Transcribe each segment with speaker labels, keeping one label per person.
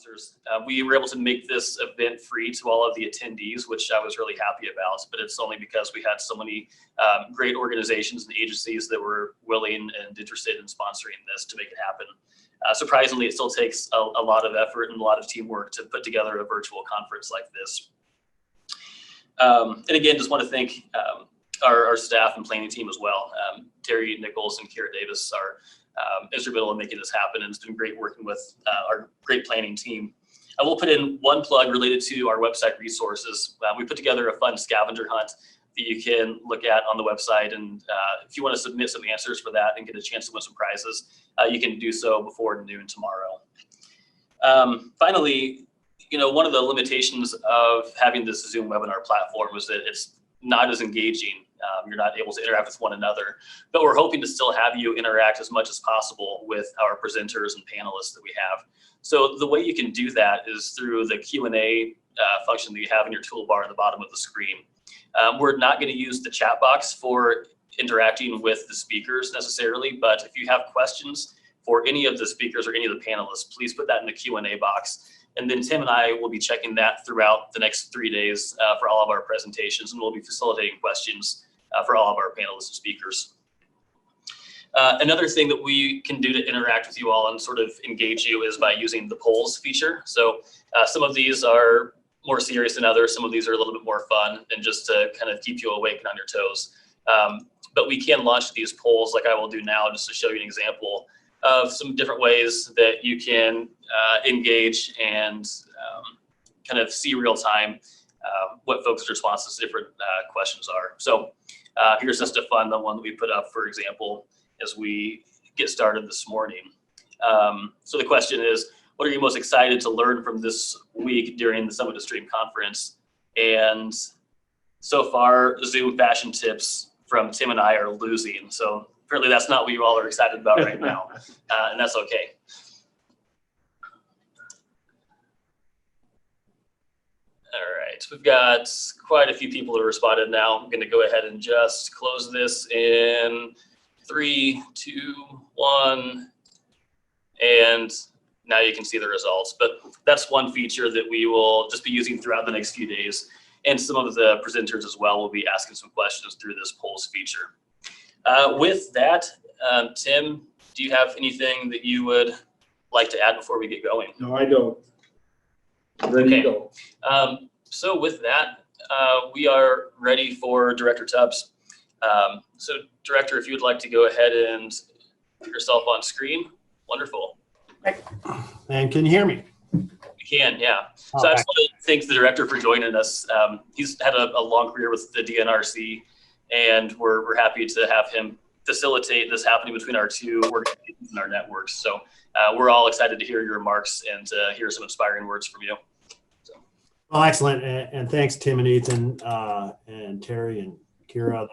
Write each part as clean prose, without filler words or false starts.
Speaker 1: sponsors. We were able to make this event free to all of the attendees, which I was really happy about, but it's only because we had so many great organizations and agencies that were willing and interested in sponsoring this to make it happen. Surprisingly, it still takes a lot of effort and a lot of teamwork to put together a virtual conference like this. And again, just want to thank our staff and planning team as well. Terry Nichols and Kira Davis are instrumental in making this happen, and it's been great working with our great planning team. I will put in one plug related to our website resources. We put together a fun scavenger hunt that you can look at on the website, and if you want to submit some answers for that and get a chance to win some prizes, you can do so before noon tomorrow. Finally, one of the limitations of having this Zoom webinar platform was that it's not as engaging. You're not able to interact with one another, but we're hoping to still have you interact as much as possible with our presenters and panelists that we have. So the way you can do that is through the Q&A function that you have in your toolbar at the bottom of the screen. We're not going to use the chat box for interacting with the speakers necessarily, but if you have questions for any of the speakers or any of the panelists, please put that in the Q&A box. And then Tim and I will be checking that throughout the next 3 days for all of our presentations, and we'll be facilitating questions for all of our panelists and speakers. Another thing that we can do to interact with you all and sort of engage you is by using the polls feature. So some of these are more serious than others. Some of these are a little bit more fun and just to kind of keep you awake and on your toes. But we can launch these polls like I will do now just to show you an example of some different ways that you can engage and kind of see real time what folks' responses to different questions are. So here's just a fun one that we put up, for example, as we get started this morning. So the question is, what are you most excited to learn from this week during the Summit to Stream conference? And so far, Zoom fashion tips from Tim and I are losing. So apparently that's not what you all are excited about right now, and that's okay. All right, we've got quite a few people that have responded now. I'm gonna go ahead and just close this in 3, 2, 1, and now you can see the results. But that's one feature that we will just be using throughout the next few days. And some of the presenters as well will be asking some questions through this polls feature. With that, Tim, do you have anything that you would like to add before we get going?
Speaker 2: No, I don't. Ready to go.
Speaker 1: So with that, we are ready for Director Tubbs. So Director, if you would like to go ahead and put yourself on screen, wonderful.
Speaker 3: And can you hear me?
Speaker 1: We can, yeah. So I just want to thank the Director for joining us. He's had a long career with the DNRC, and we're happy to have him facilitate this happening between our two organizations and our networks. So we're all excited to hear your remarks and to hear some inspiring words from you. So.
Speaker 3: Well, excellent, and thanks Tim and Ethan and Terry and Kira.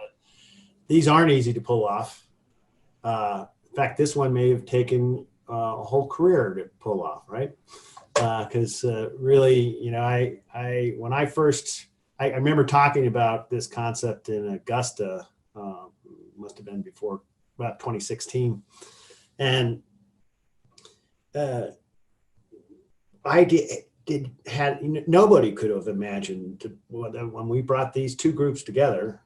Speaker 3: These aren't easy to pull off. In fact, this one may have taken a whole career to pull off, right? Because really, when I first, I remember talking about this concept in Augusta, must have been before about 2016, and nobody could have imagined when we brought these two groups together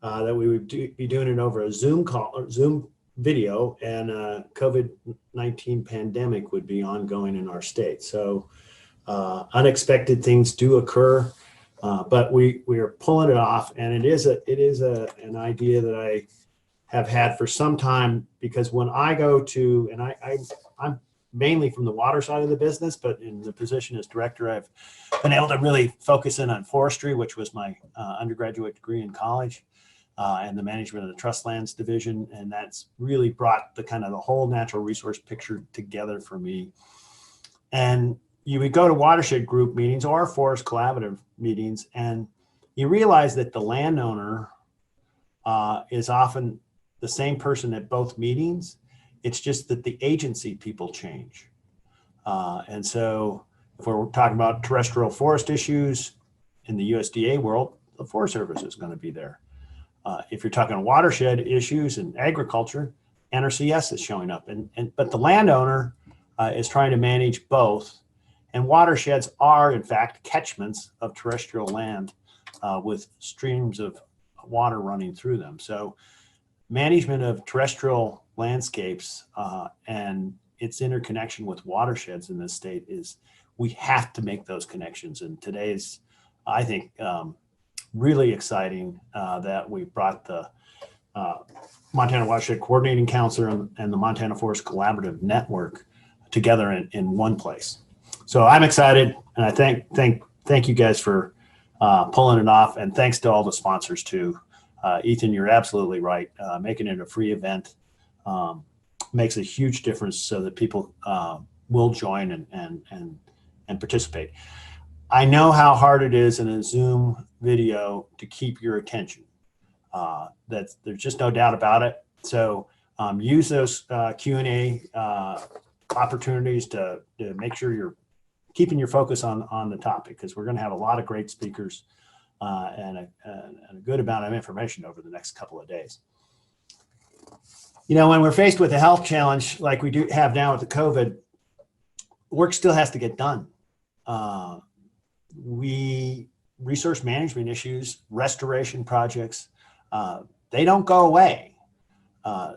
Speaker 3: that we would be doing it over a Zoom call or Zoom video, and COVID-19 pandemic would be ongoing in our state. So unexpected things do occur, but we are pulling it off, and it is an idea that I have had for some time, because when I go to, and I'm mainly from the water side of the business, but in the position as director, I've been able to really focus in on forestry, which was my undergraduate degree in college. And the management of the trust lands division, and that's really brought the kind of the whole natural resource picture together for me. And you would go to watershed group meetings or forest collaborative meetings, and you realize that the landowner is often the same person at both meetings. It's just that the agency people change. And so if we're talking about terrestrial forest issues in the USDA world, the Forest Service is going to be there. If you're talking watershed issues and agriculture, NRCS is showing up, but the landowner is trying to manage both, And watersheds are, in fact, catchments of terrestrial land with streams of water running through them. So management of terrestrial landscapes and its interconnection with watersheds in this state is, we have to make those connections. And today's, I think, really exciting that we brought the Montana Watershed Coordinating Council and the Montana Forest Collaborative Network together in one place. So I'm excited, and I thank you guys for pulling it off, and thanks to all the sponsors too. Ethan, you're absolutely right. Making it a free event makes a huge difference so that people will join and participate. I know how hard it is in a Zoom video to keep your attention. There's just no doubt about it. So use those Q&A opportunities to make sure you're keeping your focus on the topic, because we're going to have a lot of great speakers and a good amount of information over the next couple of days. You know, when we're faced with a health challenge like we do have now with the COVID, work still has to get done. Resource management issues, restoration projects, they don't go away.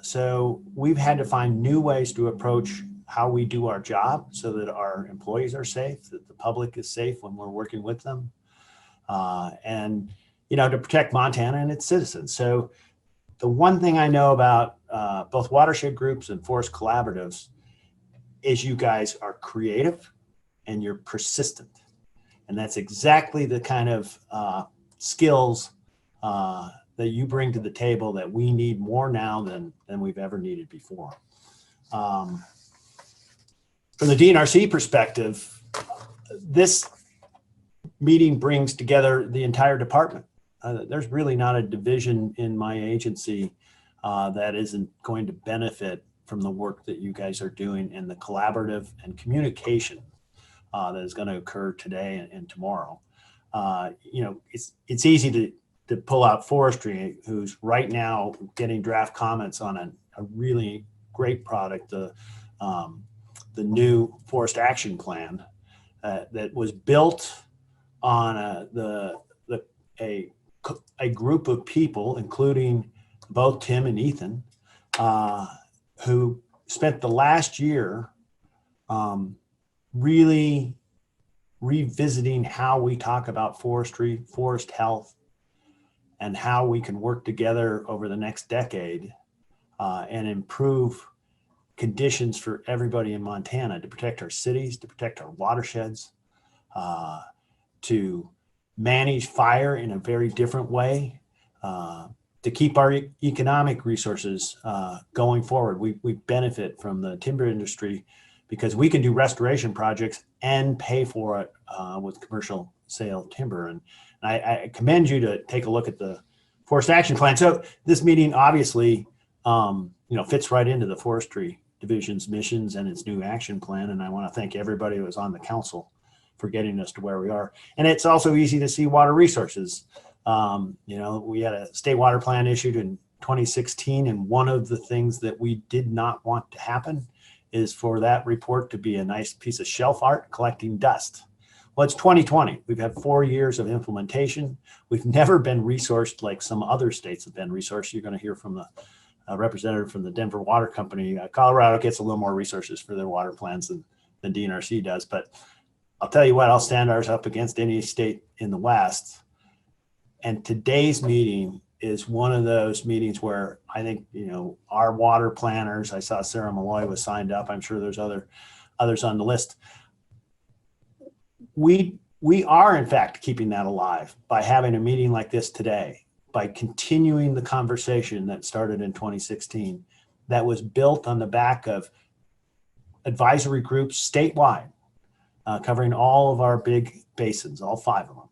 Speaker 3: So we've had to find new ways to approach how we do our job so that our employees are safe, that the public is safe when we're working with them, and, you know, to protect Montana and its citizens. So the one thing I know about both watershed groups and forest collaboratives is you guys are creative and you're persistent. And that's exactly the kind of skills that you bring to the table that we need more now than we've ever needed before. From the DNRC perspective, this meeting brings together the entire department. There's really not a division in my agency that isn't going to benefit from the work that you guys are doing and the collaborative and communication that is going to occur today and tomorrow. You know, it's easy to pull out forestry, who's right now getting draft comments on a really great product, the new forest action plan that was built on a group of people, including both Tim and Ethan, who spent the last year really revisiting how we talk about forestry, forest health, and how we can work together over the next decade and improve conditions for everybody in Montana to protect our cities, to protect our watersheds, to manage fire in a very different way, to keep our economic resources going forward. We benefit from the timber industry because we can do restoration projects and pay for it with commercial sale timber. And I commend you to take a look at the forest action plan. So this meeting obviously fits right into the forestry division's missions and its new action plan. And I want to thank everybody who was on the council for getting us to where we are. And it's also easy to see water resources. We had a state water plan issued in 2016. And one of the things that we did not want to happen is for that report to be a nice piece of shelf art collecting dust. Well, it's 2020. We've had 4 years of implementation. We've never been resourced like some other states have been resourced. You're going to hear from the representative from the Denver Water Company. Colorado gets a little more resources for their water plans than DNRC does. But I'll tell you what, I'll stand ours up against any state in the West. And today's meeting is one of those meetings where I think, our water planners, I saw Sarah Malloy was signed up. I'm sure there's others on the list. We are, in fact, keeping that alive by having a meeting like this today, by continuing the conversation that started in 2016, that was built on the back of advisory groups statewide, covering all of our big basins, all 5 of them.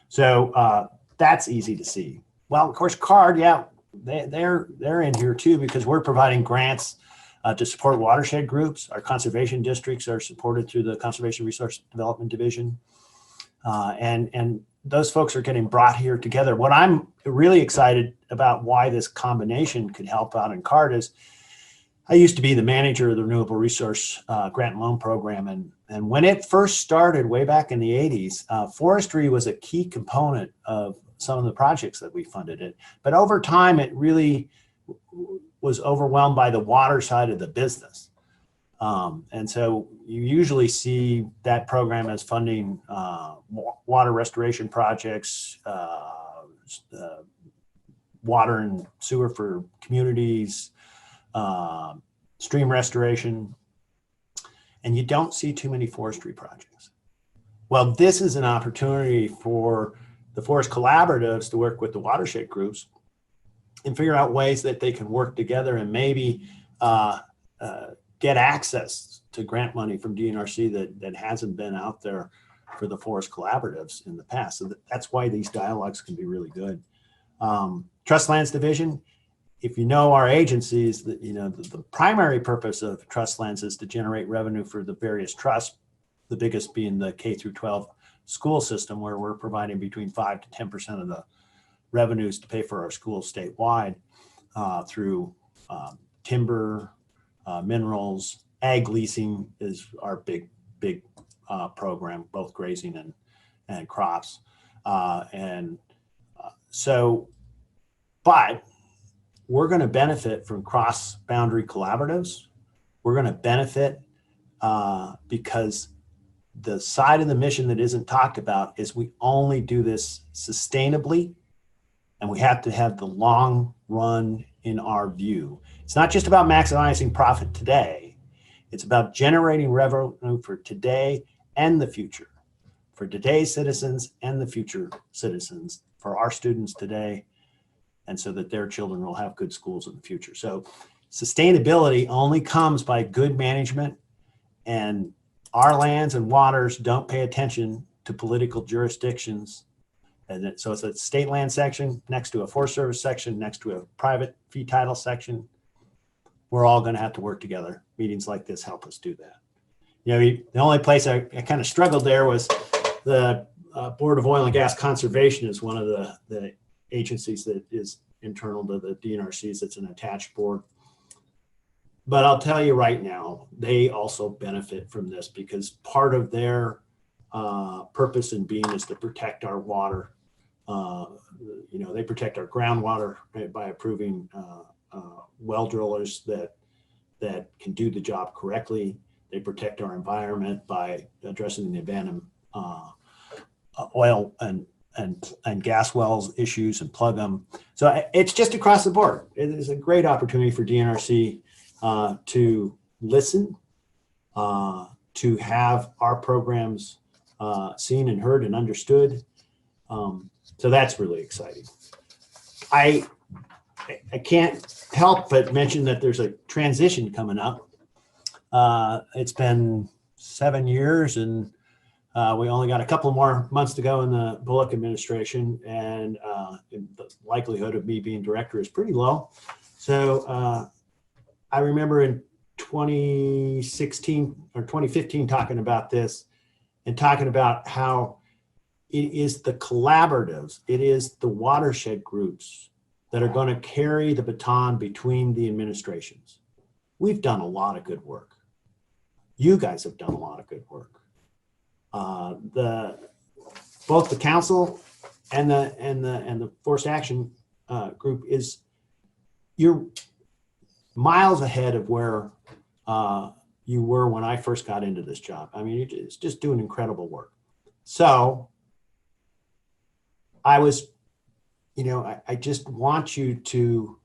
Speaker 3: So that's easy to see. Well, of course, CARD, yeah, they're in here too, because we're providing grants to support watershed groups. Our conservation districts are supported through the Conservation Resource Development Division. And those folks are getting brought here together. What I'm really excited about why this combination could help out in CARD is I used to be the manager of the Renewable Resource Grant and Loan Program, and And when it first started way back in the 80s, forestry was a key component of some of the projects that we funded it. But over time, it really was overwhelmed by the water side of the business. And so you usually see that program as funding water restoration projects, water and sewer for communities, stream restoration, and you don't see too many forestry projects. Well, this is an opportunity for the forest collaboratives to work with the watershed groups and figure out ways that they can work together and maybe get access to grant money from DNRC that hasn't been out there for the forest collaboratives in the past. So that's why these dialogues can be really good. Trust Lands Division, if you know our agencies, the primary purpose of Trust Lands is to generate revenue for the various trusts, the biggest being the K through 12 school system, where we're providing between 5 to 10% of the revenues to pay for our schools statewide through timber, minerals. Ag leasing is our big program, both grazing and crops. But we're going to benefit from cross-boundary collaboratives. We're going to benefit because the side of the mission that isn't talked about is we only do this sustainably, and we have to have the long run in our view. It's not just about maximizing profit today. It's about generating revenue for today and the future, for today's citizens and the future citizens, for our students today, and so that their children will have good schools in the future. So sustainability only comes by good management, and our lands and waters don't pay attention to political jurisdictions. And so it's a state land section next to a Forest Service section, next to a private fee title section. We're all going to have to work together. Meetings like this help us do that. The only place I kind of struggled there was the Board of Oil and Gas Conservation is one of the agencies that is internal to the DNRCs. It's an attached board. But I'll tell you right now, they also benefit from this because part of their purpose in being is to protect our water. They protect our groundwater by approving well drillers that can do the job correctly. They protect our environment by addressing the abandoned oil and gas wells issues and plug them. So it's just across the board. It is a great opportunity for DNRC to listen, to have our programs seen and heard and understood. So that's really exciting. I can't help but mention that there's a transition coming up. It's been 7 years and we only got a couple more months to go in the Bullock administration, and the likelihood of me being director is pretty low. So I remember in 2016 or 2015 talking about this and talking about how it is the collaboratives, it is the watershed groups that are going to carry the baton between the administrations. We've done a lot of good work. You guys have done a lot of good work. Both the council and the Forest Action group you're miles ahead of where you were when I first got into this job. I mean, it's just doing incredible work. So I was, I just want you to,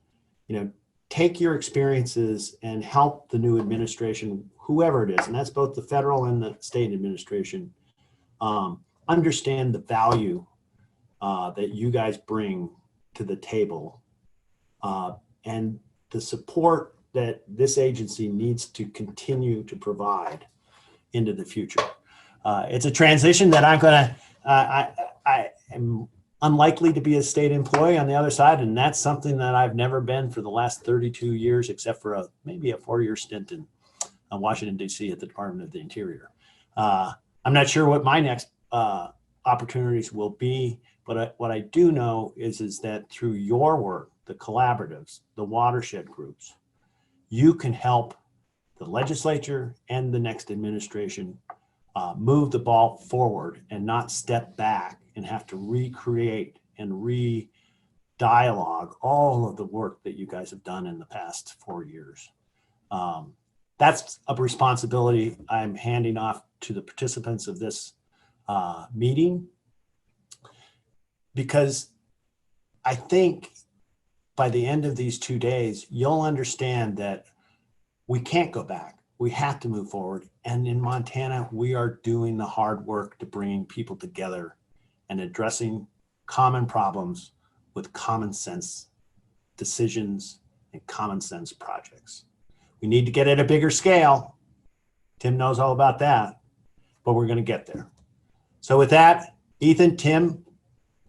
Speaker 3: take your experiences and help the new administration, whoever it is, and that's both the federal and the state administration, understand the value that you guys bring to the table and the support that this agency needs to continue to provide into the future. It's a transition that I'm going to, I am unlikely to be a state employee on the other side, and that's something that I've never been for the last 32 years, except for maybe a 4-year stint in Washington, D.C. at the Department of the Interior. I'm not sure what my next opportunities will be, but what I do know is that through your work, the collaboratives, the watershed groups, you can help the legislature and the next administration move the ball forward and not step back and have to recreate and re-dialogue all of the work that you guys have done in the past 4 years. That's a responsibility I'm handing off to the participants of this meeting, because I think by the end of these 2 days, you'll understand that we can't go back. We have to move forward. And in Montana, we are doing the hard work to bring people together and addressing common problems with common sense decisions and common sense projects. We need to get at a bigger scale. Tim knows all about that, but we're going to get there. So with that, Ethan, Tim,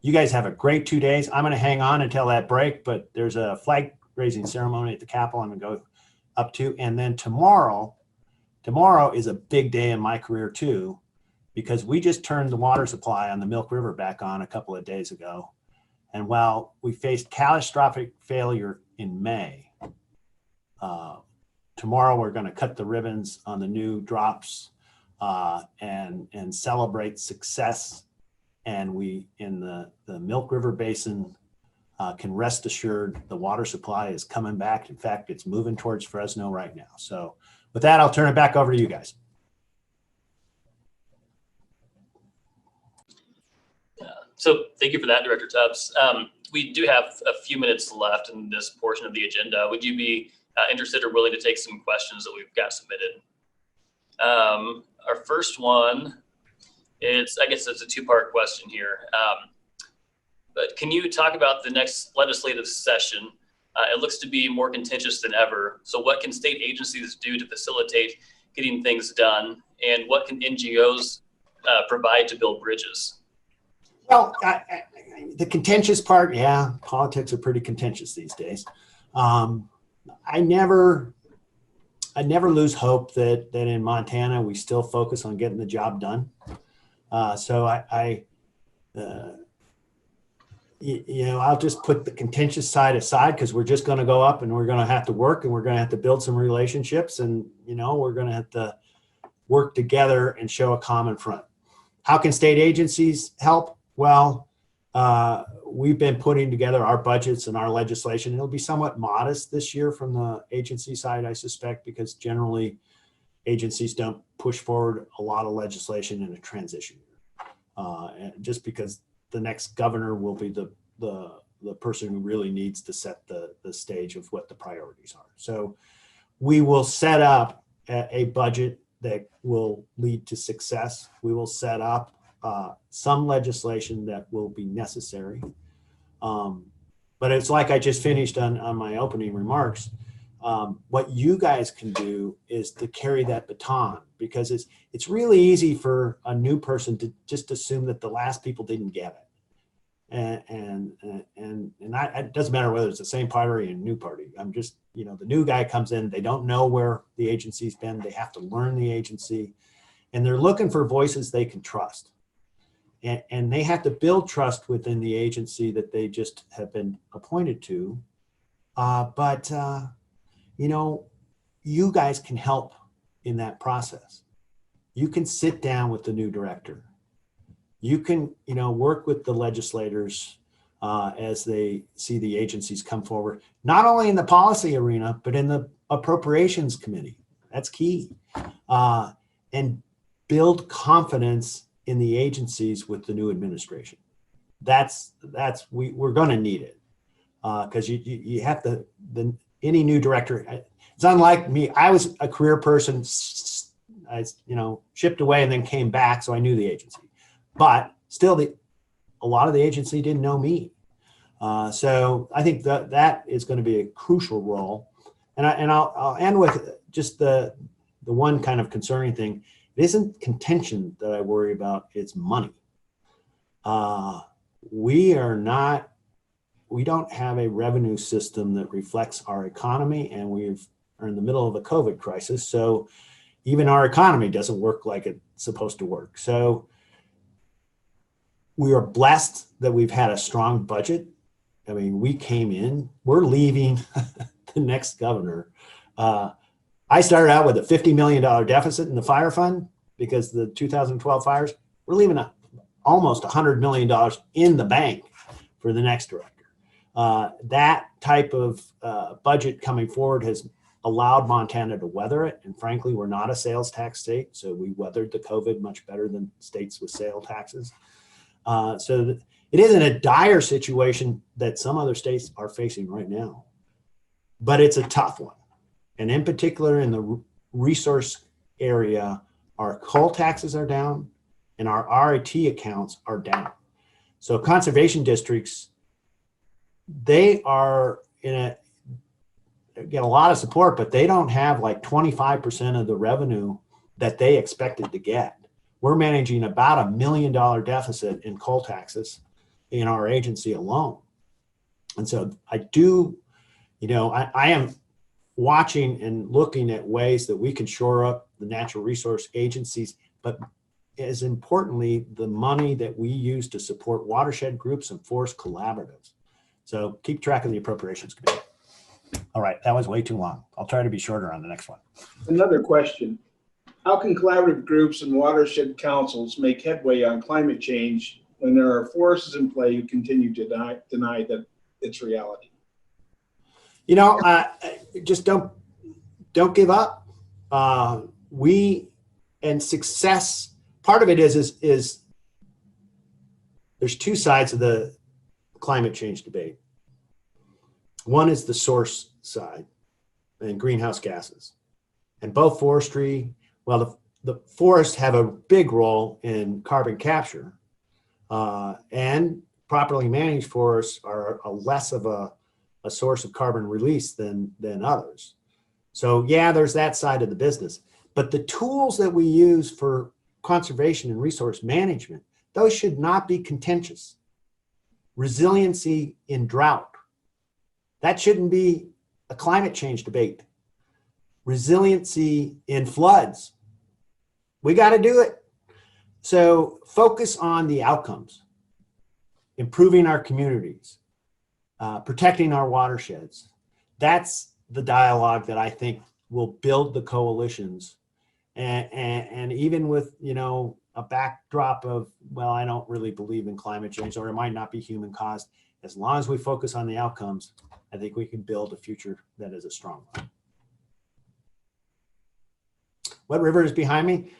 Speaker 3: you guys have a great 2 days. I'm going to hang on until that break, but there's a flag raising ceremony at the Capitol I'm going to go up to. And then tomorrow is a big day in my career too, because we just turned the water supply on the Milk River back on a couple of days ago. And while we faced catastrophic failure in May, tomorrow we're going to cut the ribbons on the new drops and celebrate success. And we, in the Milk River Basin, can rest assured the water supply is coming back. In fact, it's moving towards Fresno right now. So with that, I'll turn it back over to you guys.
Speaker 1: So thank you for that, Director Tubbs. We do have a few minutes left in this portion of the agenda. Would you be interested or willing to take some questions that we've got submitted? Our first one, I guess it's a two-part question here. But can you talk about the next legislative session? It looks to be more contentious than ever. So what can state agencies do to facilitate getting things done? And what can NGOs provide to build bridges?
Speaker 3: Well, the contentious part, yeah, politics are pretty contentious these days. I never lose hope that in Montana we still focus on getting the job done. So I'll just put the contentious side aside, because we're just going to go up and we're going to have to work and we're going to have to build some relationships, and we're going to have to work together and show a common front. How can state agencies help? Well, we've been putting together our budgets and our legislation. It'll be somewhat modest this year from the agency side, I suspect, because generally agencies don't push forward a lot of legislation in a transition year. And just because the next governor will be the person who really needs to set the stage of what the priorities are. So we will set up a budget that will lead to success. We will set up some legislation that will be necessary. But it's like I just finished on my opening remarks. What you guys can do is to carry that baton, because it's really easy for a new person to just assume that the last people didn't get it. And it doesn't matter whether it's the same party or a new party. I'm just, the new guy comes in, they don't know where the agency's been. They have to learn the agency, and they're looking for voices they can trust. And they have to build trust within the agency that they just have been appointed to. But you guys can help in that process. You can sit down with the new director. You can, work with the legislators as they see the agencies come forward, not only in the policy arena, but in the appropriations committee. That's key. And build confidence in the agencies with the new administration. We're going to need it, because you have to, any new director, it's unlike me. I was a career person. I shipped away and then came back, so I knew the agency. But still, a lot of the agency didn't know me. So I think that is going to be a crucial role. And I'll end with just the one kind of concerning thing. It isn't contention that I worry about, it's money. We don't have a revenue system that reflects our economy, and are in the middle of a COVID crisis. So even our economy doesn't work like it's supposed to work. So we are blessed that we've had a strong budget. I mean, we're leaving the next governor. I started out with a $50 million deficit in the fire fund. because the 2012 fires, we're leaving almost $100 million in the bank for the next director. That type of budget coming forward has allowed Montana to weather it. And frankly, we're not a sales tax state, so we weathered the COVID much better than states with sales taxes. So it isn't a dire situation that some other states are facing right now, but it's a tough one. And in particular, in the resource area, our coal taxes are down and our RIT accounts are down. So conservation districts, they are get a lot of support, but they don't have like 25% of the revenue that they expected to get. We're managing about $1 million deficit in coal taxes in our agency alone. And so I do, I am watching and looking at ways that we can shore up the natural resource agencies, but as importantly, the money that we use to support watershed groups and forest collaboratives. So keep track of the appropriations committee. All right, that was way too long. I'll try to be shorter on the next one.
Speaker 2: Another question. How can collaborative groups and watershed councils make headway on climate change when there are forces in play who continue to deny that it's reality?
Speaker 3: Just don't give up. Success, part of it is there's two sides of the climate change debate. One is the source side and greenhouse gases, and both forestry, the forests have a big role in carbon capture, and properly managed forests are less of a source of carbon release than others. So yeah, there's that side of the business, but the tools that we use for conservation and resource management, those should not be contentious. Resiliency in drought, that shouldn't be a climate change debate. Resiliency in floods, we got to do it. So focus on the outcomes, improving our communities, protecting our watersheds. That's the dialogue that I think will build the coalitions. And even with, a backdrop of, I don't really believe in climate change, or it might not be human caused. As long as we focus on the outcomes, I think we can build a future that is a strong one. What river is behind me?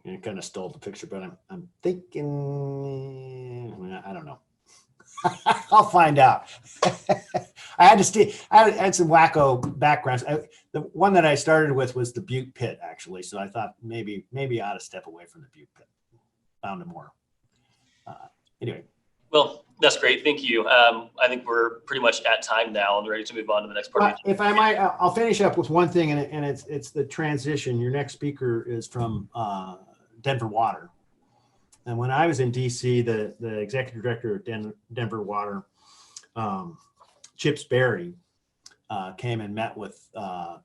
Speaker 3: It kind of stole the picture, but I'm thinking, I don't know. I'll find out. I had some wacko backgrounds. The one that I started with was the Butte Pit, actually. So I thought maybe I ought to step away from the Butte Pit. Found it more. Anyway.
Speaker 1: Well, that's great. Thank you. I think we're pretty much at time now and ready to move on to the next part.
Speaker 3: If I might, I'll finish up with one thing, and it's the transition. Your next speaker is from Denver Water. And when I was in DC, the executive director of Denver Water, Chip Sperry, came and met with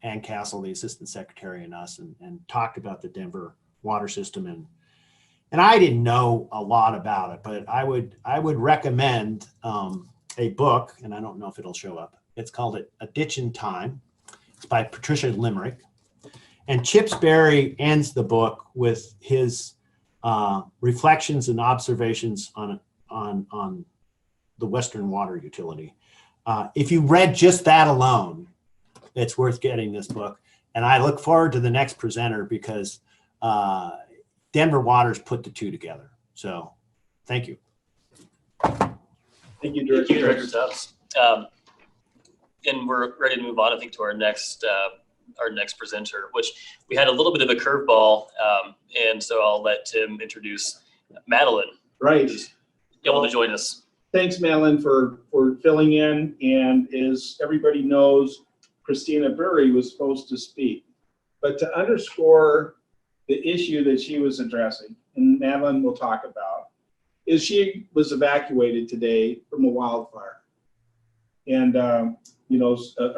Speaker 3: Ann Castle, the assistant secretary, and us, and talked about the Denver water system. And I didn't know a lot about it, but I would recommend a book, and I don't know if it'll show up. It's called A Ditch in Time. It's by Patricia Limerick. And Chip Sperry ends the book with his reflections and observations on the Western water utility. If you read just that alone, it's worth getting this book. And I look forward to the next presenter because Denver Water's put the two together. So thank you.
Speaker 2: Thank you, Director
Speaker 1: Tubbs. And we're ready to move on, I think, to our next presenter, which we had a little bit of a curveball. And so I'll let Tim introduce Madeline.
Speaker 2: Right.
Speaker 1: Able to join us.
Speaker 2: Thanks, Madeline, for filling in. And as everybody knows, Christina Burry was supposed to speak. But to underscore the issue that she was addressing, and Madeline will talk about, is she was evacuated today from a wildfire. And, a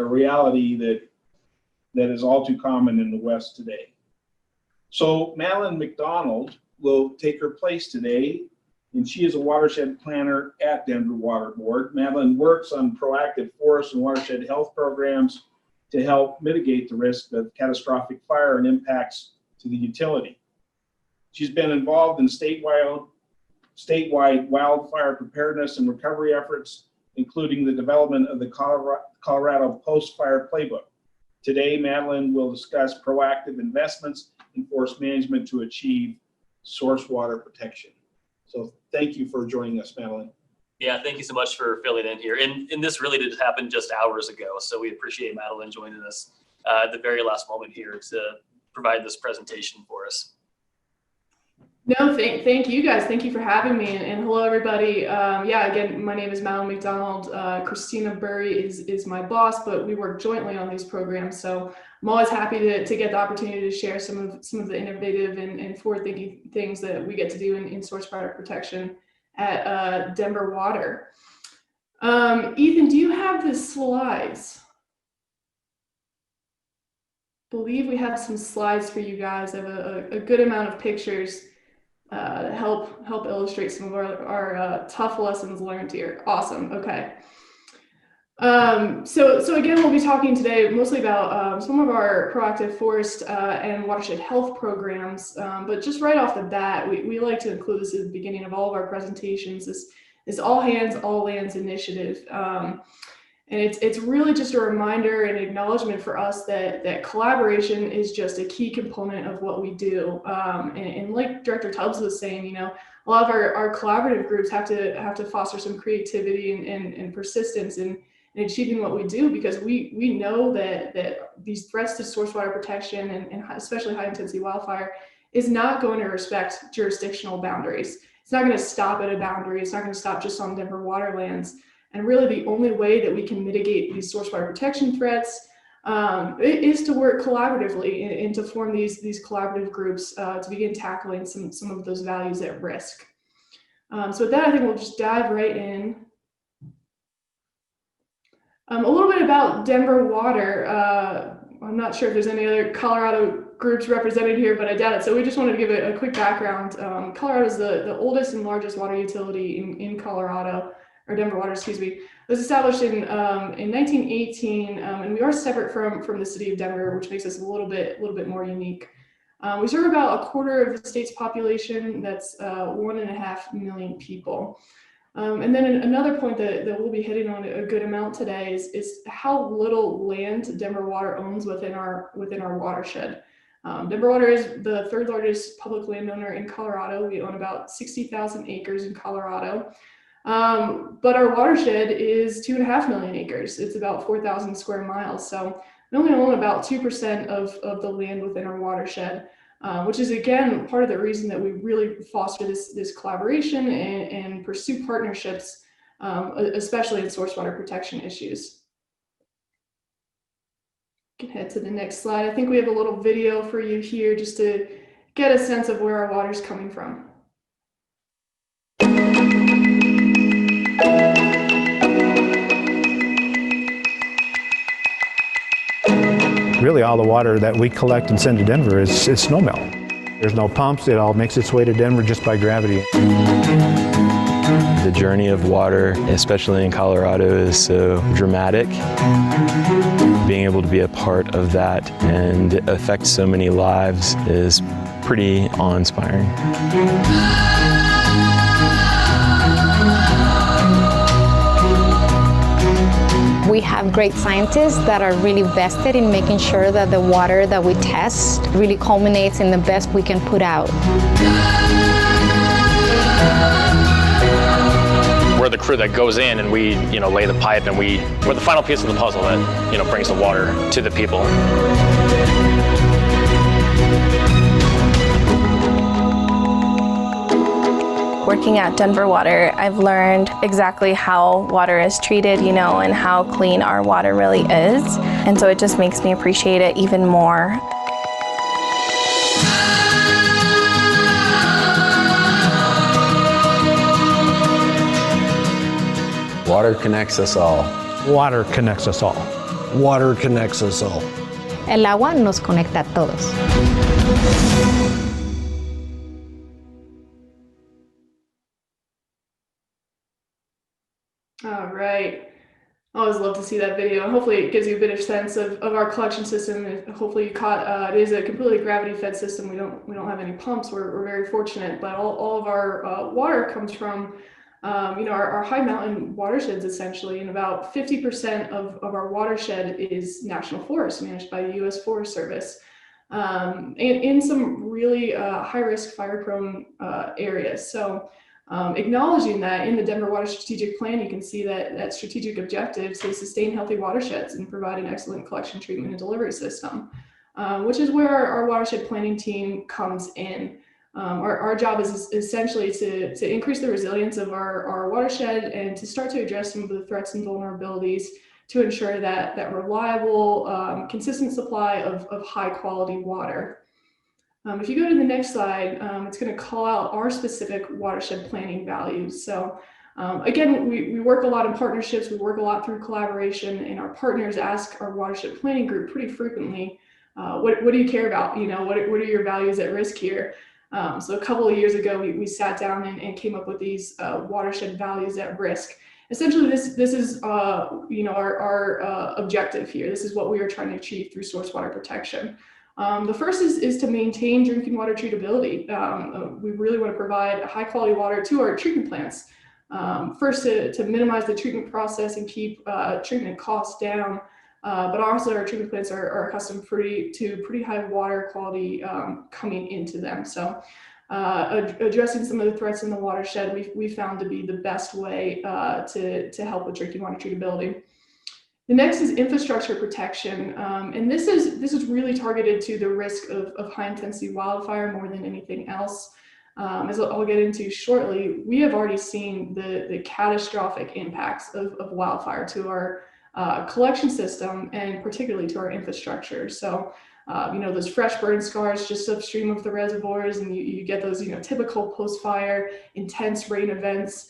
Speaker 2: reality that is all too common in the West today. So Madeline McDonald will take her place today, and she is a watershed planner at Denver Water Board. Madeline works on proactive forest and watershed health programs to help mitigate the risk of catastrophic fire and impacts to the utility. She's been involved in statewide wildfire preparedness and recovery efforts, including the development of the Colorado Post-Fire Playbook. Today, Madeline will discuss proactive investments in forest management to achieve source water protection. So thank you for joining us, Madeline.
Speaker 1: Yeah, thank you so much for filling in here. And this really did happen just hours ago, so we appreciate Madeline joining us at the very last moment here to provide this presentation for us.
Speaker 4: No, thank you guys. Thank you for having me. And hello, everybody. Yeah, again, my name is Madeline McDonald. Christina Burry is my boss, but we work jointly on these programs. So I'm always happy to get the opportunity to share some of the innovative and forward-thinking things that we get to do in source fire protection at Denver Water. Ethan, do you have the slides? I believe we have some slides for you guys. I have a good amount of pictures to help illustrate some of our tough lessons learned here. Awesome. Okay. So again, we'll be talking today mostly about some of our proactive forest and watershed health programs. But just right off the bat, we like to include this at the beginning of all of our presentations. This all hands, all lands initiative. And it's really just a reminder and acknowledgement for us that collaboration is just a key component of what we do. And like Director Tubbs was saying, you know, a lot of our collaborative groups have to foster some creativity and persistence in achieving what we do, because we know that these threats to source water protection and especially high intensity wildfire is not going to respect jurisdictional boundaries. It's not going to stop at a boundary. It's not going to stop just on Denver waterlands. And really the only way that we can mitigate these source water protection threats is to work collaboratively and to form these collaborative groups to begin tackling some of those values at risk. So with that, I think we'll just dive right in. A little bit about Denver Water. I'm not sure if there's any other Colorado groups represented here, but I doubt it. So we just wanted to give it a quick background. Colorado is the oldest and largest water utility in Colorado, or Denver Water, excuse me. It was established in 1918, and we are separate from the city of Denver, which makes us a little bit more unique. We serve about a quarter of the state's population. That's 1.5 million people. And then another point that we'll be hitting on a good amount today is how little land Denver Water owns within our watershed. Denver Water is the third largest public landowner in Colorado. We own about 60,000 acres in Colorado. But our watershed is 2.5 million acres. It's about 4,000 square miles. So we only own about 2% of the land within our watershed, which is, again, part of the reason that we really foster this collaboration and pursue partnerships, especially in source water protection issues. You can head to the next slide. I think we have a little video for you here just to get a sense of where our water's coming from.
Speaker 5: Really, all the water that we collect and send to Denver is snow melt. There's no pumps. It all makes its way to Denver just by gravity.
Speaker 6: The journey of water, especially in Colorado, is so dramatic. Being able to be a part of that and affect so many lives is pretty awe-inspiring.
Speaker 7: We have great scientists that are really vested in making sure that the water that we test really culminates in the best we can put out.
Speaker 8: We're the crew that goes in and we, lay the pipe, and we're the final piece of the puzzle that, brings the water to the people.
Speaker 9: Working at Denver Water, I've learned exactly how water is treated, and how clean our water really is. And so it just makes me appreciate it even more.
Speaker 6: Water connects us all.
Speaker 5: Water connects us all.
Speaker 10: Water connects us all.
Speaker 7: El agua nos conecta a todos.
Speaker 4: All right. Oh, always love to see that video. And hopefully it gives you a bit of sense of our collection system. And hopefully you caught, it is a completely gravity fed system. We don't have any pumps. We're very fortunate, but all of our water comes from, our high mountain watersheds essentially. And about 50% of our watershed is national forest managed by the U.S. Forest Service. And in some really high risk fire prone areas. So acknowledging that in the Denver Water Strategic Plan, you can see that strategic objective to sustain healthy watersheds and provide an excellent collection, treatment, and delivery system, which is where our watershed planning team comes in. Our job is essentially to increase the resilience of our watershed and to start to address some of the threats and vulnerabilities to ensure that reliable, consistent supply of high quality water. If you go to the next slide, it's going to call out our specific watershed planning values. So again, we work a lot in partnerships, we work a lot through collaboration, and our partners ask our watershed planning group pretty frequently, what do you care about? What are your values at risk here? So a couple of years ago, we sat down and came up with these watershed values at risk. Essentially, this is our objective here. This is what we are trying to achieve through source water protection. The first is to maintain drinking water treatability. We really want to provide high quality water to our treatment plants. First, to minimize the treatment process and keep treatment costs down, but also our treatment plants are accustomed to pretty high water quality coming into them. So addressing some of the threats in the watershed, we found to be the best way to help with drinking water treatability. The next is infrastructure protection, and this is really targeted to the risk of high intensity wildfire more than anything else. As I'll get into shortly, we have already seen the catastrophic impacts of wildfire to our collection system and particularly to our infrastructure. So, those fresh burn scars just upstream of the reservoirs, and you get those, typical post-fire intense rain events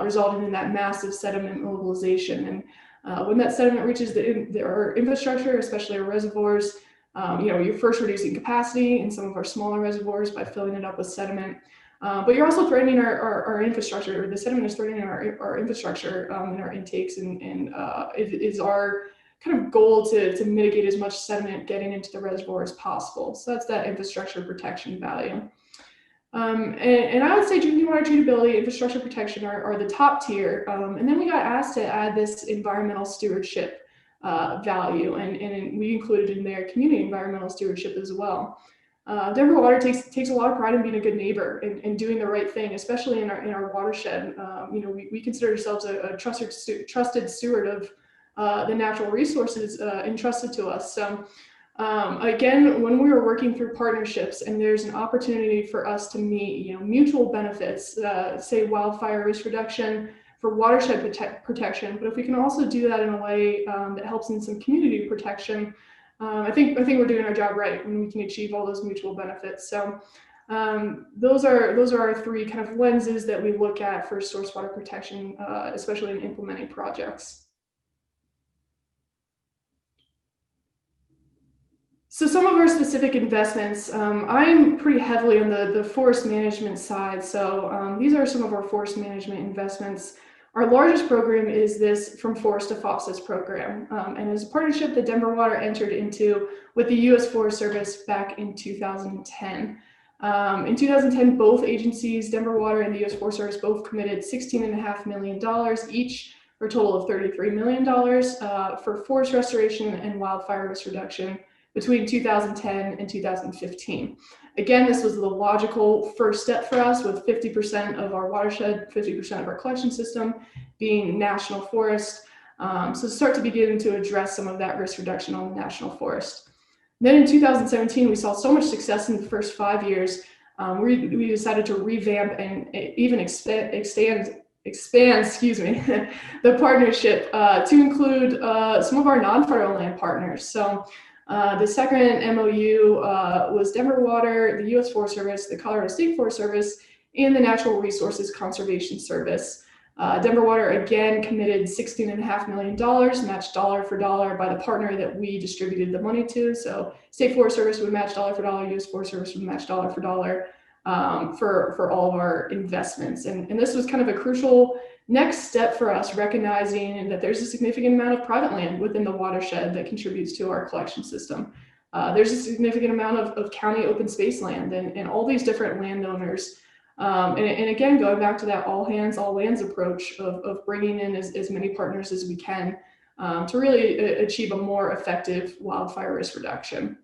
Speaker 4: resulting in that massive sediment mobilization. And when that sediment reaches our infrastructure, especially our reservoirs, you're first reducing capacity in some of our smaller reservoirs by filling it up with sediment. But you're also threatening our infrastructure, or the sediment is threatening our infrastructure in our intakes, and it is our kind of goal to mitigate as much sediment getting into the reservoir as possible. So that's that infrastructure protection value. And I would say drinking water treatability, infrastructure protection are the top tier. And then we got asked to add this environmental stewardship value, and we included in there community environmental stewardship as well. Denver Water takes a lot of pride in being a good neighbor and doing the right thing, especially in our watershed. We consider ourselves a trusted steward of the natural resources entrusted to us. So again, when we were working through partnerships and there's an opportunity for us to meet mutual benefits, say wildfire risk reduction for watershed protection, but if we can also do that in a way that helps in some community protection, I think we're doing our job right when we can achieve all those mutual benefits. So those are our three kind of lenses that we look at for source water protection, especially in implementing projects. So some of our specific investments, I'm pretty heavily on the forest management side. So these are some of our forest management investments. Our largest program is this From Forest to Faucets program. And as a partnership that Denver Water entered into with the U.S. Forest Service back in 2010. In 2010, both agencies, Denver Water and the U.S. Forest Service, both committed $16.5 million each, for a total of $33 million for forest restoration and wildfire risk reduction between 2010 and 2015. Again, this was the logical first step for us, with 50% of our watershed, 50% of our collection system being national forest. So start to begin to address some of that risk reduction on the national forest. Then in 2017, we saw so much success in the first 5 years, we decided to revamp and even expand the partnership to include some of our non-federal land partners. So the second MOU was Denver Water, the U.S. Forest Service, the Colorado State Forest Service, and the Natural Resources Conservation Service. Denver Water again committed $16.5 million, matched dollar for dollar by the partner that we distributed the money to. So State Forest Service would match dollar for dollar, U.S. Forest Service would match dollar for dollar for all of our investments. And this was kind of a crucial next step for us, recognizing that there's a significant amount of private land within the watershed that contributes to our collection system. There's a significant amount of county open space land and all these different landowners. And again, going back to that all hands, all lands approach of bringing in as many partners as we can to really achieve a more effective wildfire risk reduction.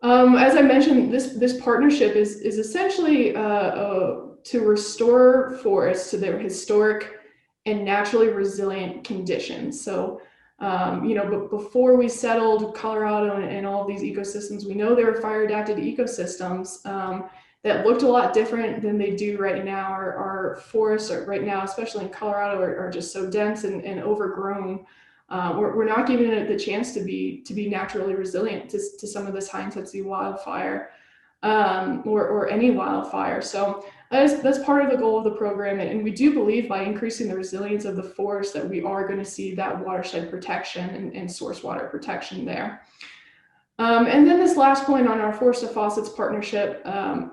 Speaker 4: As I mentioned, this partnership is essentially to restore forests to their historic and naturally resilient conditions. So, but before we settled Colorado and all of these ecosystems, we know they were fire adapted ecosystems that looked a lot different than they do right now. Our forests right now, especially in Colorado, are just so dense and overgrown. We're not giving it the chance to be naturally resilient to some of this high intensity wildfire or any wildfire. So that's part of the goal of the program. And we do believe by increasing the resilience of the forest that we are going to see that watershed protection and source water protection there. And then this last point on our Forest to Faucets partnership,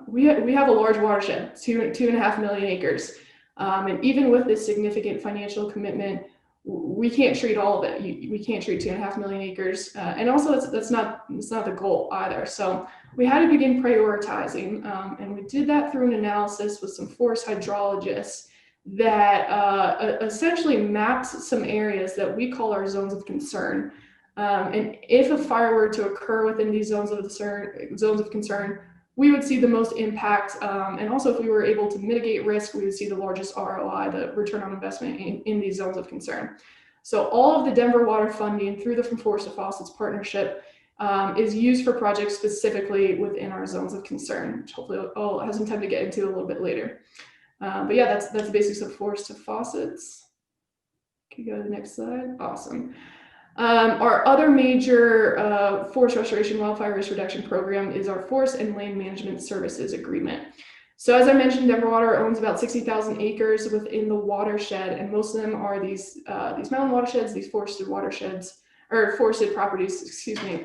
Speaker 4: we have a large watershed, 2.5 million acres. And even with this significant financial commitment, we can't treat all of it. We can't treat 2.5 million acres. And also that's not the goal either. So we had to begin prioritizing. And we did that through an analysis with some forest hydrologists that essentially mapped some areas that we call our zones of concern. And if a fire were to occur within these zones of concern, we would see the most impact. And also if we were able to mitigate risk, we would see the largest ROI, the return on investment in these zones of concern. So all of the Denver water funding through the From Forest to Faucets partnership is used for projects specifically within our zones of concern, which hopefully I'll have some time to get into a little bit later. But yeah, that's the basics of Forest to Faucets. Can you go to the next slide? Awesome. Our other major forest restoration wildfire risk reduction program is our Forest and Land Management Services Agreement. So as I mentioned, Denver Water owns about 60,000 acres within the watershed, and most of them are these mountain watersheds, these forested watersheds, or forested properties, excuse me,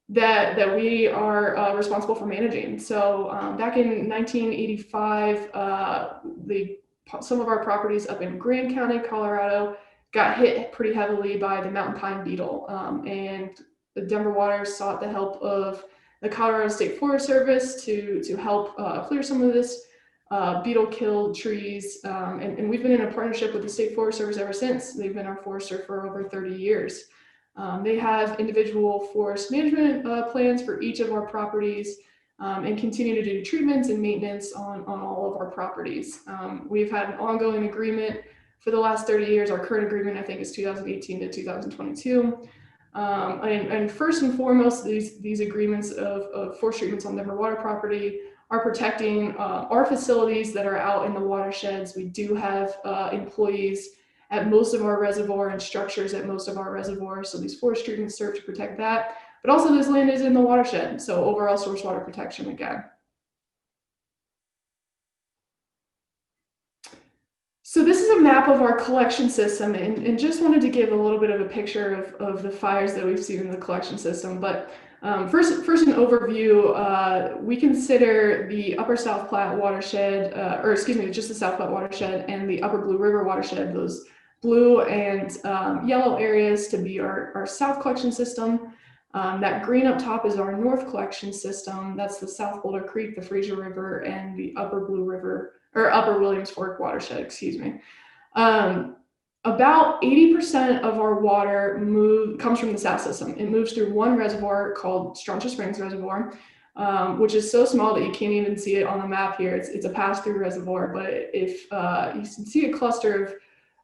Speaker 4: that we are responsible for managing. So back in 1985, some of our properties up in Grand County, Colorado, got hit pretty heavily by the mountain pine beetle, and the Denver Water sought the help of the Colorado State Forest Service to help clear some of this beetle-killed trees, and we've been in a partnership with the State Forest Service ever since. They've been our forester for over 30 years. They have individual forest management plans for each of our properties and continue to do treatments and maintenance on all of our properties. We've had an ongoing agreement for the last 30 years. Our current agreement, I think, is 2018 to 2022. And first and foremost, these agreements of forest treatments on Denver Water property are protecting our facilities that are out in the watersheds. We do have employees at most of our reservoir and structures at most of our reservoirs. So these forest treatments serve to protect that, but also this land is in the watershed. So overall source water protection again. So this is a map of our collection system, and just wanted to give a little bit of a picture of the fires that we've seen in the collection system. But first an overview, we consider the Upper South Platte watershed, or excuse me, just the South Platte watershed and the Upper Blue River watershed, those blue and yellow areas, to be our south collection system. That green up top is our north collection system. That's the South Boulder Creek, the Fraser River, and the Upper Blue River, or Upper Williams Fork watershed, excuse me. About 80% of our water comes from the south system. It moves through one reservoir called Strontia Springs Reservoir, which is so small that you can't even see it on the map here. It's a pass-through reservoir, but if you can see a cluster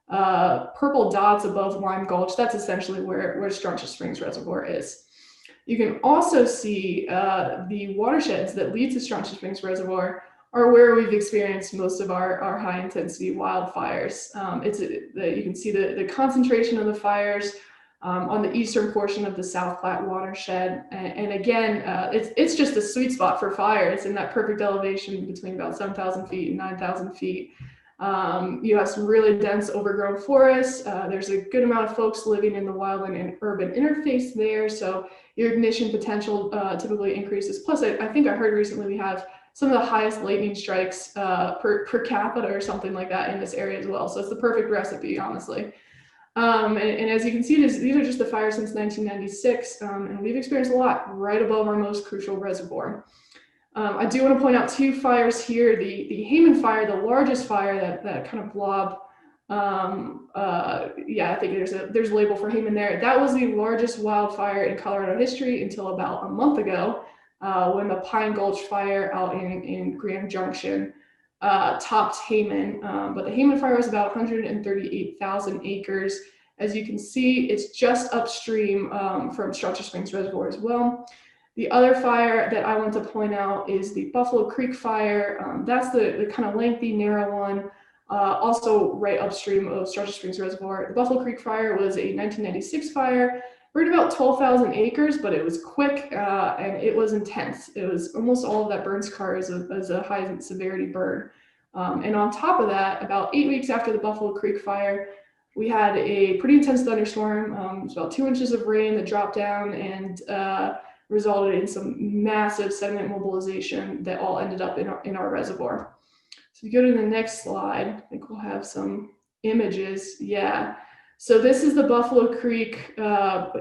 Speaker 4: of purple dots above Lime Gulch, that's essentially where Strontia Springs Reservoir is. You can also see the watersheds that lead to Strontia Springs Reservoir are where we've experienced most of our high intensity wildfires. You can see the concentration of the fires on the eastern portion of the South Platte watershed. And again, it's just a sweet spot for fire. It's in that perfect elevation between about 7,000 feet and 9,000 feet. You have some really dense overgrown forests. There's a good amount of folks living in the wildland and urban interface there. So your ignition potential typically increases. Plus, I think I heard recently we have some of the highest lightning strikes per capita or something like that in this area as well. So it's the perfect recipe, honestly. And as you can see, these are just the fires since 1996, and we've experienced a lot right above our most crucial reservoir. I do want to point out two fires here. The Hayman fire, the largest fire, that kind of blob. Yeah, I think there's a label for Hayman there. That was the largest wildfire in Colorado history until about a month ago, when the Pine Gulch fire out in Grand Junction topped Hayman. But the Hayman fire was about 138,000 acres. As you can see, it's just upstream from Structure Springs Reservoir as well. The other fire that I want to point out is the Buffalo Creek fire. That's the kind of lengthy, narrow one, also right upstream of Structure Springs Reservoir. The Buffalo Creek fire was a 1996 fire, burned about 12,000 acres, but it was quick and it was intense. It was almost all of that burn scar as a high severity burn. And on top of that, about 8 weeks after the Buffalo Creek fire, we had a pretty intense thunderstorm. It was about 2 inches of rain that dropped down and resulted in some massive sediment mobilization that all ended up in our reservoir. So if you go to the next slide, I think we'll have some images. Yeah. So this is the Buffalo Creek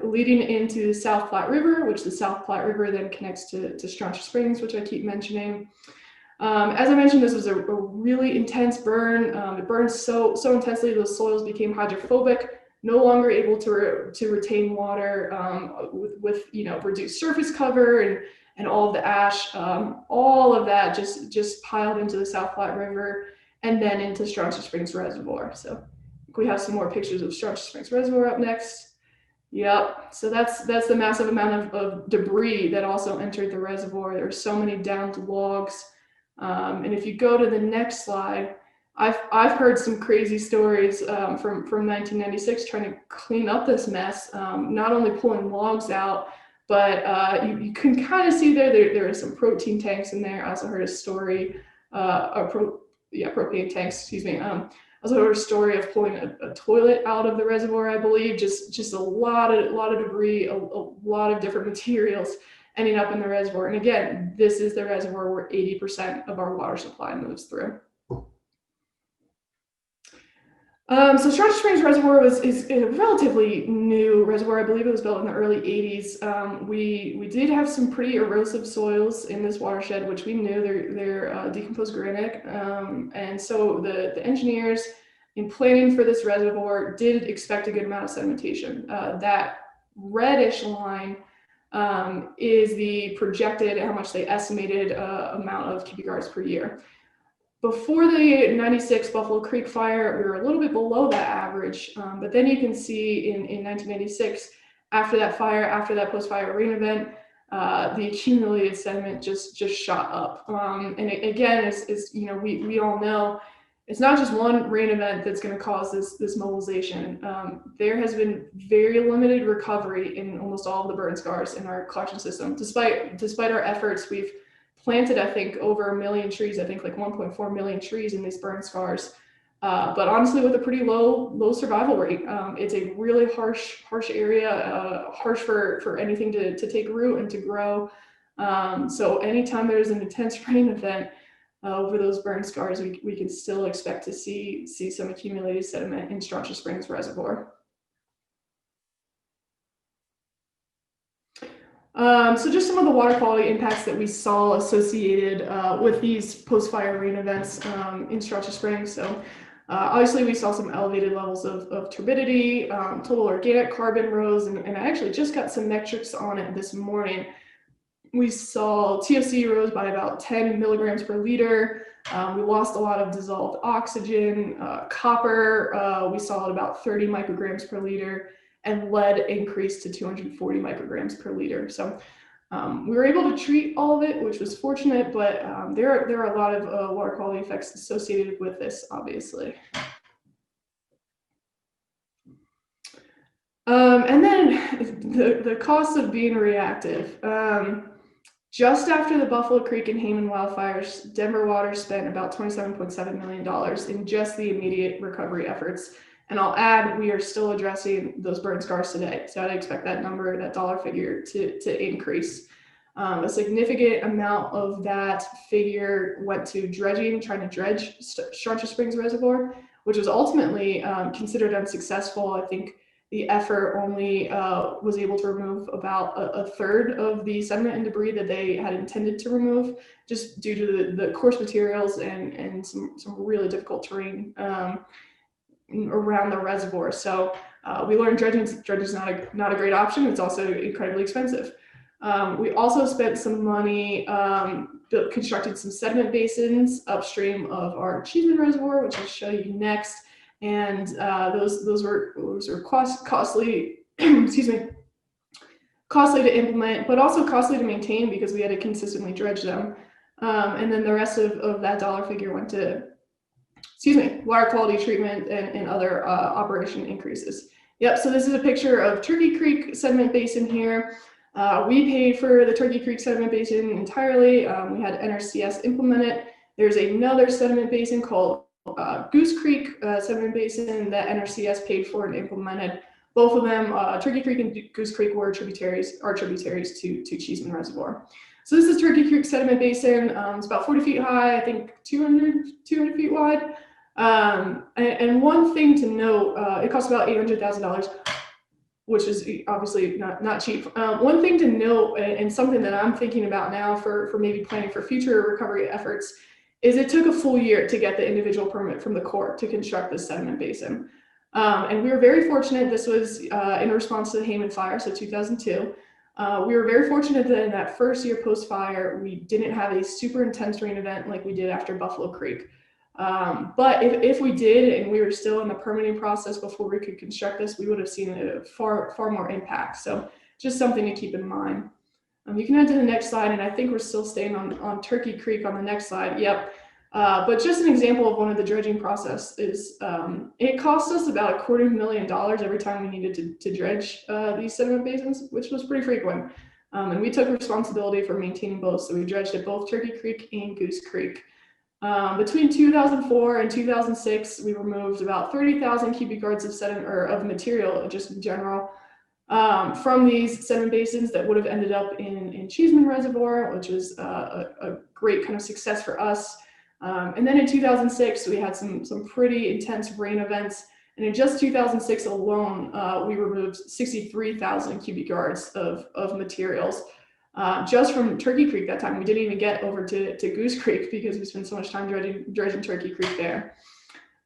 Speaker 4: leading into the South Platte River, which the South Platte River then connects to Structure Springs, which I keep mentioning. As I mentioned, this was a really intense burn. It burned so intensely, those soils became hydrophobic, no longer able to retain water with reduced surface cover and all of the ash. All of that just piled into the South Platte River and then into Structure Springs Reservoir. So we have some more pictures of Structure Springs Reservoir up next. Yep, so that's the massive amount of debris that also entered the reservoir. There are so many downed logs. And if you go to the next slide, I've heard some crazy stories from 1996 trying to clean up this mess, not only pulling logs out, but you can kind of see there are some protein tanks in there. I also heard a story, propane tanks, excuse me. I also heard a story of pulling a toilet out of the reservoir, I believe, just a lot of debris, a lot of different materials ending up in the reservoir. And again, this is the reservoir where 80% of our water supply moves through. So Structure Springs Reservoir is a relatively new reservoir. I believe it was built in the early 80s. We did have some pretty erosive soils in this watershed, which we knew they're decomposed granitic. And so the engineers in planning for this reservoir did expect a good amount of sedimentation. That reddish line is the projected, how much they estimated amount of cubic yards per year. Before the 96 Buffalo Creek fire, we were a little bit below that average, but then you can see in 1996, after that fire, after that post-fire rain event, the accumulated sediment just shot up. And again, as you know, we all know, it's not just one rain event that's going to cause this mobilization. There has been very limited recovery in almost all of the burn scars in our collection system. Despite our efforts, we've planted, I think, over 1 million trees, I think like 1.4 million trees in these burn scars. But honestly, with a pretty low survival rate. It's a really harsh area, harsh for anything to take root and to grow. So anytime there's an intense rain event over those burn scars, we can still expect to see some accumulated sediment in Structure Springs Reservoir. So just some of the water quality impacts that we saw associated with these post-fire rain events in Structure Springs. So obviously we saw some elevated levels of turbidity, total organic carbon rose, and I actually just got some metrics on it this morning. We saw TOC rose by about 10 milligrams per liter. We lost a lot of dissolved oxygen, copper, we saw at about 30 micrograms per liter, and lead increased to 240 micrograms per liter. So we were able to treat all of it, which was fortunate, but there are a lot of water quality effects associated with this, obviously. And then the cost of being reactive. Just after the Buffalo Creek and Hayman wildfires, Denver Water spent about $27.7 million in just the immediate recovery efforts. And I'll add, we are still addressing those burn scars today. So I'd expect that number, that dollar figure to increase. A significant amount of that figure went to dredging, trying to dredge Chartier Springs Reservoir, which was ultimately considered unsuccessful. I think the effort only was able to remove about a third of the sediment and debris that they had intended to remove, just due to the coarse materials and some really difficult terrain around the reservoir. So we learned dredging is not a great option. It's also incredibly expensive. We also spent some money constructing some sediment basins upstream of our Cheeseman Reservoir, which I'll show you next. And those were costly, excuse me, costly to implement, but also costly to maintain because we had to consistently dredge them. And then the rest of that dollar figure went to, excuse me, water quality treatment and other operation increases. Yep, so this is a picture of Turkey Creek Sediment Basin here. We paid for the Turkey Creek Sediment Basin entirely. We had NRCS implement it. There's another sediment basin called Goose Creek Sediment Basin that NRCS paid for and implemented. Both of them, Turkey Creek and Goose Creek, are tributaries to Cheeseman Reservoir. So this is Turkey Creek Sediment Basin. It's about 40 feet high, I think 200 feet wide. And one thing to note, it costs about $800,000, which is obviously not cheap. One thing to note, and something that I'm thinking about now for maybe planning for future recovery efforts, is it took a full year to get the individual permit from the Corps to construct this sediment basin. And we were very fortunate. This was in response to the Hayman fire, so 2002. We were very fortunate that in that first year post-fire, we didn't have a super intense rain event like we did after Buffalo Creek. But if we did, and we were still in the permitting process before we could construct this, we would have seen a far more impact. So just something to keep in mind. You can head to the next slide, and I think we're still staying on Turkey Creek on the next slide. Yep. But just an example of one of the dredging process is it cost us about $250,000 every time we needed to dredge these sediment basins, which was pretty frequent. And we took responsibility for maintaining both. So we dredged at both Turkey Creek and Goose Creek. Between 2004 and 2006, we removed about 30,000 cubic yards of sediment or of material, just in general, from these sediment basins that would have ended up in Cheeseman Reservoir, which was a great kind of success for us. And then in 2006, we had some pretty intense rain events. And in just 2006 alone, we removed 63,000 cubic yards of materials. Just from Turkey Creek that time. We didn't even get over to Goose Creek because we spent so much time dredging Turkey Creek there.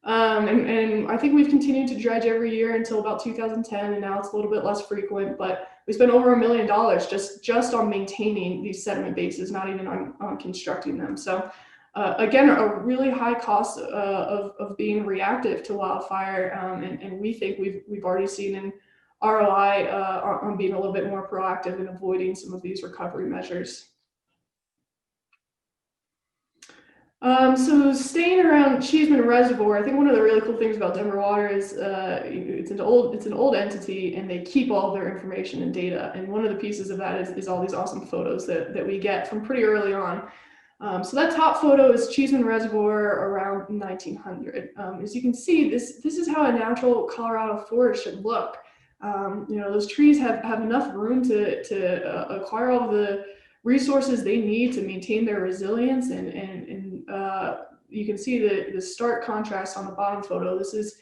Speaker 4: And I think we've continued to dredge every year until about 2010, and now it's a little bit less frequent, but we spent over $1 million just on maintaining these sediment bases, not even on constructing them. So again, a really high cost of being reactive to wildfire, and we think we've already seen an ROI on being a little bit more proactive in avoiding some of these recovery measures. So staying around Cheeseman Reservoir, I think one of the really cool things about Denver Water is it's an old entity, and they keep all of their information and data. And one of the pieces of that is all these awesome photos that we get from pretty early on. So that top photo is Cheeseman Reservoir around 1900. As you can see, this is how a natural Colorado forest should look. Those trees have enough room to acquire all the resources they need to maintain their resilience, and you can see the stark contrast on the bottom photo. This is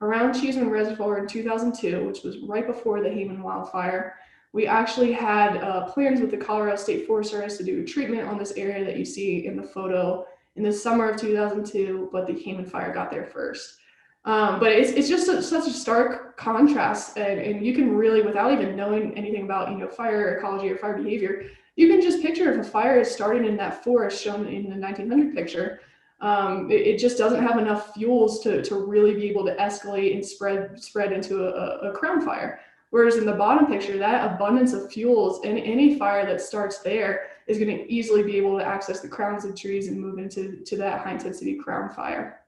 Speaker 4: around Cheeseman Reservoir in 2002, which was right before the Hayman wildfire. We actually had plans with the Colorado State Forest Service to do treatment on this area that you see in the photo in the summer of 2002, but the Hayman fire got there first. But it's just such a stark contrast, and you can really, without even knowing anything about fire ecology or fire behavior, you can just picture if a fire is starting in that forest shown in the 1900 picture, it just doesn't have enough fuels to really be able to escalate and spread into a crown fire. Whereas in the bottom picture, that abundance of fuels and any fire that starts there is going to easily be able to access the crowns of trees and move into that high intensity crown fire.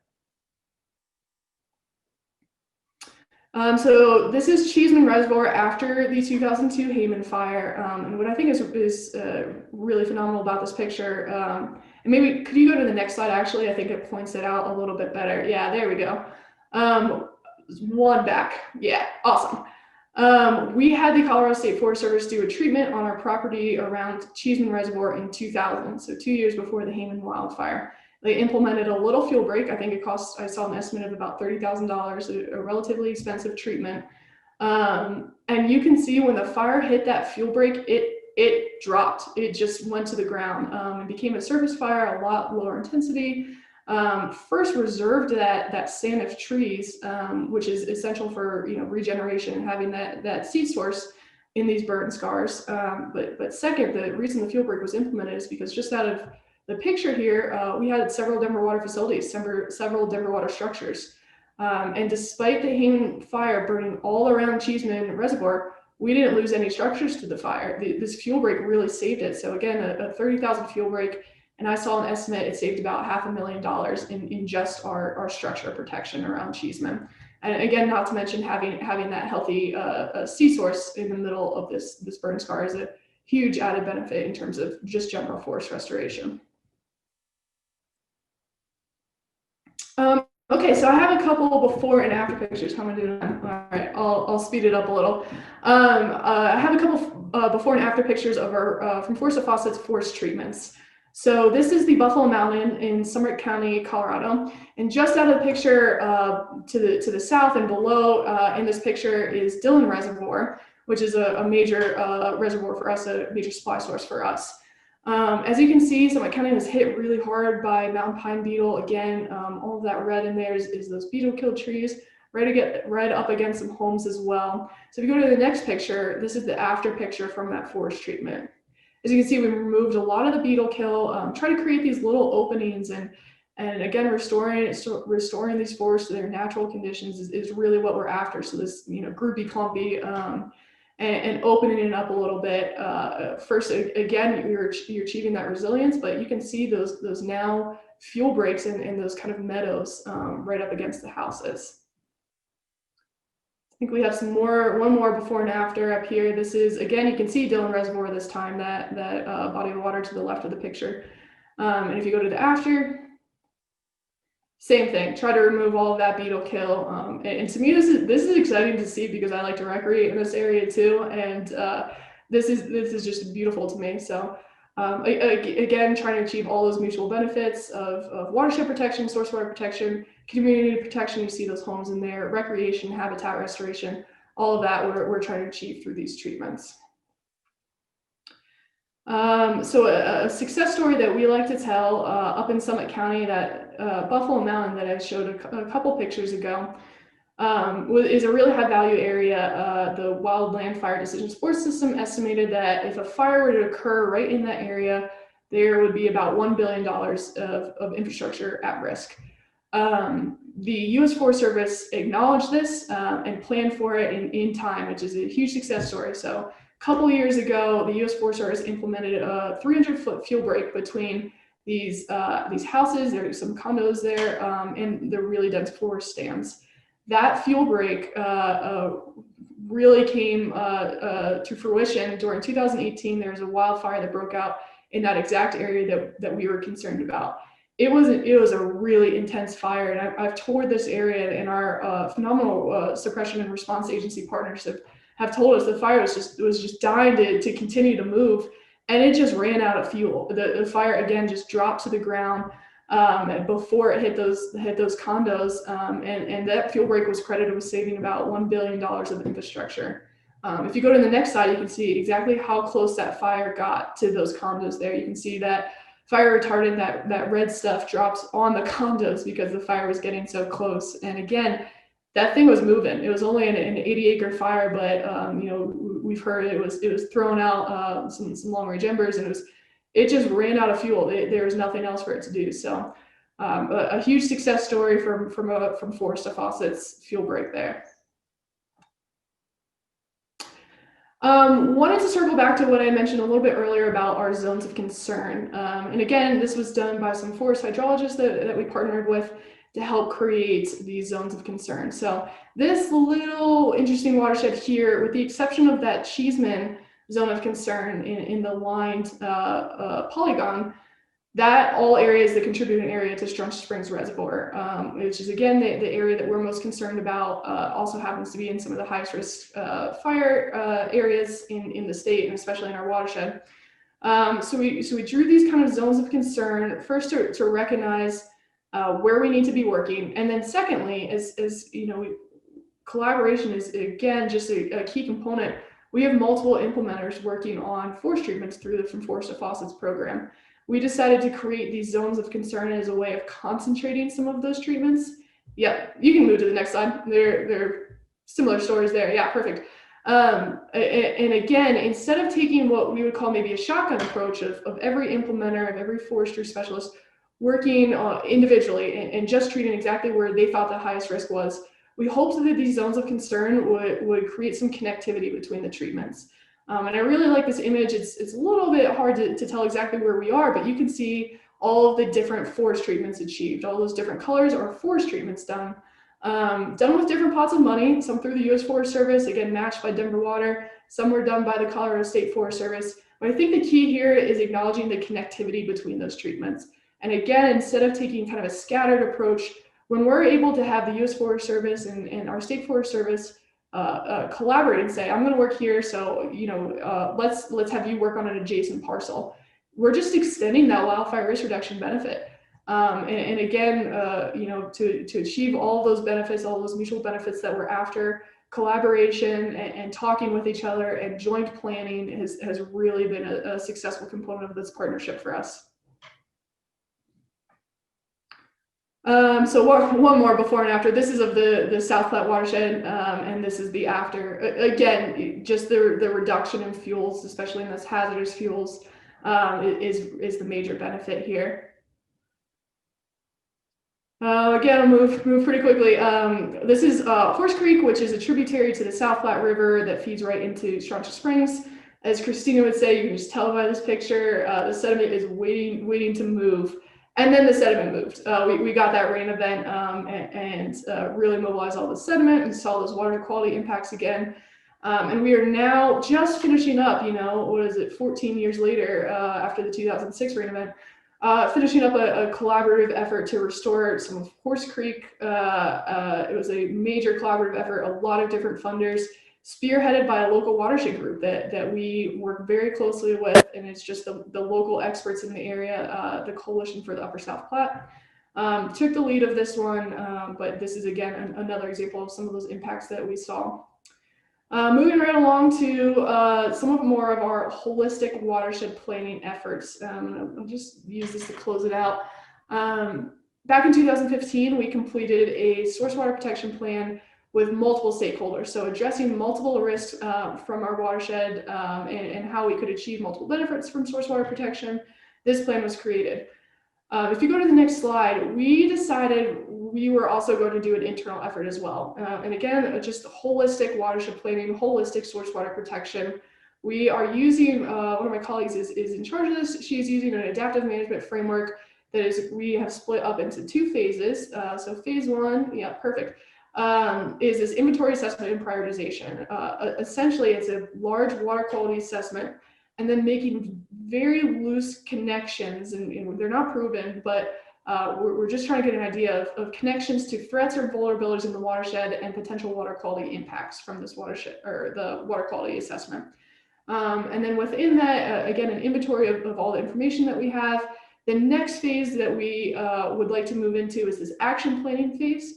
Speaker 4: So this is Cheeseman Reservoir after the 2002 Hayman fire. And what I think is really phenomenal about this picture, and maybe could you go to the next slide? Actually, I think it points it out a little bit better. Yeah, there we go. One back. Yeah, awesome. We had the Colorado State Forest Service do a treatment on our property around Cheeseman Reservoir in 2000, so 2 years before the Hayman wildfire. They implemented a little fuel break. I think it cost, I saw an estimate of about $30,000, a relatively expensive treatment. And you can see when the fire hit that fuel break, it dropped. It just went to the ground. It became a surface fire, a lot lower intensity. First reserved that stand of trees, which is essential for regeneration and having that seed source in these burn scars. But second, the reason the fuel break was implemented is because just out of the picture here, we had several Denver water facilities, several Denver water structures. And despite the Hayman fire burning all around Cheeseman Reservoir, we didn't lose any structures to the fire. This fuel break really saved it. So again, a 30,000 fuel break, and I saw an estimate it saved about $500,000 in just our structure protection around Cheeseman. And again, not to mention having that healthy sea source in the middle of this burn scar is a huge added benefit in terms of just general forest restoration. Okay, so I have a couple before and after pictures. How am I doing? All right, I'll speed it up a little. I have a couple before and after pictures of our from Forest of Fawcett's forest treatments. So this is the Buffalo Mountain in Summit County, Colorado, and just out of the picture to the south and below in this picture is Dillon Reservoir, which is a major reservoir for us, a major supply source for us. As you can see, Summit County was hit really hard by mountain pine beetle. Again, all of that red in there is those beetle-killed trees, right up against some homes as well. So if you go to the next picture, this is the after picture from that forest treatment. As you can see, we removed a lot of the beetle kill, try to create these little openings, and again, restoring these forests to their natural conditions is really what we're after. So this, groupy, clumpy, and opening it up a little bit. First, again, you're achieving that resilience, but you can see those now fuel breaks in those kind of meadows right up against the houses. I think we have one more before and after up here. This is, again, you can see Dillon Reservoir this time, that body of water to the left of the picture. And if you go to the after, same thing, try to remove all of that beetle kill. And to me, this is exciting to see because I like to recreate in this area too. And this is just beautiful to me. So again, trying to achieve all those mutual benefits of watershed protection, source water protection, community protection. You see those homes in there, recreation, habitat restoration, all of that we're trying to achieve through these treatments. So a success story that we like to tell up in Summit County, that Buffalo Mountain that I showed a couple pictures ago, is a really high value area. The Wildland Fire Decision Support System estimated that if a fire were to occur right in that area, there would be about $1 billion of infrastructure at risk. The U.S. Forest Service acknowledged this and planned for it in time, which is a huge success story. So a couple years ago, the U.S. Forest Service implemented a 300-foot fuel break between these houses. There are some condos there and the really dense forest stands. That fuel break really came to fruition during 2018. There was a wildfire that broke out in that exact area that we were concerned about. It was a really intense fire, and I've toured this area, and our phenomenal suppression and response agency partners have told us the fire was just dying to continue to move, and it just ran out of fuel. The fire again just dropped to the ground before it hit those condos, and that fuel break was credited with saving about $1 billion of infrastructure. If you go to the next slide, you can see exactly how close that fire got to those condos there. You can see that fire retardant, that red stuff drops on the condos because the fire was getting so close. And again, that thing was moving. It was only an 80-acre fire, but we've heard it was throwing out some long-range embers, and it just ran out of fuel. There was nothing else for it to do. So a huge success story from Forest of Fawcett's fuel break there. Wanted to circle back to what I mentioned a little bit earlier about our zones of concern. And again, this was done by some forest hydrologists that we partnered with to help create these zones of concern. So this little interesting watershed here, with the exception of that Cheeseman zone of concern in the lined polygon, That all area is the contributing area to Strunch Springs Reservoir, which is again the area that we're most concerned about. Also happens to be in some of the highest risk fire areas in the state, and especially in our watershed. So we drew these kind of zones of concern first to recognize where we need to be working, and then secondly, as you know, collaboration is again just a key component. We have multiple implementers working on forest treatments through the From Forest to Faucets program. We decided to create these zones of concern as a way of concentrating some of those treatments. Yep, you can move to the next slide. They're similar stories there. Yeah, perfect. And again, instead of taking what we would call maybe a shotgun approach of every implementer, of every forestry specialist working individually and just treating exactly where they thought the highest risk was, we hoped that these zones of concern would create some connectivity between the treatments. And I really like this image. It's a little bit hard to tell exactly where we are, but you can see all of the different forest treatments achieved. All those different colors are forest treatments done. Done with different pots of money, some through the U.S. Forest Service, again, matched by Denver Water. Some were done by the Colorado State Forest Service. But I think the key here is acknowledging the connectivity between those treatments. And again, instead of taking kind of a scattered approach, when we're able to have the U.S. Forest Service and our State Forest Service collaborate and say, I'm going to work here, so let's have you work on an adjacent parcel. We're just extending that wildfire risk reduction benefit. And again, to achieve all those benefits, all those mutual benefits that we're after, collaboration and talking with each other and joint planning has really been a successful component of this partnership for us. So one more before and after. This is of the South Platte watershed, and this is the after. Again, just the reduction in fuels, especially in those hazardous fuels, is the major benefit here. Again, I'll move pretty quickly. This is Horse Creek, which is a tributary to the South Platte River that feeds right into Strunch Springs. As Christina would say, you can just tell by this picture, the sediment is waiting to move. And then the sediment moved. We got that rain event and really mobilized all the sediment and saw those water quality impacts again. And we are now just finishing up, 14 years later after the 2006 rain event, finishing up a collaborative effort to restore some of Horse Creek. It was a major collaborative effort, a lot of different funders, spearheaded by a local watershed group that we work very closely with, and it's just the local experts in the area, the Coalition for the Upper South Platte, took the lead of this one, but this is again another example of some of those impacts that we saw. Moving right along to some more of our holistic watershed planning efforts. I'll just use this to close it out. Back in 2015, we completed a source water protection plan with multiple stakeholders. So addressing multiple risks from our watershed and how we could achieve multiple benefits from source water protection, this plan was created. If you go to the next slide, we decided we were also going to do an internal effort as well. And again, just holistic watershed planning, holistic source water protection. We are using, one of my colleagues is in charge of this. She's using an adaptive management framework that is, we have split up into two phases. So phase one, yeah, perfect. Is this inventory assessment and prioritization. Essentially, it's a large water quality assessment and then making very loose connections, and they're not proven, but we're just trying to get an idea of connections to threats or vulnerabilities in the watershed and potential water quality impacts from this watershed or the water quality assessment. And then within that, again, an inventory of all the information that we have. The next phase that we would like to move into is this action planning phase.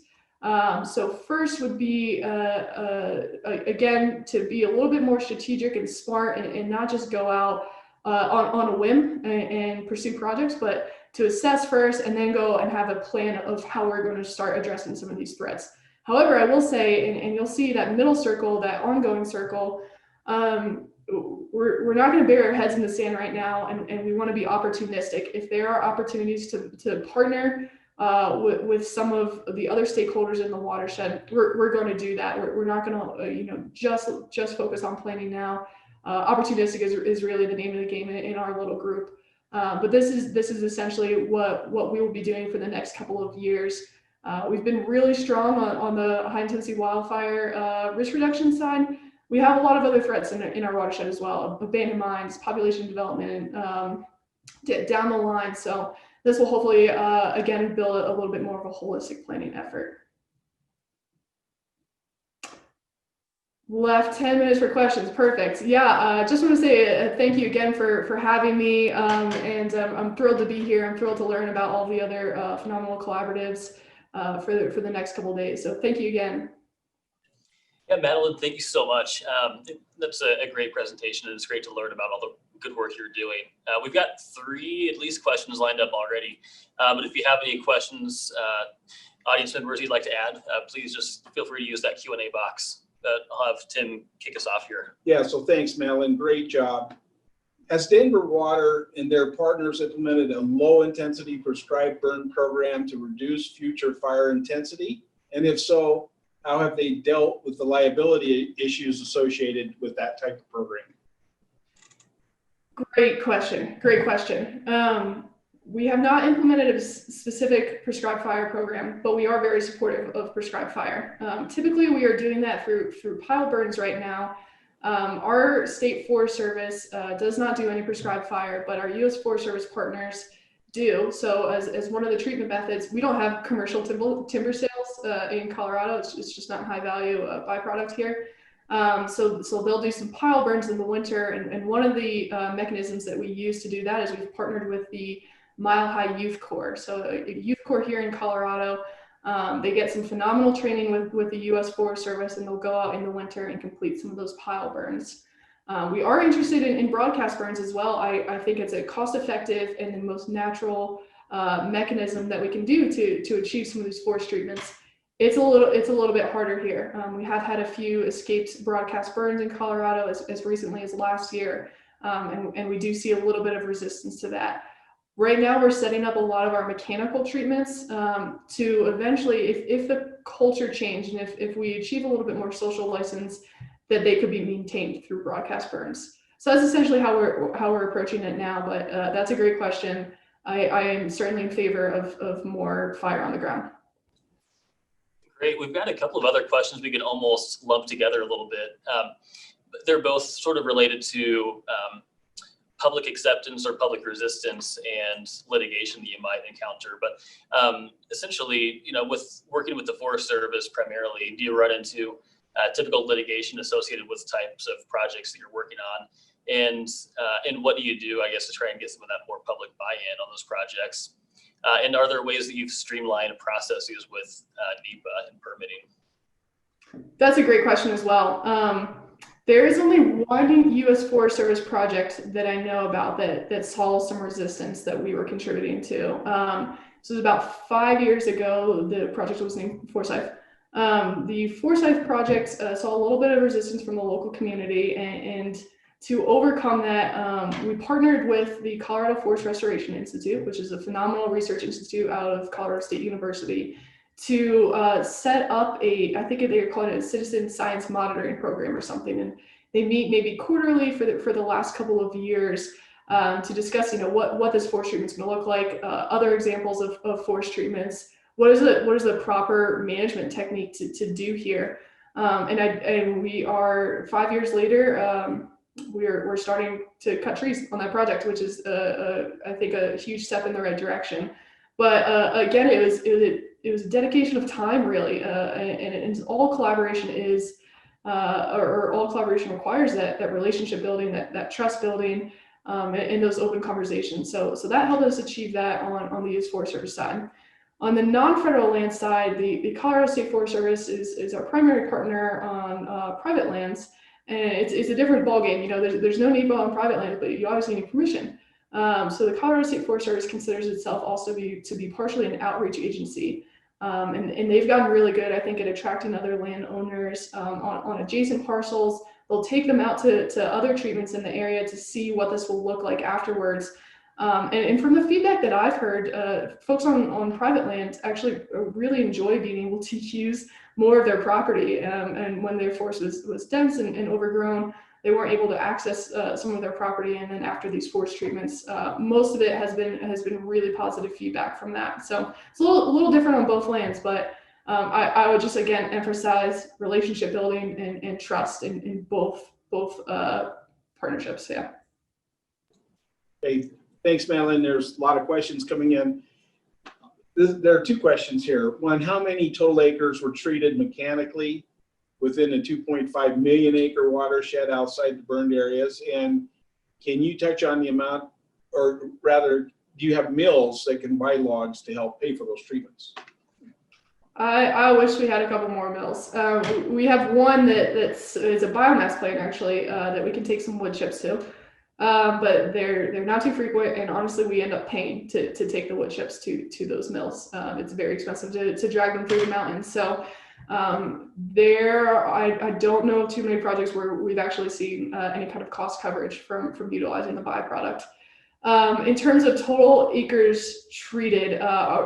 Speaker 4: So first would be, again, to be a little bit more strategic and smart and not just go out on a whim and pursue projects, but to assess first and then go and have a plan of how we're going to start addressing some of these threats. However, I will say, and you'll see that middle circle, that ongoing circle, we're not going to bury our heads in the sand right now, and we want to be opportunistic. If there are opportunities to partner with some of the other stakeholders in the watershed, we're going to do that. We're not going to just focus on planning now. Opportunistic is really the name of the game in our little group. But this is essentially what we will be doing for the next couple of years. We've been really strong on the high intensity wildfire risk reduction side. We have a lot of other threats in our watershed as well: abandoned mines, population development, down the line. So this will hopefully, again, build a little bit more of a holistic planning effort. Left 10 minutes for questions. Perfect. Yeah, just want to say thank you again for having me. And I'm thrilled to be here. I'm thrilled to learn about all the other phenomenal collaboratives for the next couple of days. So thank you again.
Speaker 1: Yeah, Madeline, thank you so much. That's a great presentation, and it's great to learn about all the good work you're doing. We've got 3 at least questions lined up already. But if you have any questions, audience members you'd like to add, please just feel free to use that Q&A box. I'll have Tim kick us off here.
Speaker 2: Yeah, so thanks, Madeline. Great job. Has Denver Water and their partners implemented a low-intensity prescribed burn program to reduce future fire intensity? And if so, how have they dealt with the liability issues associated with that type of program?
Speaker 4: Great question. Great question. We have not implemented a specific prescribed fire program, but we are very supportive of prescribed fire. Typically, we are doing that through pile burns right now. Our state Forest Service does not do any prescribed fire, but our U.S. Forest Service partners do. So as one of the treatment methods, we don't have commercial timber sales in Colorado. It's just not high value byproduct here. So they'll do some pile burns in the winter. And one of the mechanisms that we use to do that is we've partnered with the Mile High Youth Corps. So a youth corps here in Colorado, they get some phenomenal training with the U.S. Forest Service, and they'll go out in the winter and complete some of those pile burns. We are interested in broadcast burns as well. I think it's a cost-effective and the most natural mechanism that we can do to achieve some of these forest treatments. It's a little bit harder here. We have had a few escaped broadcast burns in Colorado as recently as last year, and we do see a little bit of resistance to that. Right now, we're setting up a lot of our mechanical treatments to eventually, if the culture changed and if we achieve a little bit more social license, that they could be maintained through broadcast burns. So that's essentially how we're approaching it now. But that's a great question. I am certainly in favor of more fire on the ground.
Speaker 1: Great. We've got a couple of other questions we can almost lump together a little bit. They're both sort of related to public acceptance or public resistance and litigation that you might encounter. But essentially, with working with the Forest Service primarily, do you run into typical litigation associated with types of projects that you're working on? And what do you do, I guess, to try and get some of that more public buy-in on those projects? And are there ways that you've streamlined processes with NEPA and permitting?
Speaker 4: That's a great question as well. There is only one U.S. Forest Service project that I know about that saw some resistance that we were contributing to. So it was about 5 years ago. The project was named Forsyth. The Forsyth project saw a little bit of resistance from the local community, and to overcome that, we partnered with the Colorado Forest Restoration Institute, which is a phenomenal research institute out of Colorado State University, to set up I think they call it a citizen science monitoring program or something. And they meet maybe quarterly for the last couple of years to discuss, what this forest treatment is going to look like, other examples of forest treatments. What is the proper management technique to do here? And we are 5 years later. We're starting to cut trees on that project, which is I think a huge step in the right direction. But again, it was a dedication of time, really, and all collaboration is, or all collaboration requires that relationship building, that trust building, and those open conversations. So that helped us achieve that on the U.S. Forest Service side. On the non-federal land side, the Colorado State Forest Service is our primary partner on private lands, and it's a different ballgame. There's no NEPA on private lands, but you obviously need permission. So the Colorado State Forest Service considers itself also to be partially an outreach agency. And they've gotten really good, I think, at attracting other landowners on adjacent parcels. They'll take them out to other treatments in the area to see what this will look like afterwards. And from the feedback that I've heard, folks on private land actually really enjoy being able to use more of their property. And when their forest was dense and overgrown, they weren't able to access some of their property. And then after these forest treatments, most of it has been really positive feedback from that. So it's a little different on both lands, but I would just again emphasize relationship building and trust in both partnerships. Yeah.
Speaker 2: Hey, Thanks, Madeline. There's a lot of questions coming in. There are two questions here. One, how many total acres were treated mechanically within a 2.5 million acre watershed outside the burned areas? And can you touch on the amount, or rather, do you have mills that can buy logs to help pay for those treatments?
Speaker 4: I wish we had a couple more mills. We have one that's a biomass plant actually that we can take some wood chips to, but they're not too frequent, and honestly, we end up paying to take the wood chips to those mills. It's very expensive to drag them through the mountains. So I don't know of too many projects where we've actually seen any kind of cost coverage from utilizing the byproduct. In terms of total acres treated,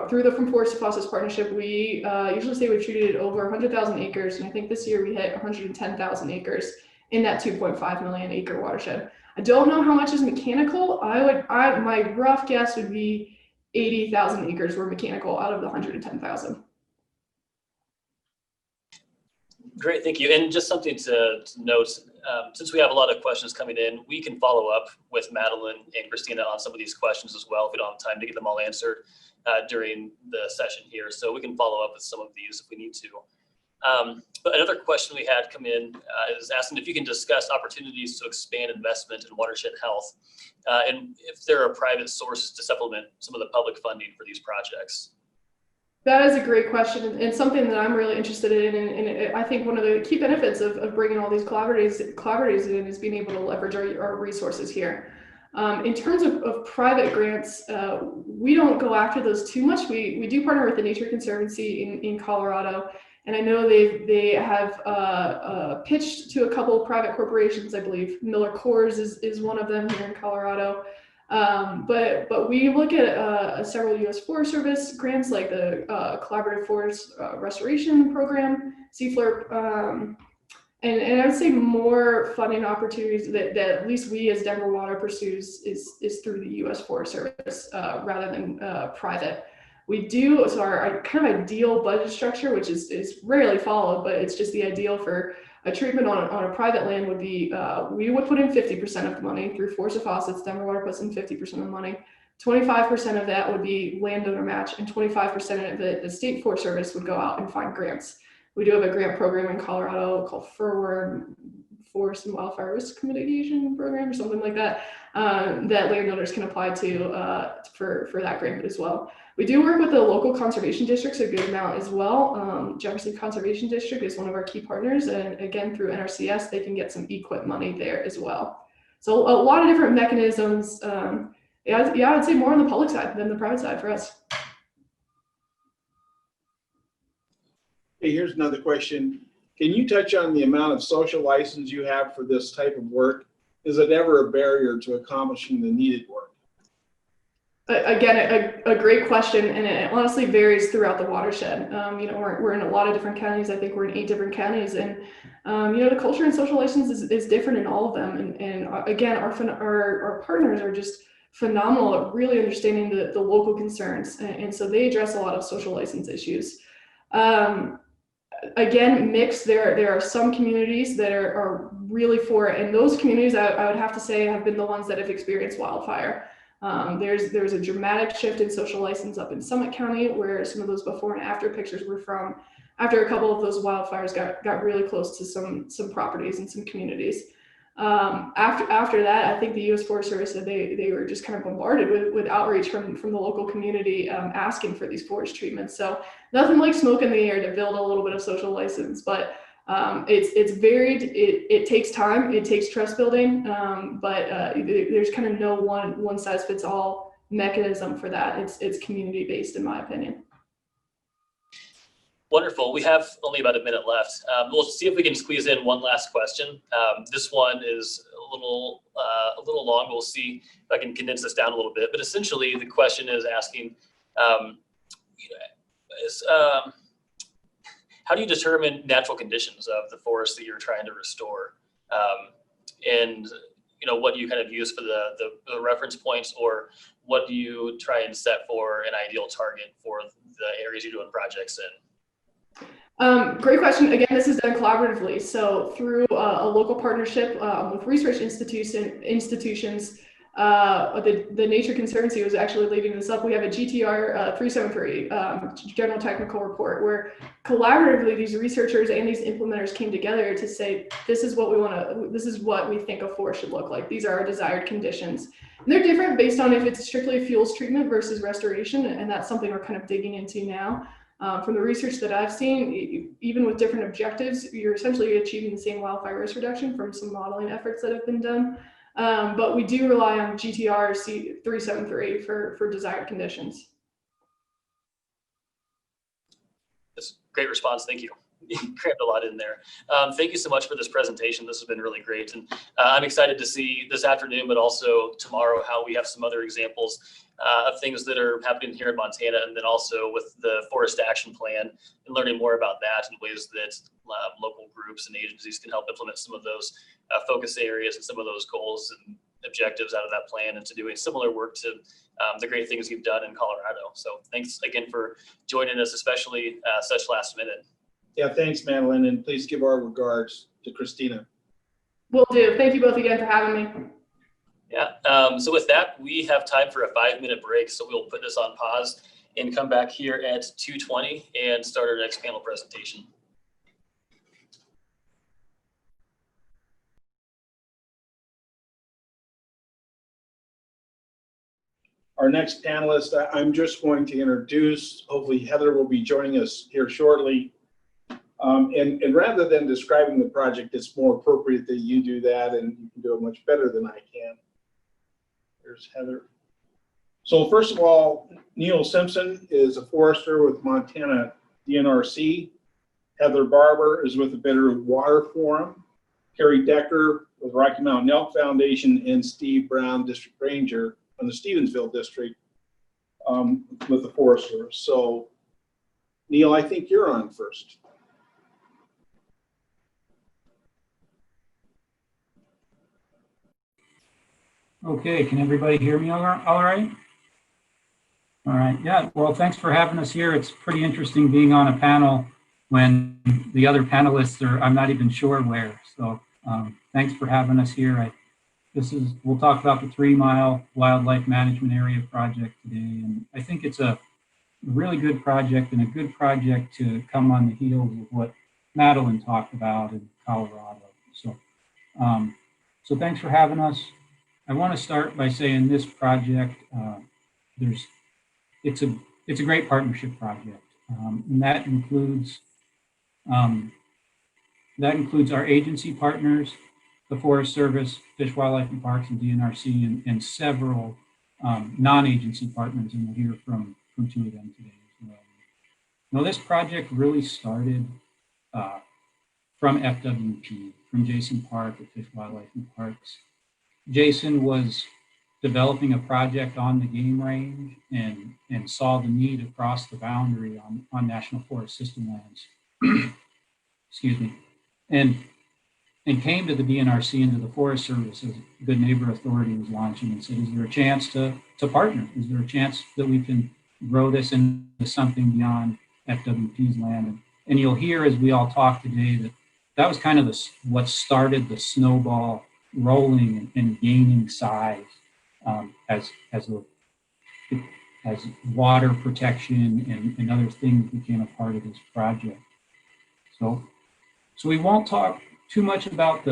Speaker 4: through the From Forest to Faucets partnership, we usually say we've treated over 100,000 acres, and I think this year we hit 110,000 acres in that 2.5 million acre watershed. I don't know how much is mechanical. My rough guess would be 80,000 acres were mechanical out of the 110,000.
Speaker 1: Great, thank you. And just something to note, since we have a lot of questions coming in, we can follow up with Madeline and Christina on some of these questions as well if we don't have time to get them all answered during the session here. So we can follow up with some of these if we need to. But another question we had come in is asking if you can discuss opportunities to expand investment in watershed health and if there are private sources to supplement some of the public funding for these projects.
Speaker 4: That is a great question, and something that I'm really interested in. And I think one of the key benefits of bringing all these collaborators in is being able to leverage our resources here. In terms of private grants, we don't go after those too much. We do partner with the Nature Conservancy in Colorado, and I know they have pitched to a couple of private corporations. I believe Miller Coors is one of them here in Colorado. But we look at several U.S. Forest Service grants like the Collaborative Forest Restoration Program, CFLRP, and I would say more funding opportunities that at least we as Denver Water pursues is through the U.S. Forest Service rather than private. We do, so our kind of ideal budget structure, which is rarely followed, but it's just the ideal for a treatment on a private land would be, we would put in 50% of the money through Forest to Faucets. Denver Water puts in 50% of the money. 25% of that would be landowner match, and 25% of it, the state Forest Service would go out and find grants. We do have a grant program in Colorado called Furworm Forest and Wildfire Risk Mitigation Program or something like that, that landowners can apply to for that grant as well. We do work with the local conservation districts a good amount as well. Jefferson Conservation District is one of our key partners, and again, through NRCS, they can get some EQIP money there as well. So a lot of different mechanisms. Yeah, I'd say more on the public side than the private side for us.
Speaker 2: Hey, here's another question. Can you touch on the amount of social license you have for this type of work? Is it ever a barrier to accomplishing the needed work?
Speaker 4: Again, a great question, and it honestly varies throughout the watershed. We're in a lot of different counties. I think we're in 8 different counties, and the culture and social license is different in all of them. And again, our partners are just phenomenal at really understanding the local concerns, and so they address a lot of social license issues. Again, mixed. There are some communities that are really for it, and those communities I would have to say have been the ones that have experienced wildfire. There's a dramatic shift in social license up in Summit County, where some of those before and after pictures were from after a couple of those wildfires got really close to some properties and some communities. After that, I think the U.S. Forest Service said they were just kind of bombarded with outreach from the local community asking for these forest treatments. So nothing like smoke in the air to build a little bit of social license, but it's varied. It takes time. It takes trust building, but there's kind of no one size fits all mechanism for that. It's community based, in my opinion.
Speaker 1: Wonderful. We have only about a minute left. We'll see if we can squeeze in one last question. This one is a little long. We'll see if I can condense this down a little bit. But essentially, the question is asking, how do you determine natural conditions of the forest that you're trying to restore? And what do you kind of use for the reference points, or what do you try and set for an ideal target for the areas you're doing projects in?
Speaker 4: Great question. Again, this is done collaboratively. So through a local partnership with research institutions, The Nature Conservancy was actually leading this up. We have a GTR 373 General Technical Report where collaboratively these researchers and these implementers came together to say, this is what we want to, this is what we think a forest should look like. These are our desired conditions. And they're different based on if it's strictly fuels treatment versus restoration, and that's something we're kind of digging into now. From the research that I've seen, even with different objectives, you're essentially achieving the same wildfire risk reduction from some modeling efforts that have been done. But we do rely on GTR 373 for desired conditions.
Speaker 1: That's a great response. Thank you. You crammed a lot in there. Thank you so much for this presentation. This has been really great. And I'm excited to see this afternoon, but also tomorrow, how we have some other examples of things that are happening here in Montana, and then also with the Forest Action Plan and learning more about that and ways that local groups and agencies can help implement some of those focus areas and some of those goals and objectives out of that plan, and to doing similar work to the great things you've done in Colorado. So thanks again for joining us, especially such last minute.
Speaker 2: Yeah, thanks, Madeline, and please give our regards to Christina.
Speaker 4: Will do. Thank you both again for having me.
Speaker 1: Yeah, so with that, we have time for a 5-minute break. So we'll put this on pause and come back here at 2:20 and start our next panel presentation.
Speaker 2: Our next panelist, I'm just going to introduce, hopefully Heather will be joining us here shortly. And rather than describing the project, it's more appropriate that you do that, and you can do it much better than I can. There's Heather. So first of all, Neil Simpson is a forester with Montana DNRC. Heather Barber is with the Bitterroot Water Forum. Carrie Decker with Rocky Mountain Elk Foundation, and Steve Brown, District Ranger on the Stevensville District with the Forest Service. So Neil, I think you're on first.
Speaker 11: Okay, can everybody hear me all right? All right, yeah, well, thanks for having us here. It's pretty interesting being on a panel when the other panelists are, I'm not even sure where. So thanks for having us here. We'll talk about the 3 Mile Wildlife Management Area project today. And I think it's a really good project, and a good project to come on the heels of what Madeline talked about in Colorado. So, so thanks for having us. I want to start by saying this project, it's a great partnership project, and that includes our agency partners, the Forest Service, Fish, Wildlife, and Parks, and DNRC, and several non-agency partners, and we'll hear from 2 of them today as well. Now, this project really started from FWP, from Jason Park at Fish, Wildlife, and Parks. Jason was developing a project on the game range and saw the need across the boundary on National Forest System lands. Excuse me. And came to the DNRC and to the Forest Service as Good Neighbor Authority was launching, and said, is there a chance to partner? Is there a chance that we can grow this into something beyond FWP's land? And you'll hear as we all talk today that was kind of what started the snowball rolling and gaining size as water protection and other things became a part of this project. So we won't talk too much about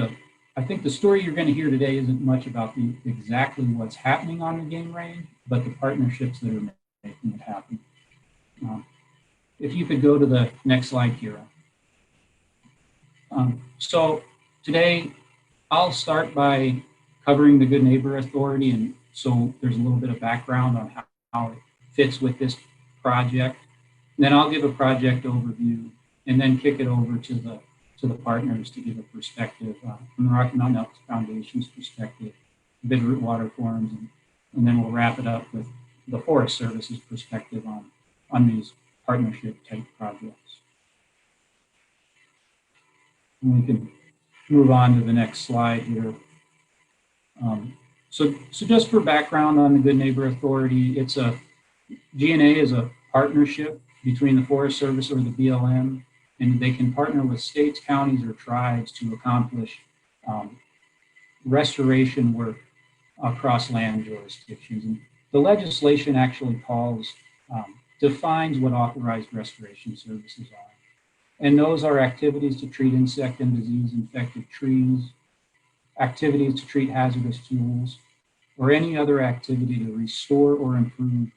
Speaker 11: I think the story you're going to hear today isn't much about exactly what's happening on the game range, but the partnerships that are making it happen. If you could go to the next slide, Kira. So today, I'll start by covering the Good Neighbor Authority, and so there's a little bit of background on how it fits with this project. And then I'll give a project overview, and then kick it over to the partners to give a perspective from the Rocky Mountain Elk Foundation's perspective, Bitterroot Water Forums, and then we'll wrap it up with the Forest Service's perspective on these partnership type projects. And we can move on to the next slide here. So just for background on the Good Neighbor Authority, GNA is a partnership between the Forest Service or the BLM, and they can partner with states, counties, or tribes to accomplish restoration work across land jurisdictions. And the legislation actually defines what authorized restoration services are. And those are activities to treat insect and disease infected trees, activities to treat hazardous fuels, or any other activity to restore or improve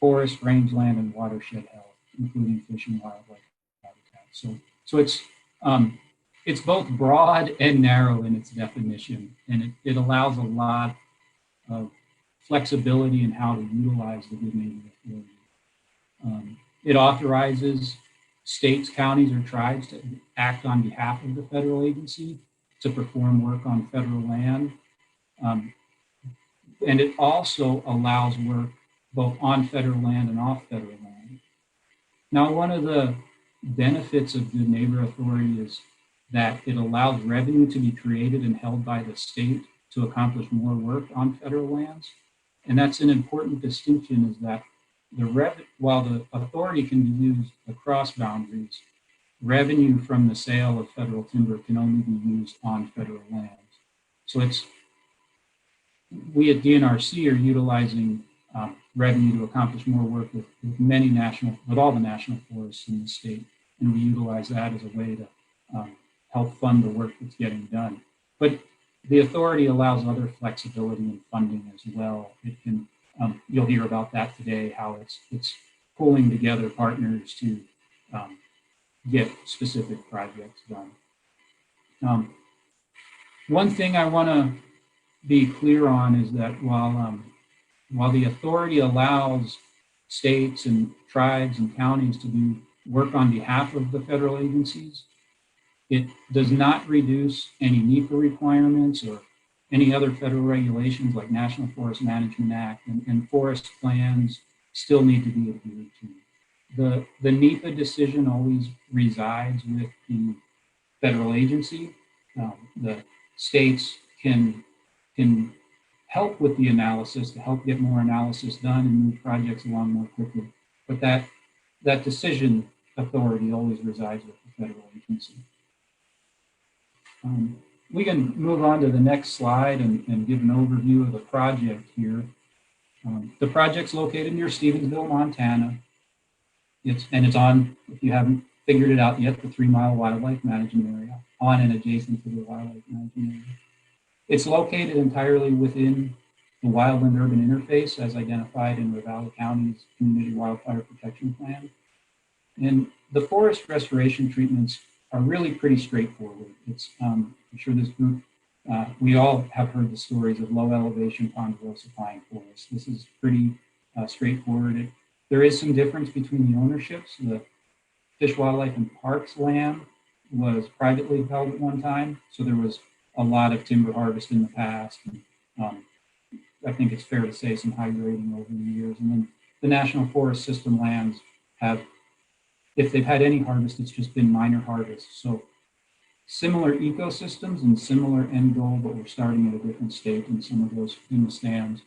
Speaker 11: forest, rangeland, and watershed health, including fish and wildlife habitat. So it's both broad and narrow in its definition, and it allows a lot of flexibility in how to utilize the Good Neighbor Authority. It authorizes states, counties, or tribes to act on behalf of the federal agency to perform work on federal land. And it also allows work both on federal land and off federal land. Now, one of the benefits of Good Neighbor Authority is that it allows revenue to be created and held by the state to accomplish more work on federal lands. And that's an important distinction, is that while the authority can be used across boundaries, revenue from the sale of federal timber can only be used on federal lands. So we at DNRC are utilizing revenue to accomplish more work with all the national forests in the state. And we utilize that as a way to help fund the work that's getting done. But the authority allows other flexibility in funding as well. It can, you'll hear about that today, how it's pulling together partners to get specific projects done. One thing I want to be clear on is that while the authority allows states and tribes and counties to do work on behalf of the federal agencies, it does not reduce any NEPA requirements or any other federal regulations like National Forest Management Act, and forest plans still need to be adhered to. The NEPA decision always resides with the federal agency. The states can help with the analysis to help get more analysis done and move projects along more quickly. But that decision authority always resides with the federal agency. We can move on to the next slide and give an overview of the project here. The project's located near Stevensville, Montana. It's on, if you haven't figured it out yet, the 3-mile wildlife management area, on and adjacent to the wildlife management area. It's located entirely within the wildland urban interface as identified in Ravalli County's Community Wildfire Protection Plan. And the forest restoration treatments are really pretty straightforward. I'm sure this group, we all have heard the stories of low elevation ponderosa pine forests. This is pretty straightforward. There is some difference between the ownerships. The Fish, Wildlife, and Parks land was privately held at one time, so there was a lot of timber harvest in the past. And, I think it's fair to say some high grading over the years. And then the National Forest System lands have, if they've had any harvest, it's just been minor harvests. So similar ecosystems and similar end goal, but we're starting at a different state in some of those in the stands.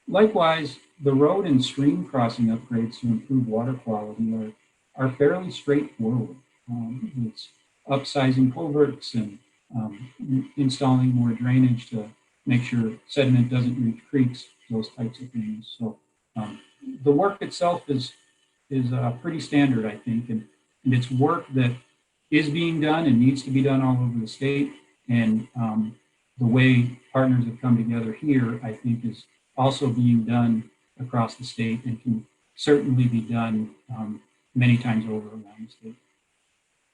Speaker 11: Likewise, the road and stream crossing upgrades to improve water quality are fairly straightforward. It's upsizing culverts and installing more drainage to make sure sediment doesn't reach creeks, those types of things. So the work itself is pretty standard, I think, and it's work that is being done and needs to be done all over the state. And the way partners have come together here, I think, is also being done across the state and can certainly be done many times over around the state.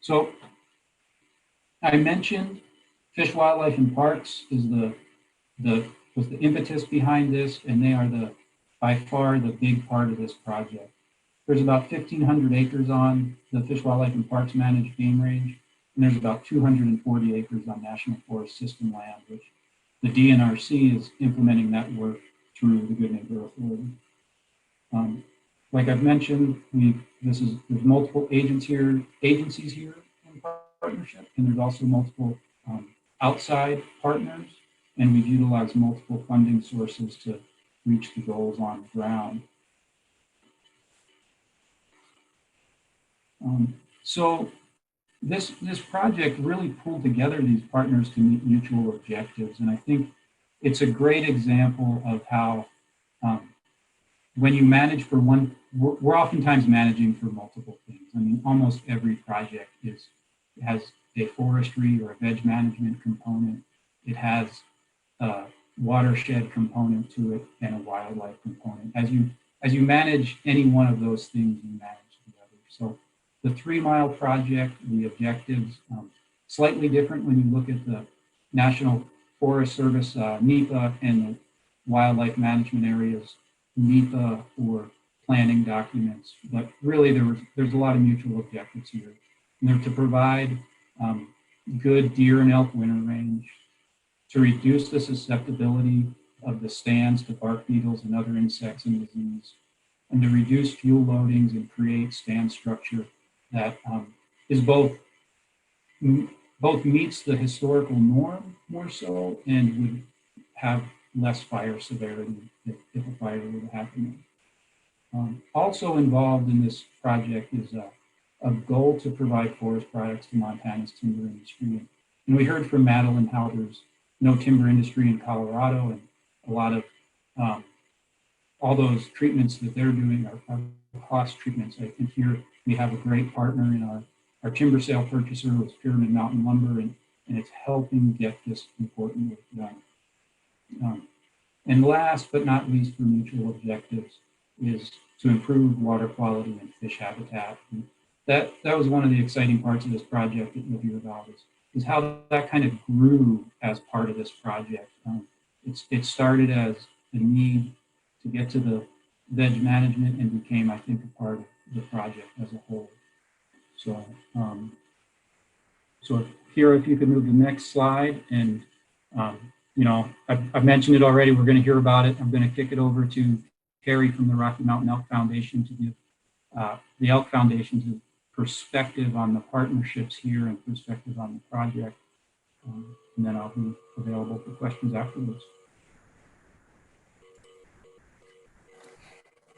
Speaker 11: So I mentioned Fish, Wildlife, and Parks is was the impetus behind this, and they are by far the big part of this project. There's about 1,500 acres on the Fish, Wildlife, and Parks managed game range, and there's about 240 acres on National Forest System land, which the DNRC is implementing that work through the Good Neighbor Authority. Like I've mentioned, there's multiple agencies here in partnership, and there's also multiple outside partners, and we've utilized multiple funding sources to reach the goals on the ground. So this project really pulled together these partners to meet mutual objectives, and I think it's a great example of how when you manage for one, we're oftentimes managing for multiple things. I mean, almost every project has a forestry or a veg management component. It has a watershed component to it and a wildlife component. As you manage any one of those things, you manage the other. So the 3 Mile project, the objectives, slightly different when you look at the National Forest Service NEPA and the wildlife management areas NEPA or planning documents, but really there's a lot of mutual objectives here. And they're to provide good deer and elk winter range, to reduce the susceptibility of the stands to bark beetles and other insects and disease, and to reduce fuel loadings and create stand structure that is both meets the historical norm more so and would have less fire severity if a fire were to happen. Also involved in this project is a goal to provide forest products to Montana's timber industry. And we heard from Madeline how there's no timber industry in Colorado, and a lot of all those treatments that they're doing are cost treatments. I think here we have a great partner in our timber sale purchaser was Pyramid Mountain Lumber, and it's helping get this important work done. And last but not least for mutual objectives is to improve water quality and fish habitat. And that was one of the exciting parts of this project that you'll hear about is how that kind of grew as part of this project. It started as a need to get to the veg management and became, I think, a part of the project as a whole. So, so here, if you could move to the next slide, and you know, I've mentioned it already. We're going to hear about it. I'm going to kick it over to Carrie from the Rocky Mountain Elk Foundation to give the Elk Foundation's perspective on the partnerships here and perspective on the project. And then I'll be available for questions afterwards.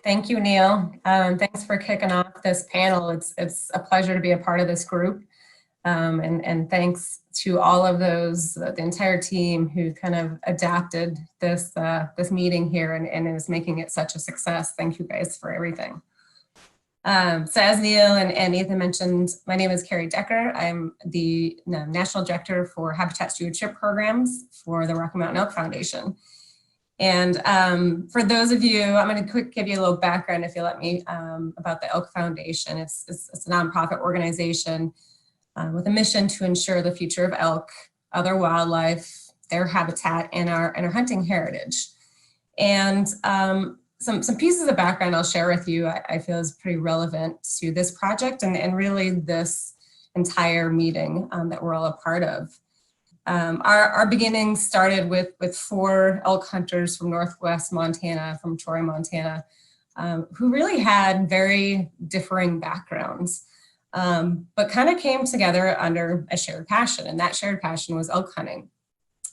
Speaker 12: Thank you, Neil. Thanks for kicking off this panel. It's a pleasure to be a part of this group. And thanks to all of those, the entire team who kind of adapted this meeting here and is making it such a success. Thank you guys for everything. So as Neil and Ethan mentioned, my name is Carrie Decker. I'm the National Director for Habitat Stewardship Programs for the Rocky Mountain Elk Foundation. And for those of you, I'm going to give you a little background, if you let me, about the Elk Foundation. It's a nonprofit organization with a mission to ensure the future of elk, other wildlife, their habitat, and our hunting heritage. And some pieces of background I'll share with you I feel is pretty relevant to this project and really this entire meeting that we're all a part of. Our beginnings started with 4 elk hunters from Northwest Montana, from Troy, Montana, who really had very differing backgrounds, but kind of came together under a shared passion, and that shared passion was elk hunting.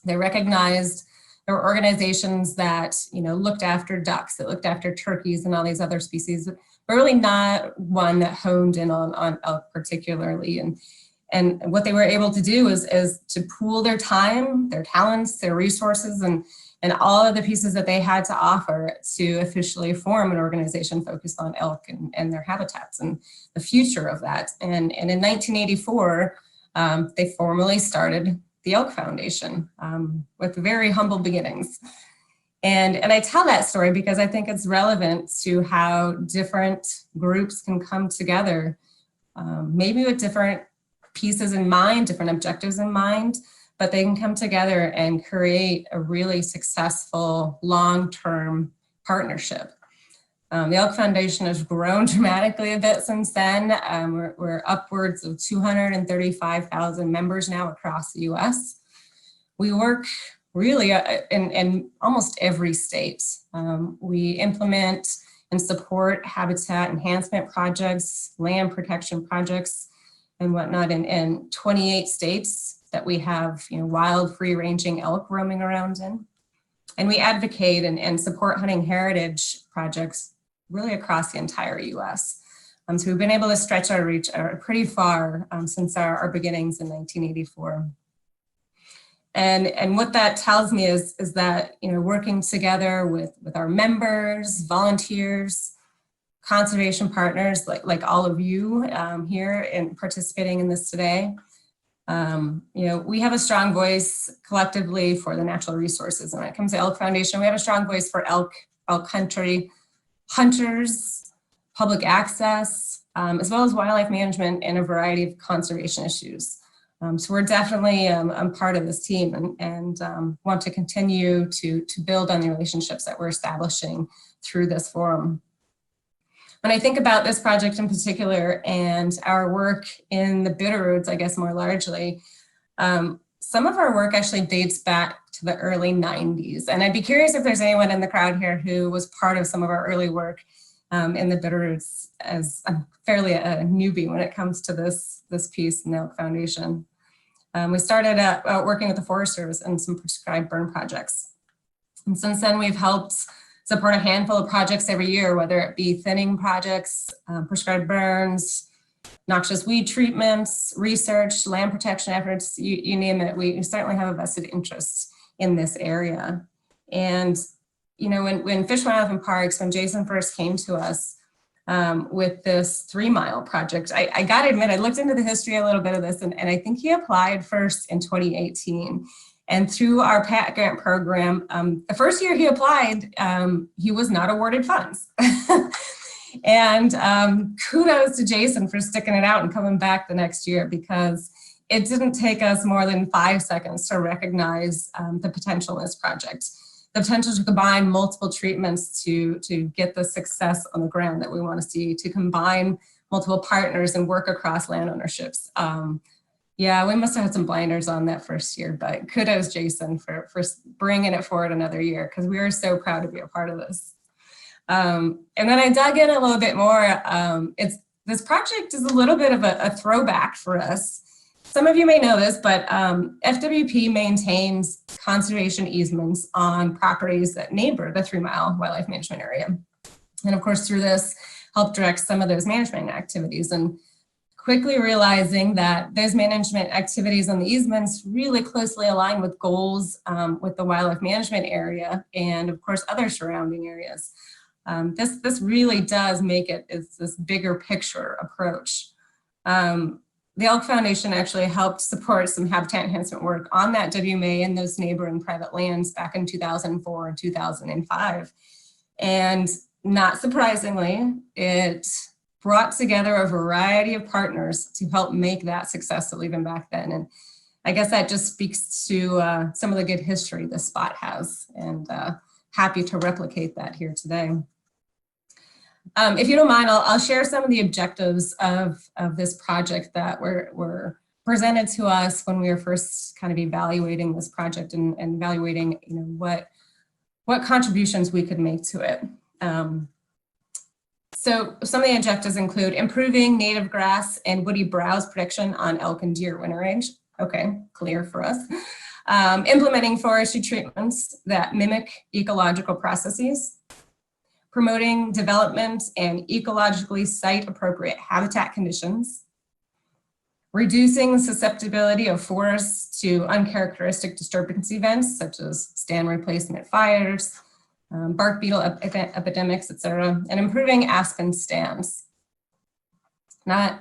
Speaker 12: They recognized there were organizations that, you know, looked after ducks, that looked after turkeys and all these other species, but really not one that honed in on elk particularly. And what they were able to do is to pool their time, their talents, their resources, and all of the pieces that they had to offer to officially form an organization focused on elk and their habitats and the future of that. And in 1984, they formally started the Elk Foundation with very humble beginnings. And I tell that story because I think it's relevant to how different groups can come together, maybe with different pieces in mind, different objectives in mind, but they can come together and create a really successful long-term partnership. The Elk Foundation has grown dramatically a bit since then. We're upwards of 235,000 members now across the US. We work really in almost every state. We implement and support habitat enhancement projects, land protection projects, and whatnot in 28 states that we have, you know, wild free-ranging elk roaming around in. And we advocate and support hunting heritage projects really across the entire US. So we've been able to stretch our reach pretty far since our beginnings in 1984. And what that tells me is that, you know, working together with our members, volunteers, conservation partners, like all of you here and participating in this today, you know, we have a strong voice collectively for the natural resources. And when it comes to Elk Foundation, we have a strong voice for elk country, hunters, public access, as well as wildlife management and a variety of conservation issues. So we're definitely part of this team and want to continue to build on the relationships that we're establishing through this forum. When I think about this project in particular and our work in the Bitterroots, I guess more largely, some of our work actually dates back to the early 90s. And I'd be curious if there's anyone in the crowd here who was part of some of our early work in the Bitterroots, as I'm fairly a newbie when it comes to this piece in the Elk Foundation. We started out working with the Forest Service and some prescribed burn projects. And since then, we've helped support a handful of projects every year, whether it be thinning projects, prescribed burns, noxious weed treatments, research, land protection efforts, you name it. We certainly have a vested interest in this area. And, you know, when Fish, Wildlife and Parks, when Jason first came to us with this 3 Mile project, I got to admit, I looked into the history a little bit of this, and I think he applied first in 2018. And through our PAT grant program, the first year he applied, he was not awarded funds. And kudos to Jason for sticking it out and coming back the next year, because it didn't take us more than 5 seconds to recognize the potential in this project. The potential to combine multiple treatments to get the success on the ground that we want to see, to combine multiple partners and work across land ownerships. Yeah, we must have had some blinders on that first year, but kudos, Jason, for bringing it forward another year, because we are so proud to be a part of this. And then I dug in a little bit more. This project is a little bit of a throwback for us. Some of you may know this, but FWP maintains conservation easements on properties that neighbor the 3 Mile Wildlife Management Area. And of course, through this, help direct some of those management activities, and quickly realizing that those management activities on the easements really closely align with goals with the wildlife management area and of course other surrounding areas. This really does make it this bigger picture approach. The Elk Foundation actually helped support some habitat enhancement work on that WMA and those neighboring private lands back in 2004 and 2005. And not surprisingly, it brought together a variety of partners to help make that successful even back then. And I guess that just speaks to some of the good history this spot has, and happy to replicate that here today. If you don't mind, I'll share some of the objectives of this project that were presented to us when we were first kind of evaluating this project and evaluating, you know, what contributions we could make to it. So some of the objectives include improving native grass and woody browse protection on elk and deer winter range. Okay, clear for us. Implementing forestry treatments that mimic ecological processes. Promoting development and ecologically site-appropriate habitat conditions. Reducing susceptibility of forests to uncharacteristic disturbance events such as stand replacement fires, bark beetle epidemics, etc., and improving aspen stands. Now,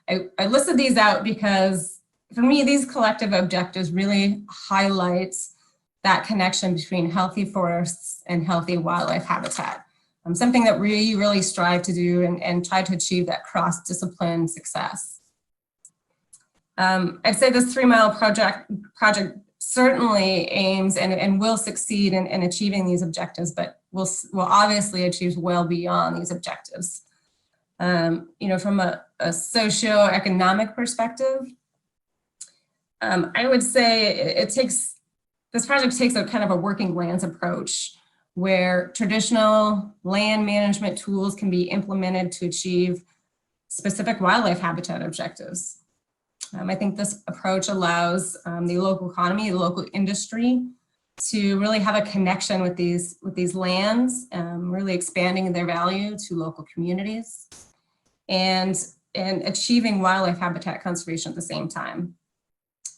Speaker 12: I listed these out because for me, these collective objectives really highlight that connection between healthy forests and healthy wildlife habitat. Something that we really strive to do and try to achieve that cross-discipline success. I'd say this 3 Mile project certainly aims and will succeed in achieving these objectives, but will obviously achieve well beyond these objectives. You know, from a socio-economic perspective, I would say this project takes a kind of a working lands approach, where traditional land management tools can be implemented to achieve specific wildlife habitat objectives. I think this approach allows the local economy, the local industry to really have a connection with these lands, really expanding their value to local communities and achieving wildlife habitat conservation at the same time.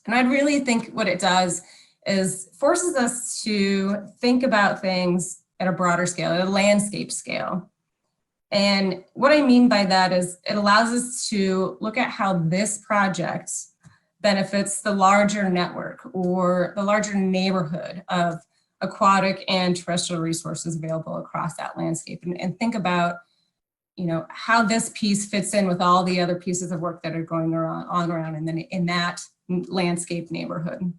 Speaker 12: And I really think what it does forces us to think about things at a broader scale, at a landscape scale. And what I mean by that is it allows us to look at how this project benefits the larger network or the larger neighborhood of aquatic and terrestrial resources available across that landscape, and think about, you know, how this piece fits in with all the other pieces of work that are going on around in that landscape neighborhood.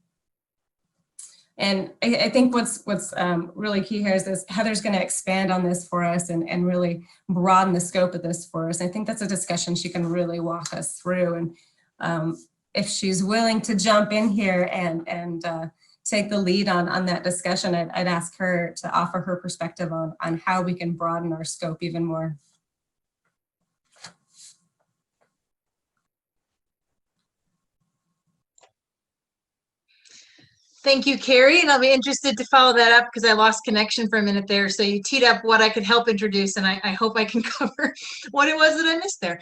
Speaker 12: And I think what's really key here is this, Heather's going to expand on this for us and really broaden the scope of this for us. I think that's a discussion she can really walk us through. And if she's willing to jump in here and take the lead on that discussion, I'd ask her to offer her perspective on how we can broaden our scope even more.
Speaker 13: Thank you, Carrie, and I'll be interested to follow that up because I lost connection for a minute there. So you teed up what I could help introduce, and I hope I can cover what it was that I missed there.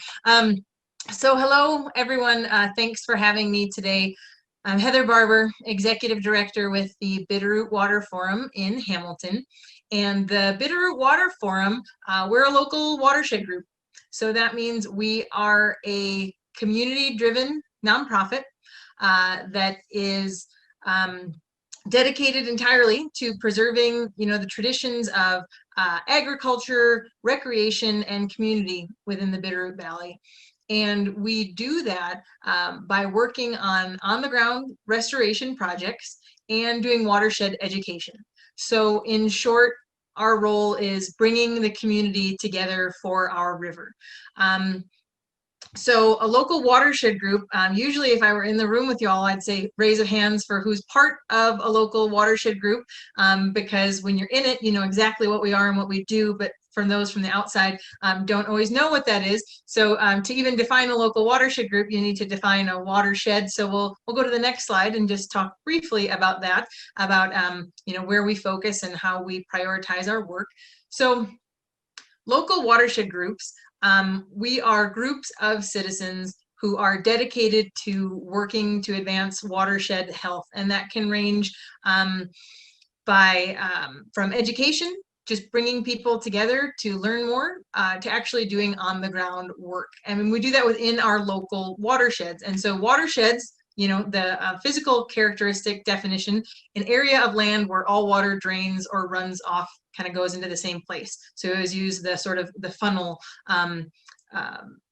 Speaker 13: So hello, everyone. Thanks for having me today. I'm Heather Barber, Executive Director with the Bitterroot Water Forum in Hamilton. And the Bitterroot Water Forum, we're a local watershed group. So that means we are a community-driven nonprofit that is dedicated entirely to preserving, you know, the traditions of agriculture, recreation, and community within the Bitterroot Valley. And we do that by working on the ground restoration projects and doing watershed education. So in short, our role is bringing the community together for our river. So a local watershed group, usually if I were in the room with you all, I'd say raise of hands for who's part of a local watershed group, because when you're in it, you know exactly what we are and what we do, but from those from the outside, don't always know what that is. So to even define a local watershed group, you need to define a watershed. So we'll go to the next slide and just talk briefly about that, about you know, where we focus and how we prioritize our work. So local watershed groups, we are groups of citizens who are dedicated to working to advance watershed health, and that can range from education, just bringing people together to learn more, to actually doing on-the-ground work. I mean, we do that within our local watersheds. And so watersheds, you know, the physical characteristic definition, an area of land where all water drains or runs off, kind of goes into the same place. So it was used the sort of the funnel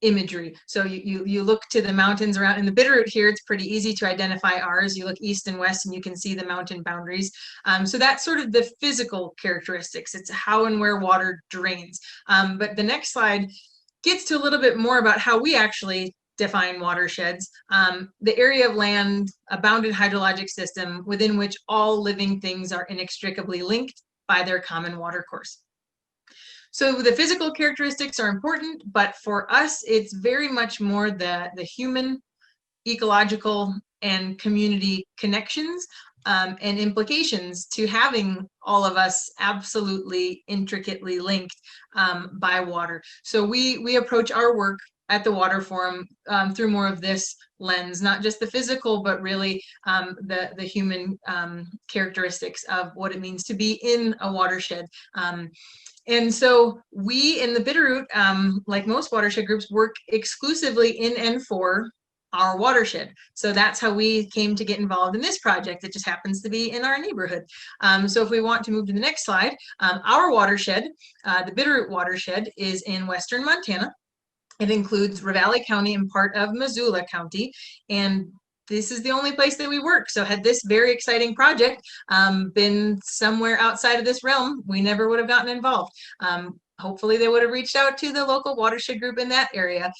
Speaker 13: imagery. So you look to the mountains around in the Bitterroot here, it's pretty easy to identify ours. You look east and west and you can see the mountain boundaries. So that's sort of the physical characteristics. It's how and where water drains. But the next slide gets to a little bit more about how we actually define watersheds. The area of land, a bounded hydrologic system within which all living things are inextricably linked by their common watercourse. So the physical characteristics are important, but for us, it's very much more the human, ecological, and community connections and implications to having all of us absolutely intricately linked by water. So we approach our work at the Water Forum through more of this lens, not just the physical, but really the human characteristics of what it means to be in a watershed. And so we in the Bitterroot, like most watershed groups, work exclusively in and for our watershed. So that's how we came to get involved in this project. It just happens to be in our neighborhood. So if we want to move to the next slide, our watershed, the Bitterroot watershed, is in western Montana. It includes Ravalli County and part of Missoula County, and this is the only place that we work. So had this very exciting project been somewhere outside of this realm, we never would have gotten involved. Hopefully they would have reached out to the local watershed group in that area,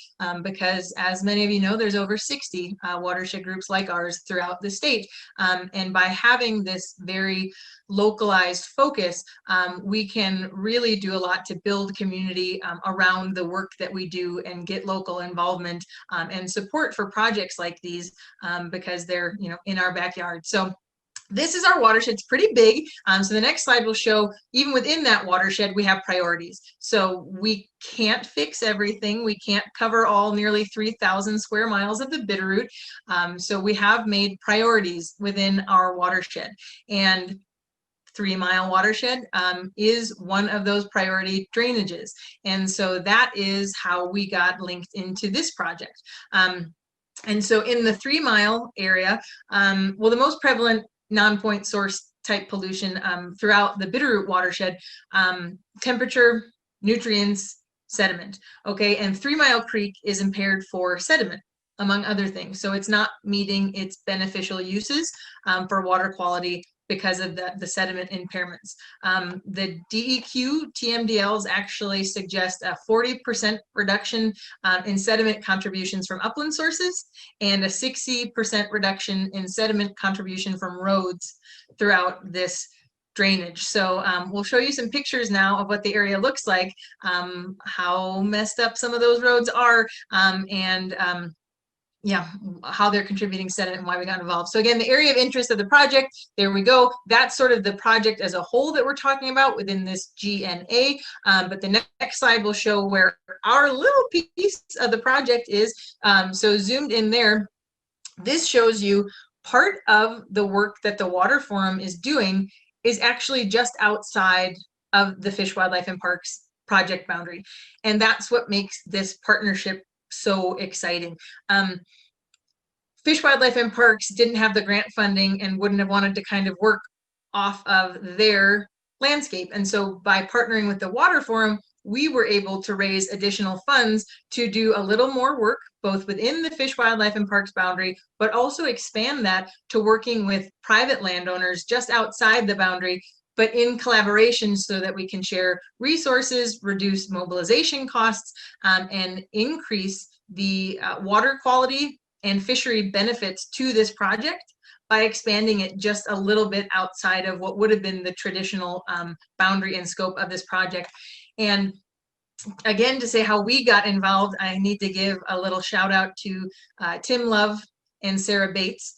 Speaker 13: because as many of you know, there's over 60 watershed groups like ours throughout the state. And by having this very localized focus, we can really do a lot to build community around the work that we do and get local involvement and support for projects like these, because they're, you know, in our backyard. So This is our watershed. It's pretty big. So the next slide will show, even within that watershed, we have priorities. So we can't fix everything. We can't cover all nearly 3,000 square miles of the Bitterroot. So we have made priorities within our watershed. And 3 Mile Watershed is one of those priority drainages. And so that is how we got linked into this project. And so in the 3 Mile area, well, the most prevalent non-point source type pollution throughout the Bitterroot watershed, temperature, nutrients, sediment. Okay, and 3 Mile Creek is impaired for sediment, among other things. So it's not meeting its beneficial uses for water quality because of the sediment impairments. The DEQ TMDLs actually suggest a 40% reduction in sediment contributions from upland sources and a 60% reduction in sediment contribution from roads throughout this drainage. So we'll show you some pictures now of what the area looks like, how messed up some of those roads are, and yeah, how they're contributing sediment and why we got involved. So again, the area of interest of the project, there we go. That's sort of the project as a whole that we're talking about within this GNA. But the next slide will show where our little piece of the project is. So zoomed in there, this shows you part of the work that the Water Forum is doing is actually just outside of the Fish, Wildlife, and Parks project boundary. And that's what makes this partnership so exciting. Fish, Wildlife, and Parks didn't have the grant funding and wouldn't have wanted to kind of work off of their landscape. And so by partnering with the Water Forum, we were able to raise additional funds to do a little more work, both within the Fish, Wildlife, and Parks boundary, but also expand that to working with private landowners just outside the boundary, but in collaboration so that we can share resources, reduce mobilization costs, and increase the water quality and fishery benefits to this project by expanding it just a little bit outside of what would have been the traditional boundary and scope of this project. And again, to say how we got involved, I need to give a little shout out to Tim Love and Sarah Bates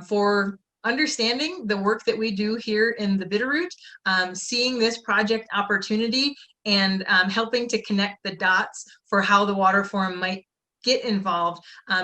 Speaker 13: for understanding the work that we do here in the Bitterroot, seeing this project opportunity and helping to connect the dots for how the Water Forum might get involved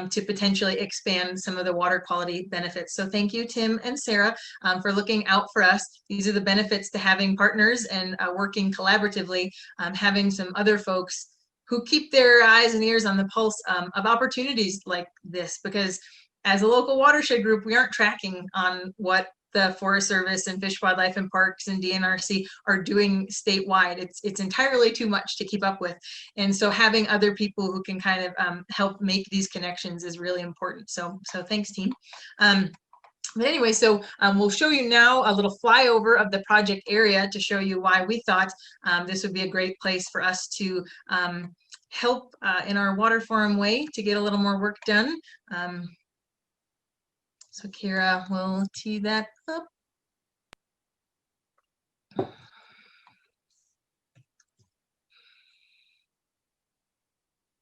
Speaker 13: to potentially expand some of the water quality benefits. So thank you, Tim and Sarah, for looking out for us. These are the benefits to having partners and working collaboratively, having some other folks who keep their eyes and ears on the pulse of opportunities like this, because as a local watershed group, we aren't tracking on what the Forest Service and Fish, Wildlife, and Parks and DNRC are doing statewide. It's entirely too much to keep up with. And so having other people who can kind of help make these connections is really important. So thanks, team. But anyway, so we'll show you now a little flyover of the project area to show you why we thought this would be a great place for us to help in our Water Forum way to get a little more work done. So Kira will tee that up.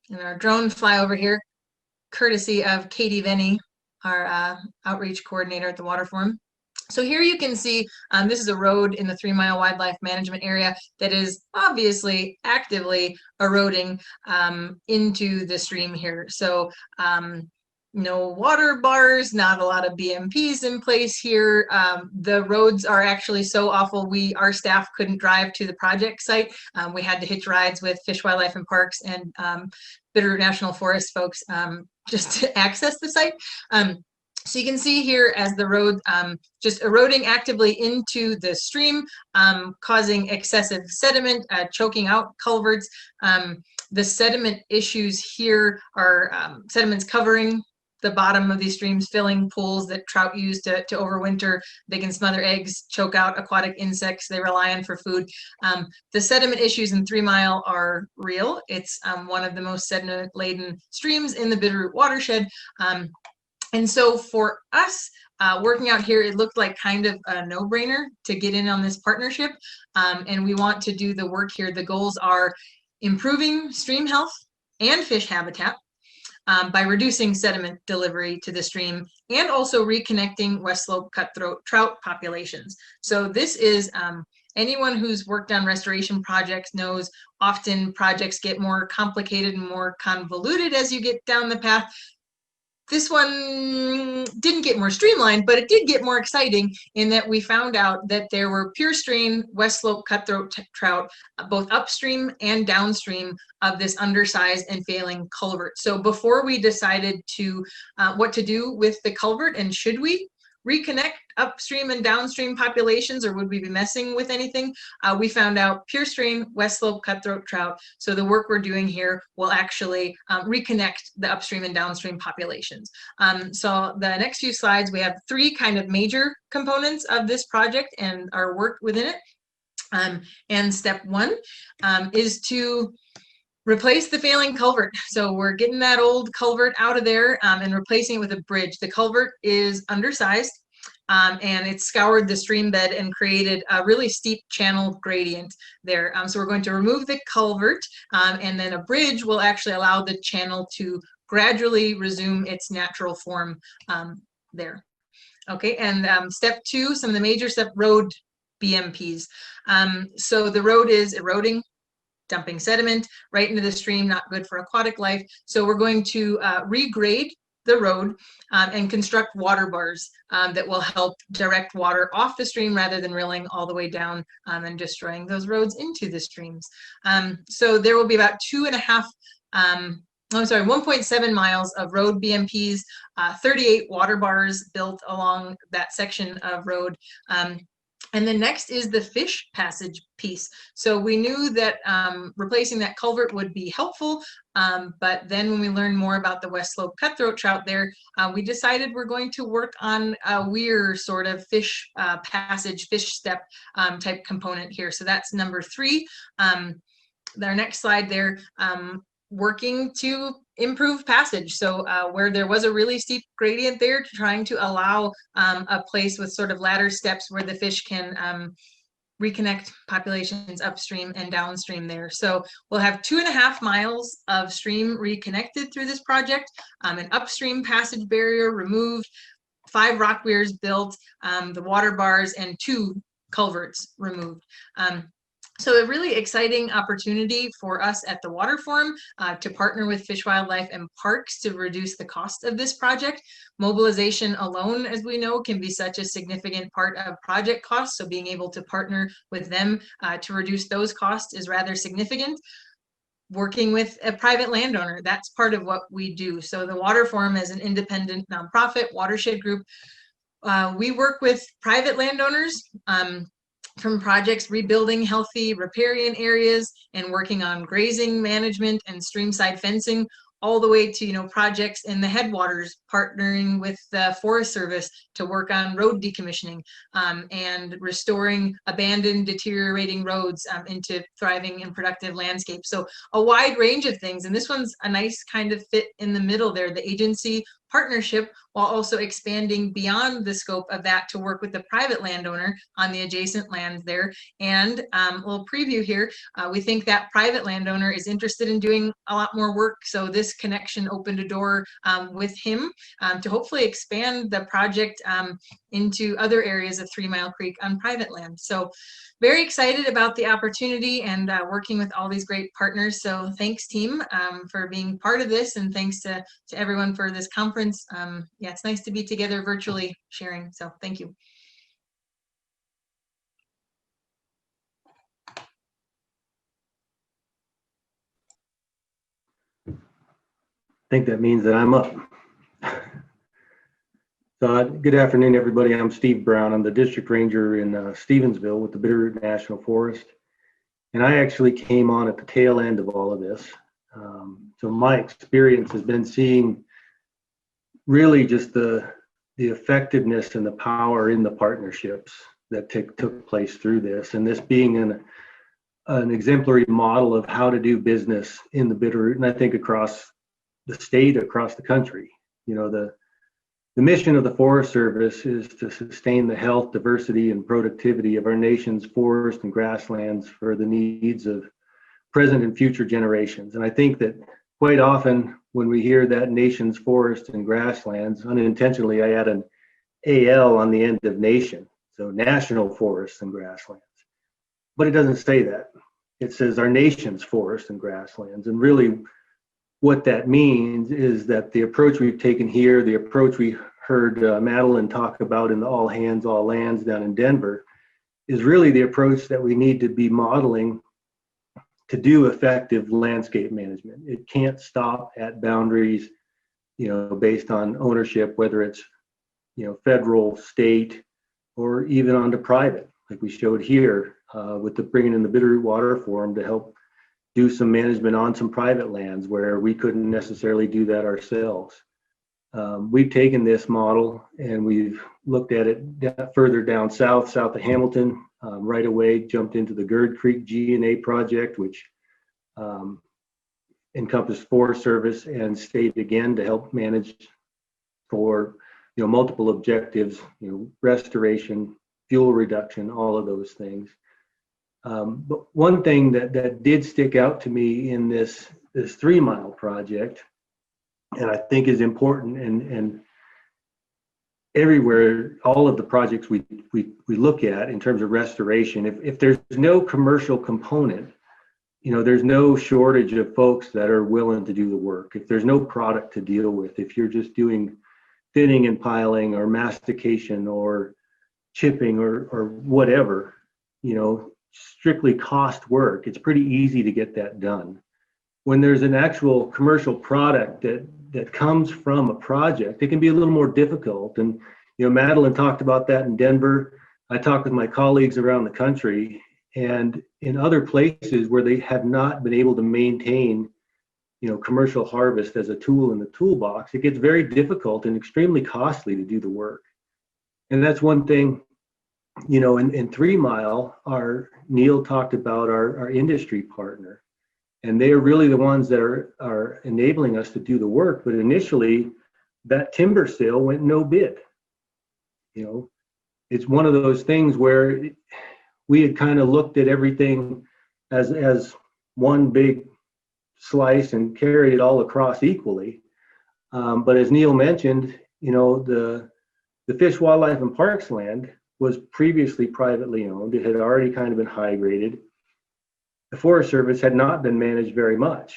Speaker 13: And our drone flyover here, courtesy of Katie Venny, our outreach coordinator at the Water Forum. So here you can see this is a road in the 3 Mile Wildlife Management Area that is obviously actively eroding into the stream here. So no water bars, not a lot of BMPs in place here. The roads are actually so awful, our staff couldn't drive to the project site. We had to hitch rides with Fish, Wildlife, and Parks and Bitterroot National Forest folks just to access the site. So you can see here as the road just eroding actively into the stream, causing excessive sediment, choking out culverts. The sediment issues here are sediments covering the bottom of these streams, filling pools that trout use to overwinter. They can smother eggs, choke out aquatic insects they rely on for food. The sediment issues in 3 Mile are real. It's one of the most sediment-laden streams in the Bitterroot watershed. And so for us, working out here, it looked like kind of a no-brainer to get in on this partnership. And we want to do the work here. The goals are improving stream health and fish habitat, by reducing sediment delivery to the stream and also reconnecting West Slope cutthroat trout populations. So this is anyone who's worked on restoration projects knows often projects get more complicated and more convoluted as you get down the path. This one didn't get more streamlined, but it did get more exciting in that we found out that there were pure strain West Slope cutthroat trout, both upstream and downstream of this undersized and failing culvert. So before we decided to what to do with the culvert and should we reconnect upstream and downstream populations or would we be messing with anything? We found out pure strain West Slope cutthroat trout. So the work we're doing here will actually reconnect the upstream and downstream populations. So the next few slides, we have three kind of major components of this project and our work within it. And step one is to replace the failing culvert. So we're getting that old culvert out of there and replacing it with a bridge. The culvert is undersized and it scoured the stream bed and created a really steep channel gradient there. So we're going to remove the culvert and then a bridge will actually allow the channel to gradually resume its natural form there. Okay, and step two, some of the major road BMPs. So the road is eroding, dumping sediment right into the stream, not good for aquatic life. So we're going to regrade the road and construct water bars that will help direct water off the stream rather than rilling all the way down and destroying those roads into the streams. So there will be about 1.7 miles of road BMPs, 38 water bars built along that section of road. And then next is the fish passage piece. So we knew that replacing that culvert would be helpful, but then when we learned more about the West Slope cutthroat trout there, we decided we're going to work on a weir sort of fish passage, fish step type component here. So that's number three. Our next slide there, working to improve passage. So where there was a really steep gradient there, trying to allow a place with sort of ladder steps where the fish can reconnect populations upstream and downstream there. So we'll have 2.5 miles of stream reconnected through this project, an upstream passage barrier removed, 5 rock weirs built, the water bars, and 2 culverts removed. So a really exciting opportunity for us at the Water Forum to partner with Fish, Wildlife, and Parks to reduce the cost of this project. Mobilization alone, as we know, can be such a significant part of project costs. So being able to partner with them to reduce those costs is rather significant. Working with a private landowner, that's part of what we do. So the Water Forum is an independent nonprofit watershed group. We work with private landowners from projects rebuilding healthy riparian areas and working on grazing management and streamside fencing, all the way to projects in the headwaters, partnering with the Forest Service to work on road decommissioning and restoring abandoned, deteriorating roads into thriving and productive landscapes. So a wide range of things, and this one's a nice kind of fit in the middle there, the agency partnership, while also expanding beyond the scope of that to work with the private landowner on the adjacent land there. And a little preview here, we think that private landowner is interested in doing a lot more work. So this connection opened a door with him to hopefully expand the project into other areas of 3 Mile Creek on private land. So very excited about the opportunity and working with all these great partners. So thanks, team, for being part of this, and thanks to everyone for this conference. Yeah, it's nice to be together virtually sharing. So thank you.
Speaker 14: I think that means that I'm up. So good afternoon, everybody. I'm Steve Brown. I'm the district ranger in Stevensville with the Bitterroot National Forest. And I actually came on at the tail end of all of this. So my experience has been seeing really just the effectiveness and the power in the partnerships that took place through this, and this being an exemplary model of how to do business in the Bitterroot, and I think across the state, across the country. The mission of the Forest Service is to sustain the health, diversity, and productivity of our nation's forest and grasslands for the needs of present and future generations. And I think that quite often when we hear that nation's forests and grasslands, unintentionally I add an AL on the end of nation, so national forests and grasslands. But it doesn't say that. It says our nation's forests and grasslands. And really what that means is that the approach we've taken here, the approach we heard Madeline talk about in the all hands, all lands down in Denver, is really the approach that we need to be modeling to do effective landscape management. It can't stop at boundaries, based on ownership, whether it's, federal, state, or even onto private, like we showed here with the bringing in the Bitterroot Water Forum to help do some management on some private lands where we couldn't necessarily do that ourselves. We've taken this model and we've looked at it further down south of Hamilton, right away jumped into the Gerd Creek G&A project, which encompassed Forest Service and state again to help manage for multiple objectives, restoration, fuel reduction, all of those things. But one thing that did stick out to me in this 3 mile project, and I think is important, and everywhere, all of the projects we look at in terms of restoration, if there's no commercial component, there's no shortage of folks that are willing to do the work. If there's no product to deal with, if you're just doing thinning and piling or mastication or chipping or whatever, strictly cost work, it's pretty easy to get that done. When there's an actual commercial product that comes from a project, it can be a little more difficult. And, Madeline talked about that in Denver. I talked with my colleagues around the country and in other places where they have not been able to maintain, commercial harvest as a tool in the toolbox, it gets very difficult and extremely costly to do the work. And that's one thing, in 3 mile, Neil talked about our industry partner. And they are really the ones that are enabling us to do the work. But initially, that timber sale went no bid. It's one of those things where we had kind of looked at everything as one big slice and carried it all across equally. But as Neil mentioned, the Fish, Wildlife, and Parks land was previously privately owned. It had already kind of been high graded. The Forest Service had not been managed very much.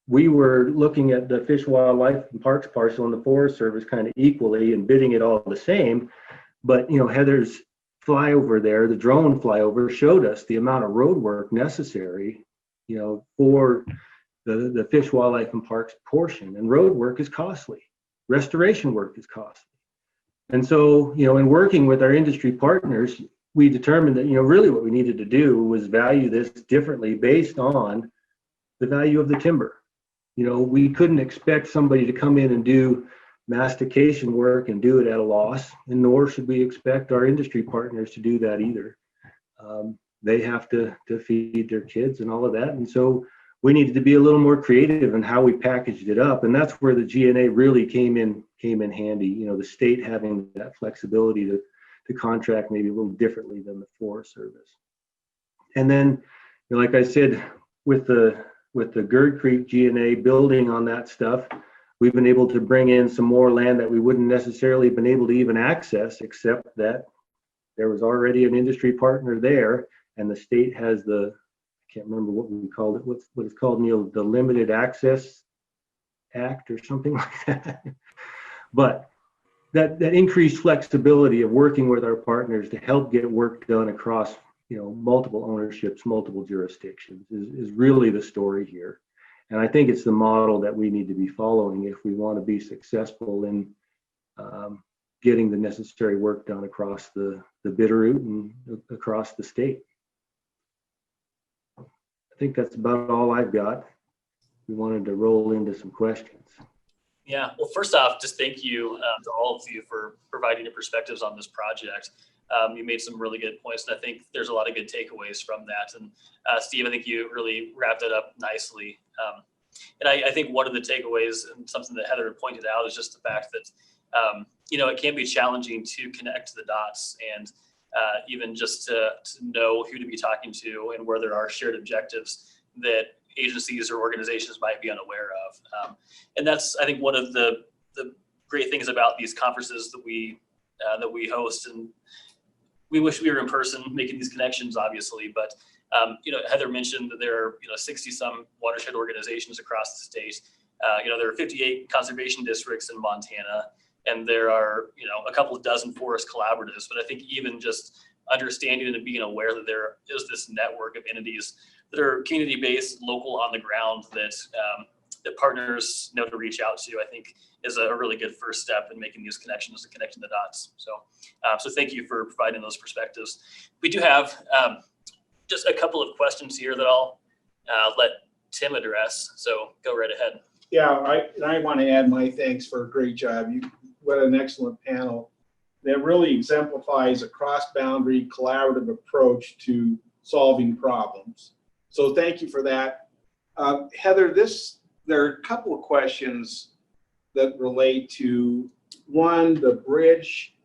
Speaker 14: We were looking at the Fish, Wildlife, and Parks parcel and the Forest Service kind of equally and bidding it all the same. But, Heather's flyover there, the drone flyover, showed us the amount of road work necessary, for the Fish, Wildlife, and Parks portion. And road work is costly. Restoration work is costly. And so, in working with our industry partners, we determined that, really what we needed to do was value this differently based on the value of the timber. We couldn't expect somebody to come in and do mastication work and do it at a loss, and nor should we expect our industry partners to do that either. They have to feed their kids and all of that. And so we needed to be a little more creative in how we packaged it up. And that's where the GNA really came in handy, the state having that flexibility to contract maybe a little differently than the Forest Service. And then, like I said, with the Gerd Creek GNA building on that stuff, we've been able to bring in some more land that we wouldn't necessarily have been able to even access, except that there was already an industry partner there, and the state has I can't remember what we called it, what it's called, Neil, the Limited Access Act or something like that. But that increased flexibility of working with our partners to help get work done across, multiple ownerships, multiple jurisdictions is really the story here. And I think it's the model that we need to be following if we want to be successful in getting the necessary work done across the Bitterroot and across the state. I think that's about all I've got. We wanted to roll into some questions.
Speaker 1: Yeah, well, first off, just thank you to all of you for providing your perspectives on this project. You made some really good points, and I think there's a lot of good takeaways from that. And Steve, I think you really wrapped it up nicely. And I think one of the takeaways, and something that Heather pointed out, is just the fact that, it can be challenging to connect the dots and even just to know who to be talking to and where there are shared objectives that, agencies or organizations might be unaware of. And that's, I think, one of the great things about these conferences that we host. And we wish we were in person making these connections, obviously, but Heather mentioned that there are 60 some watershed organizations across the state. There are 58 conservation districts in Montana, and there are a couple of dozen forest collaboratives. But I think even just understanding and being aware that there is this network of entities that are community-based, local, on the ground, that partners know to reach out to, I think is a really good first step in making these connections and connecting the dots. So thank you for providing those perspectives. We do have just a couple of questions here that I'll let Tim address. So go right ahead.
Speaker 2: Yeah, I want to add my thanks for a great job. What an excellent panel that really exemplifies a cross-boundary collaborative approach to solving problems. So thank you for that. Heather, there are a couple of questions that relate to, one, the bridge,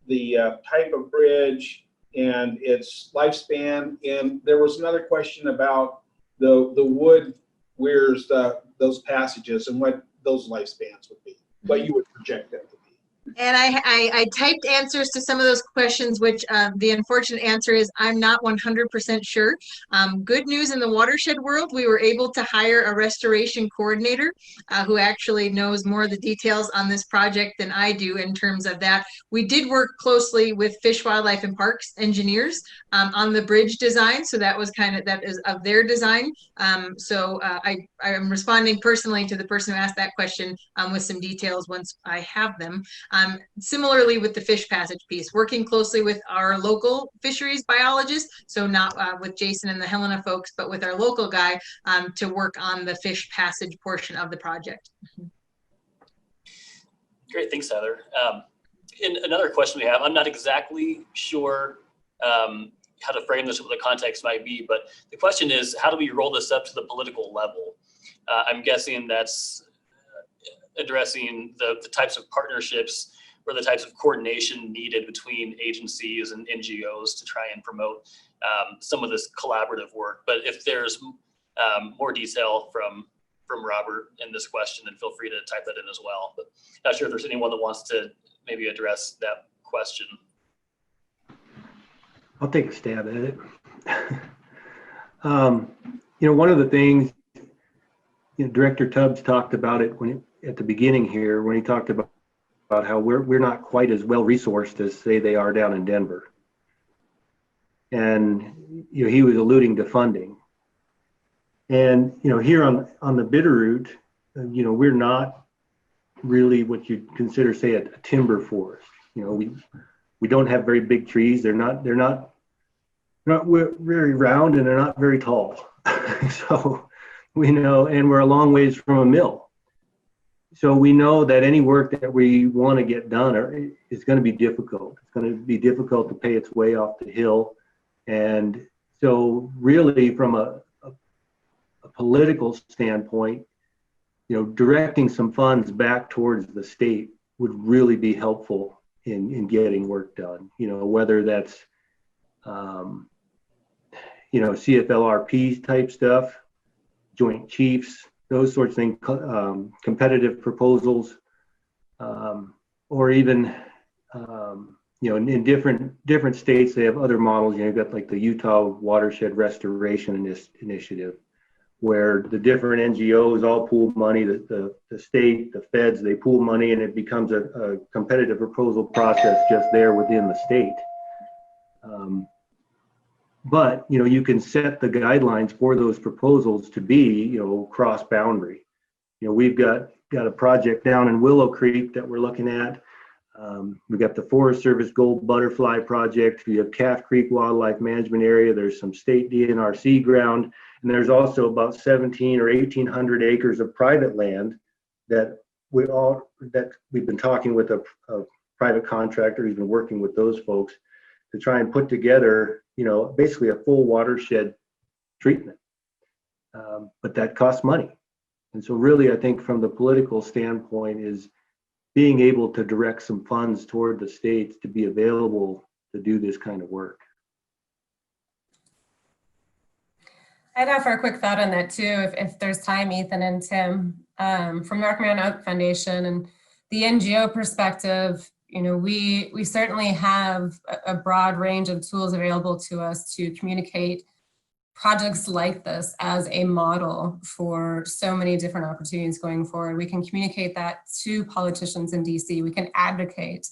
Speaker 2: the type of bridge and its lifespan. And there was another question about the wood weirs, those passages, and what those lifespans would be, what you would project them to be.
Speaker 13: And I typed answers to some of those questions, which the unfortunate answer is I'm not 100% sure. Good news in the watershed world, we were able to hire a restoration coordinator who actually knows more of the details on this project than I do in terms of that. We did work closely with Fish, Wildlife, and Parks engineers on the bridge design, so that is of their design. I am responding personally to the person who asked that question with some details once I have them. Similarly with the fish passage piece, working closely with our local fisheries biologists, so not with Jason and the Helena folks, but with our local guy to work on the fish passage portion of the project.
Speaker 1: Great, thanks, Heather. And another question we have, I'm not exactly sure how to frame this, what the context might be, but the question is, how do we roll this up to the political level? I'm guessing that's addressing the types of partnerships or the types of coordination needed between agencies and NGOs to try and promote some of this collaborative work. But if there's more detail from Robert in this question, then feel free to type that in as well. But not sure if there's anyone that wants to maybe address that question.
Speaker 14: I'll take a stab at it. One of the things, Director Tubbs talked about it at the beginning here, when he talked about how we're not quite as well resourced as, say, they are down in Denver. And he was alluding to funding. And here on the Bitterroot, we're not really what you'd consider, say, a timber forest. We don't have very big trees. They're not very round, and they're not very tall. So we know, and we're a long ways from a mill. So we know that any work that we want to get done is going to be difficult. It's going to be difficult to pay its way off the hill. And so really from a political standpoint, directing some funds back towards the state would really be helpful in getting work done. Whether that's, CFLRP type stuff, Joint Chiefs, those sorts of things, competitive proposals, or even, in different states, they have other models. You've got like the Utah Watershed Restoration Initiative, where the different NGOs all pool money, the state, the feds, they pool money, and it becomes a competitive proposal process just there within the state. But you can set the guidelines for those proposals to be cross boundary. We've got a project down in Willow Creek that we're looking at. We've got the Forest Service Gold Butterfly Project. We have Calf Creek Wildlife Management Area. There's some state DNRC ground, and there's also about 17 or 1,800 acres of private land that we've been talking with a private contractor who's been working with those folks to try and put together, basically a full watershed treatment. But that costs money. And so really, I think from the political standpoint is being able to direct some funds toward the states to be available to do this kind of work.
Speaker 12: I'd offer a quick thought on that too, if there's time, Ethan and Tim, from the Rocky Mountain Oak Foundation and the NGO perspective. You know, we certainly have a broad range of tools available to us to communicate projects like this as a model for so many different opportunities going forward. We can communicate that to politicians in DC. We can advocate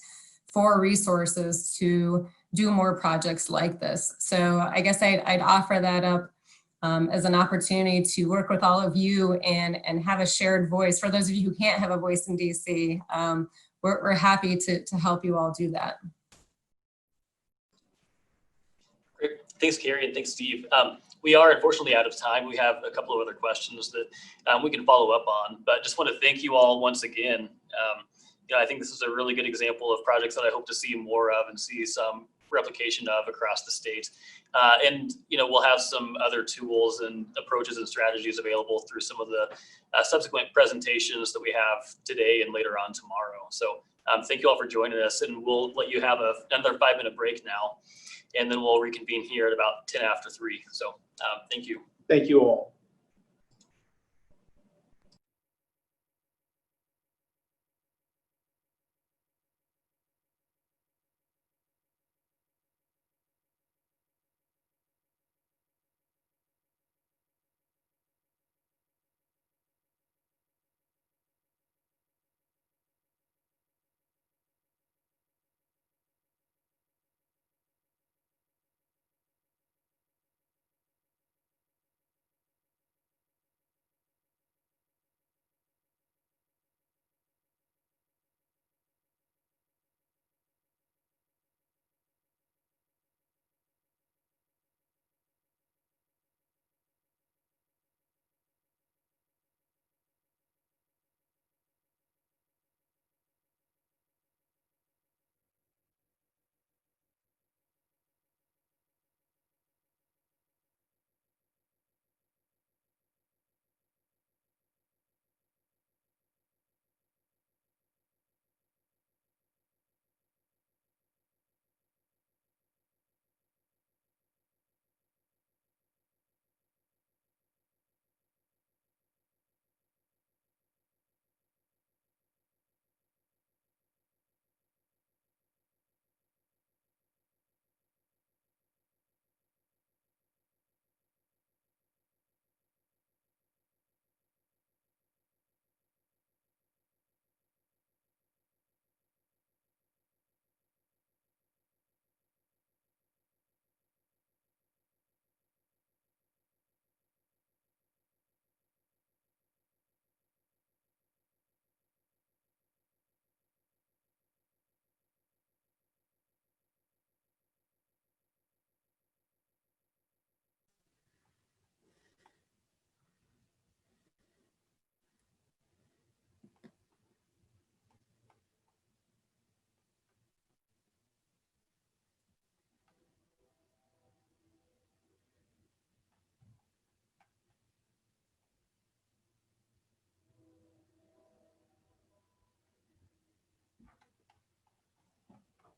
Speaker 12: for resources to do more projects like this. So I guess I'd offer that up as an opportunity to work with all of you and have a shared voice. For those of you who can't have a voice in DC, we're happy to help you all do that.
Speaker 1: Great. Thanks, Carrie, and thanks, Steve. We are unfortunately out of time. We have a couple of other questions that we can follow up on, but just want to thank you all once again. You know, I think this is a really good example of projects that I hope to see more of and see some replication of across the state. And, you know, we'll have some other tools and approaches and strategies available through some of the subsequent presentations that we have today and later on tomorrow. So thank you all for joining us, and we'll let you have another 5-minute break now, and then we'll reconvene here at about 10 after 3. So thank you.
Speaker 2: Thank you all.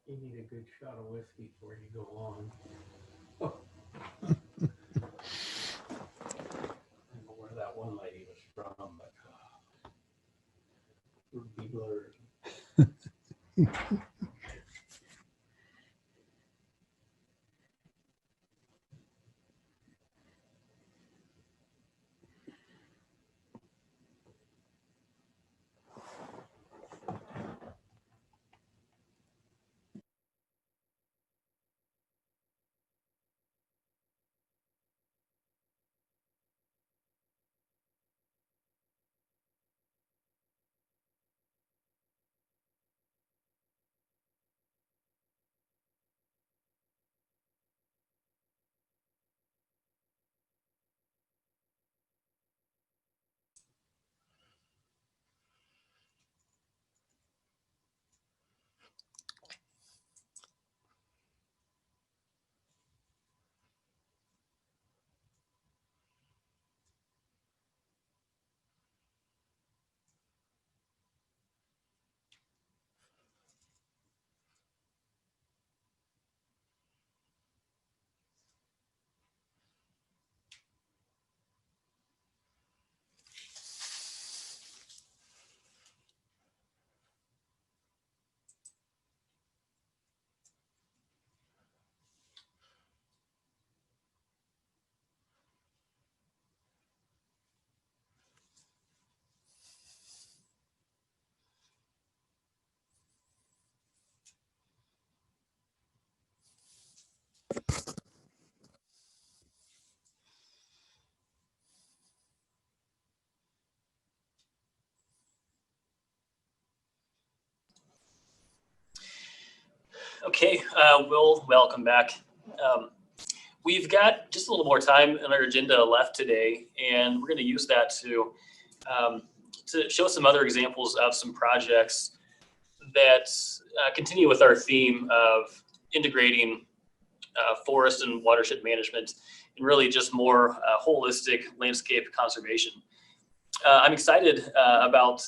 Speaker 3: You need a good shot of whiskey before you go on. I don't know where that one lady was from, but would be blurred.
Speaker 1: Okay, Will, welcome back. We've got just a little more time on our agenda left today, and we're going to use that to show some other examples of some projects that continue with our theme of integrating forest and watershed management and really just more holistic landscape conservation. I'm excited about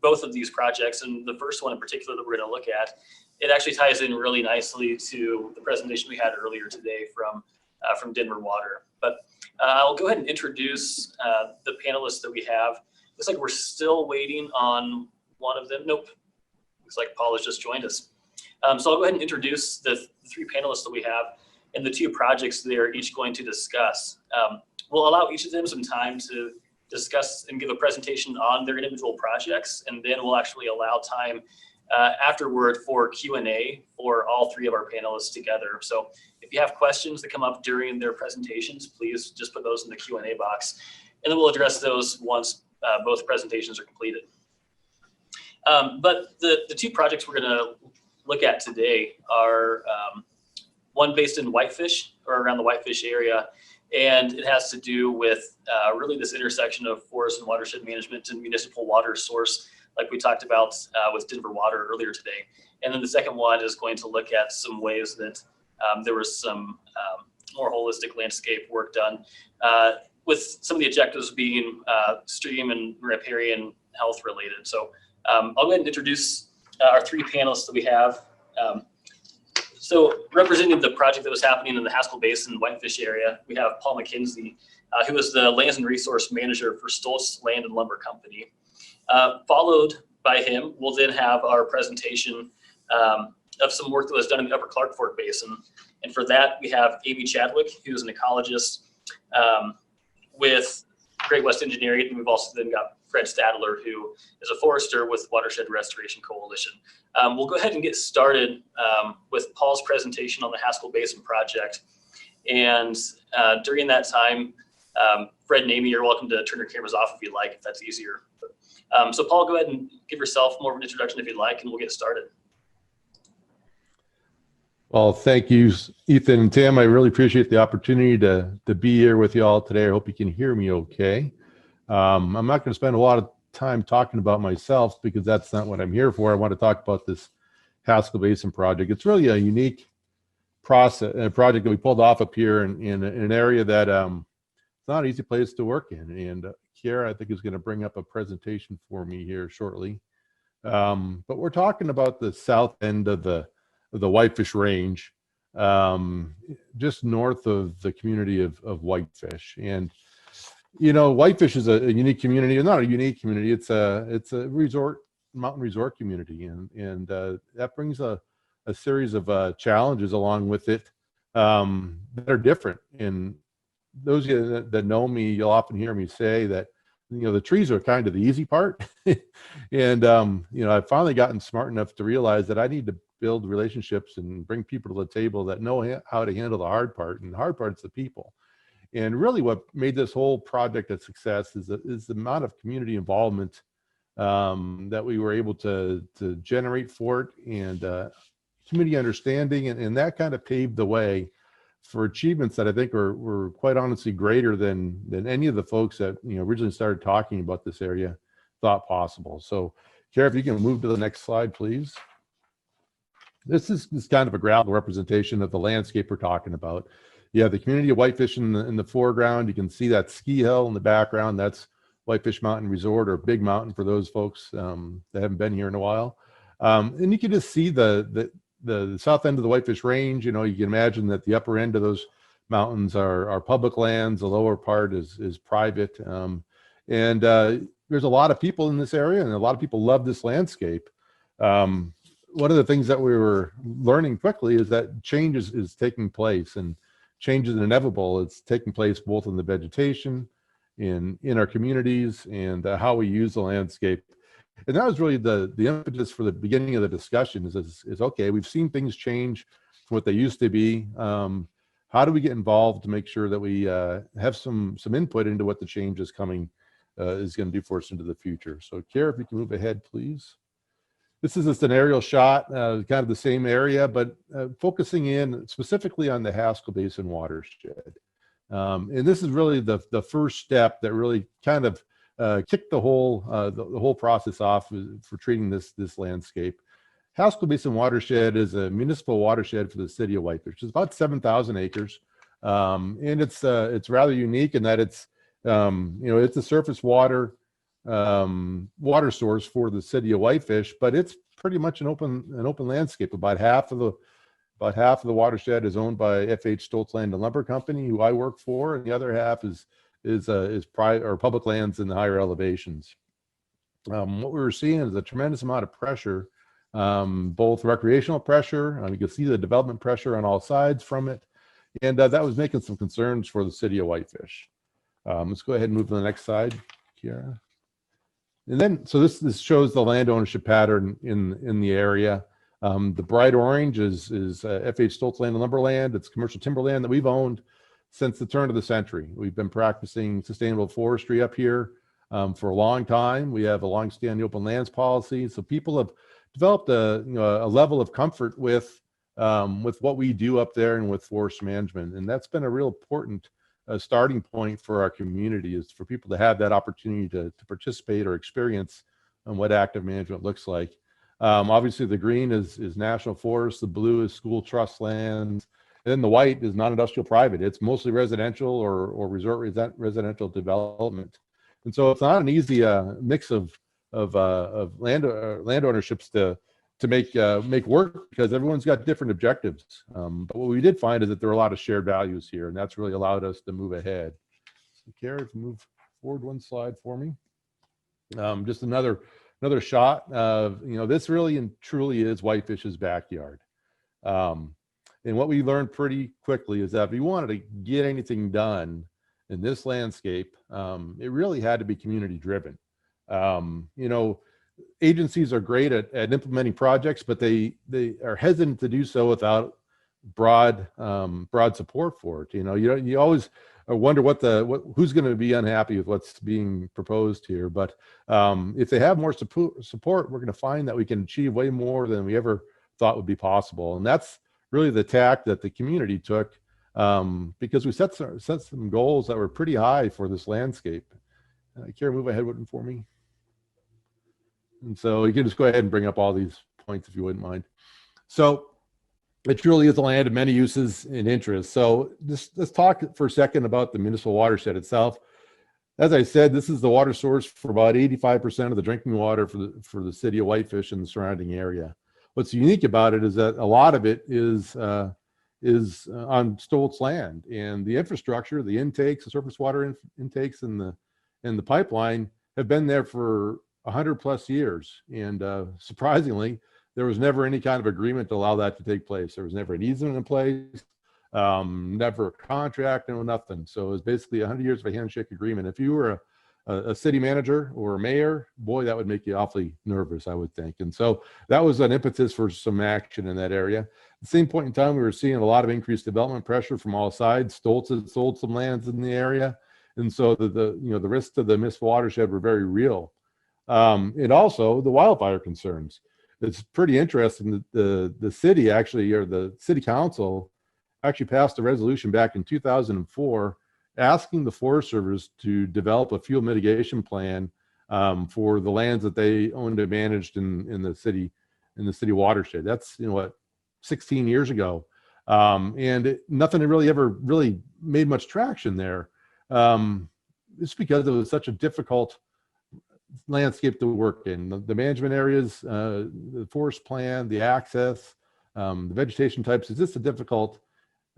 Speaker 1: both of these projects, and the first one in particular that we're going to look at, it actually ties in really nicely to the presentation we had earlier today from Denver Water. But I'll go ahead and introduce the panelists that we have. Looks like we're still waiting on one of them. Nope, looks like Paul has just joined us. So I'll go ahead and introduce the three panelists that we have and the two projects they're each going to discuss. We'll allow each of them some time to discuss and give a presentation on their individual projects, and then we'll actually allow time afterward for Q&A for all three of our panelists together. So if you have questions that come up during their presentations, please just put those in the Q&A box, and then we'll address those once both presentations are completed. But the two projects we're going to look at today are one based in Whitefish, or around the Whitefish area, and it has to do with really this intersection of forest and watershed management and municipal water source, like we talked about with Denver Water earlier today. And then the second one is going to look at some ways that there was some more holistic landscape work done, with some of the objectives being stream and riparian health related. So I'll go ahead and introduce our three panelists that we have. So representing the project that was happening in the Haskell Basin, Whitefish area, we have Paul McKenzie, who is the Lands and Resource Manager for Stoltz Land and Lumber Company. Followed by him, we'll then have our presentation of some work that was done in the Upper Clark Fork Basin. And for that, we have Amy Chadwick, who's an ecologist with Great West Engineering. And we've also then got Fred Stadler, who is a forester with Watershed Restoration Coalition. We'll go ahead and get started with Paul's presentation on the Haskell Basin project. And during that time, Fred and Amy, you're welcome to turn your cameras off if you'd like, if that's easier. So Paul, go ahead and give yourself more of an introduction if you'd like, and we'll get started.
Speaker 15: Well, thank you, Ethan and Tim. I really appreciate the opportunity to be here with you all today. I hope you can hear me okay. I'm not going to spend a lot of time talking about myself because that's not what I'm here for. I want to talk about this Haskell Basin project. It's really a unique project that we pulled off up here in an area that it's not an easy place to work in. And Kiara, I think, is going to bring up a presentation for me here shortly. But we're talking about the south end of the Whitefish Range, just north of the community of Whitefish. And you know, Whitefish is a unique community. It's not a unique community. It's a mountain resort community, and that brings a series of challenges along with it that are different. And those of you that know me, you'll often hear me say that, you know, the trees are kind of the easy part. And you know, I've finally gotten smart enough to realize that I need to build relationships and bring people to the table that know how to handle the hard part, and the hard part's the people. And really what made this whole project a success is the amount of community involvement that we were able to generate for it, and community understanding, and that kind of paved the way for achievements that I think were quite honestly greater than any of the folks that, you know, originally started talking about this area thought possible. So Kara, if you can move to the next slide, please. This is kind of a graphical representation of the landscape we're talking about. You have the community of Whitefish in the foreground. You can see that ski hill in the background. That's Whitefish Mountain Resort, or Big Mountain for those folks that haven't been here in a while. And you can just see the south end of the Whitefish Range. You know, you can imagine that the upper end of those mountains are public lands. The lower part is private. And there's a lot of people in this area, and a lot of people love this landscape. One of the things that we were learning quickly is that change is taking place, and change is inevitable. It's taking place both in the vegetation, in our communities, and how we use the landscape. And that was really the impetus for the beginning of the discussion is okay, we've seen things change from what they used to be. How do we get involved to make sure that we have some input into what the change is coming is going to do for us into the future? So Kara, if you can move ahead, please. This is just an aerial shot, kind of the same area, but focusing in specifically on the Haskell Basin watershed. And this is really the first step that really kind of kicked the whole process off for treating this landscape. Haskell Basin watershed is a municipal watershed for the city of Whitefish. It's about 7,000 acres, and it's rather unique in that it's it's a surface water source for the city of Whitefish, but it's pretty much an open landscape. About half of the watershed is owned by F.H. Stoltz Land and Lumber Company, who I work for, and the other half is private or public lands in the higher elevations. What we were seeing is a tremendous amount of pressure, both recreational pressure. You can see the development pressure on all sides from it, and that was making some concerns for the city of Whitefish. Let's go ahead and move to the next slide, Kiara. And then, so this shows the land ownership pattern in the area. The bright orange is F.H. Stoltz Land and Lumberland. It's commercial timberland that we've owned since the turn of the century. We've been practicing sustainable forestry up here for a long time. We have a long-standing open lands policy, so people have developed a level of comfort with what we do up there and with forest management, and that's been a real important starting point for our community, is for people to have that opportunity to participate or experience on what active management looks like. Obviously, the green is national forest, the blue is school trust lands, and then the white is non-industrial private. It's mostly residential or resort residential development, and so it's not an easy mix of land ownerships to make work, because everyone's got different objectives. But what we did find is that there are a lot of shared values here, and that's really allowed us to move ahead. So Kara, if you move forward one slide for me. Just another shot of, this really and truly is Whitefish's backyard. And what we learned pretty quickly is that if you wanted to get anything done in this landscape, it really had to be community driven. Agencies are great at implementing projects, but they are hesitant to do so without broad support for it. You always wonder who's going to be unhappy with what's being proposed here. But if they have more support, we're going to find that we can achieve way more than we ever thought would be possible. And that's really the tack that the community took, because we set some goals that were pretty high for this landscape. Kara, move ahead one for me. And so you can just go ahead and bring up all these points if you wouldn't mind. So it truly is a land of many uses and interests. So let's talk for a second about the municipal watershed itself. As I said, this is the water source for about 85% of the drinking water for the city of Whitefish and the surrounding area. What's unique about it is that a lot of it is on Stoltz land, and the infrastructure, the intakes, the surface water intakes, and the pipeline have been there for 100+ years. And surprisingly, there was never any kind of agreement to allow that to take place. There was never an easement in place, never a contract, no nothing. So it was basically 100 years of a handshake agreement. If you were a city manager or a mayor, boy, that would make you awfully nervous, I would think. And so that was an impetus for some action in that area. At the same point in time, we were seeing a lot of increased development pressure from all sides. Stoltz had sold some lands in the area, and so the risks to the municipal watershed were very real. And also the wildfire concerns. It's pretty interesting that the city actually, or the city council actually passed a resolution back in 2004 asking the Forest Service to develop a fuel mitigation plan for the lands that they owned and managed in the city watershed. That's 16 years ago, and nothing really ever made much traction there. It's because it was such a difficult landscape to work in. The management areas, the forest plan, the access, the vegetation types, is just a difficult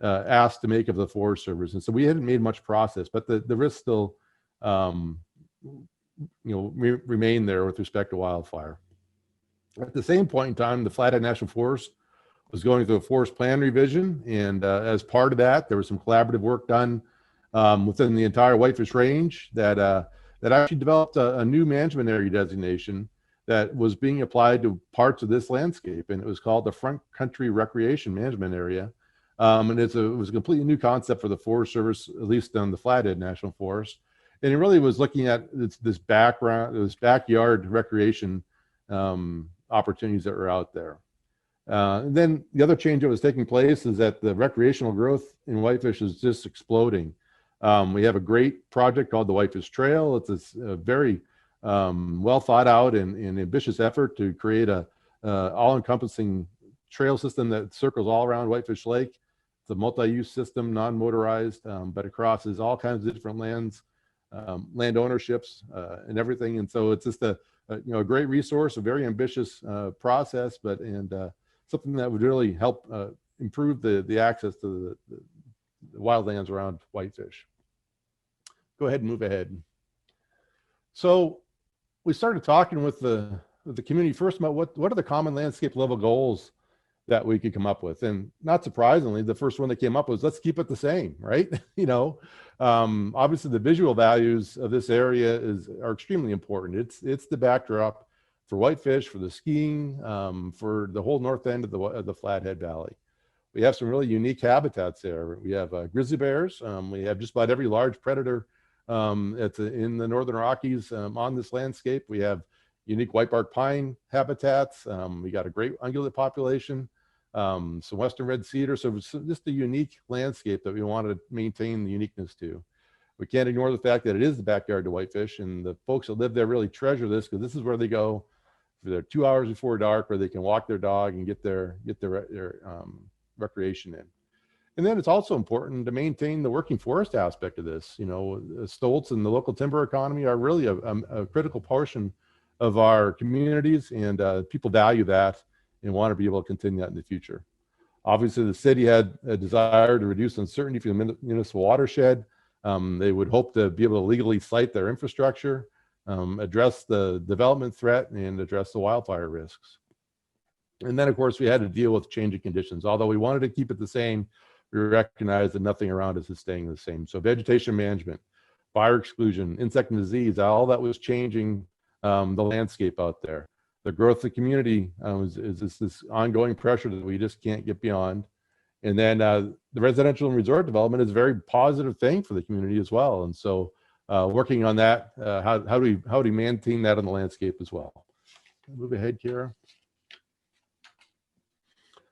Speaker 15: ask to make of the Forest Service. And so we hadn't made much process, but the risks still remain there with respect to wildfire. At the same point in time, the Flathead National Forest was going through a forest plan revision, and as part of that, there was some collaborative work done within the entire Whitefish Range that actually developed a new management area designation that was being applied to parts of this landscape, and it was called the Front Country Recreation Management Area. And it was a completely new concept for the Forest Service, at least on the Flathead National Forest. And it really was looking at this backyard recreation opportunities that are out there. And then the other change that was taking place is that the recreational growth in whitefish is just exploding. We have a great project called the Whitefish Trail. It's a very well thought out and ambitious effort to create a all-encompassing trail system that circles all around Whitefish Lake. It's a multi-use system, non-motorized, but it crosses all kinds of different lands, land ownerships, and everything. And so it's just a great resource, a very ambitious process, but something that would really help improve the access to the wildlands around whitefish. Go ahead and move ahead. So we started talking with the community first about what are the common landscape level goals that we could come up with. And not surprisingly, the first one that came up was, let's keep it the same, right? Obviously the visual values of this area are extremely important. It's the backdrop for whitefish, for the skiing, for the whole north end of the Flathead Valley. We have some really unique habitats there. We have grizzly bears. We have just about every large predator in the Northern Rockies on this landscape. We have unique whitebark pine habitats. We got a great ungulate population, some western red cedar. So it's just a unique landscape that we want to maintain the uniqueness to. We can't ignore the fact that it is the backyard to whitefish, and the folks that live there really treasure this because this is where they go for their 2 hours before dark, where they can walk their dog and get their recreation in. And then it's also important to maintain the working forest aspect of this. Stoltz and the local timber economy are really a critical portion of our communities, and people value that and want to be able to continue that in the future. Obviously, the city had a desire to reduce uncertainty for the municipal watershed. They would hope to be able to legally site their infrastructure, address the development threat, and address the wildfire risks. And then, of course, we had to deal with changing conditions. Although we wanted to keep it the same, we recognized that nothing around us is staying the same. So vegetation management, fire exclusion, insect and disease, all that was changing the landscape out there. The growth of the community is this ongoing pressure that we just can't get beyond. And then the residential and resort development is a very positive thing for the community as well. And so working on that, how do we maintain that on the landscape as well? Move ahead, Kira.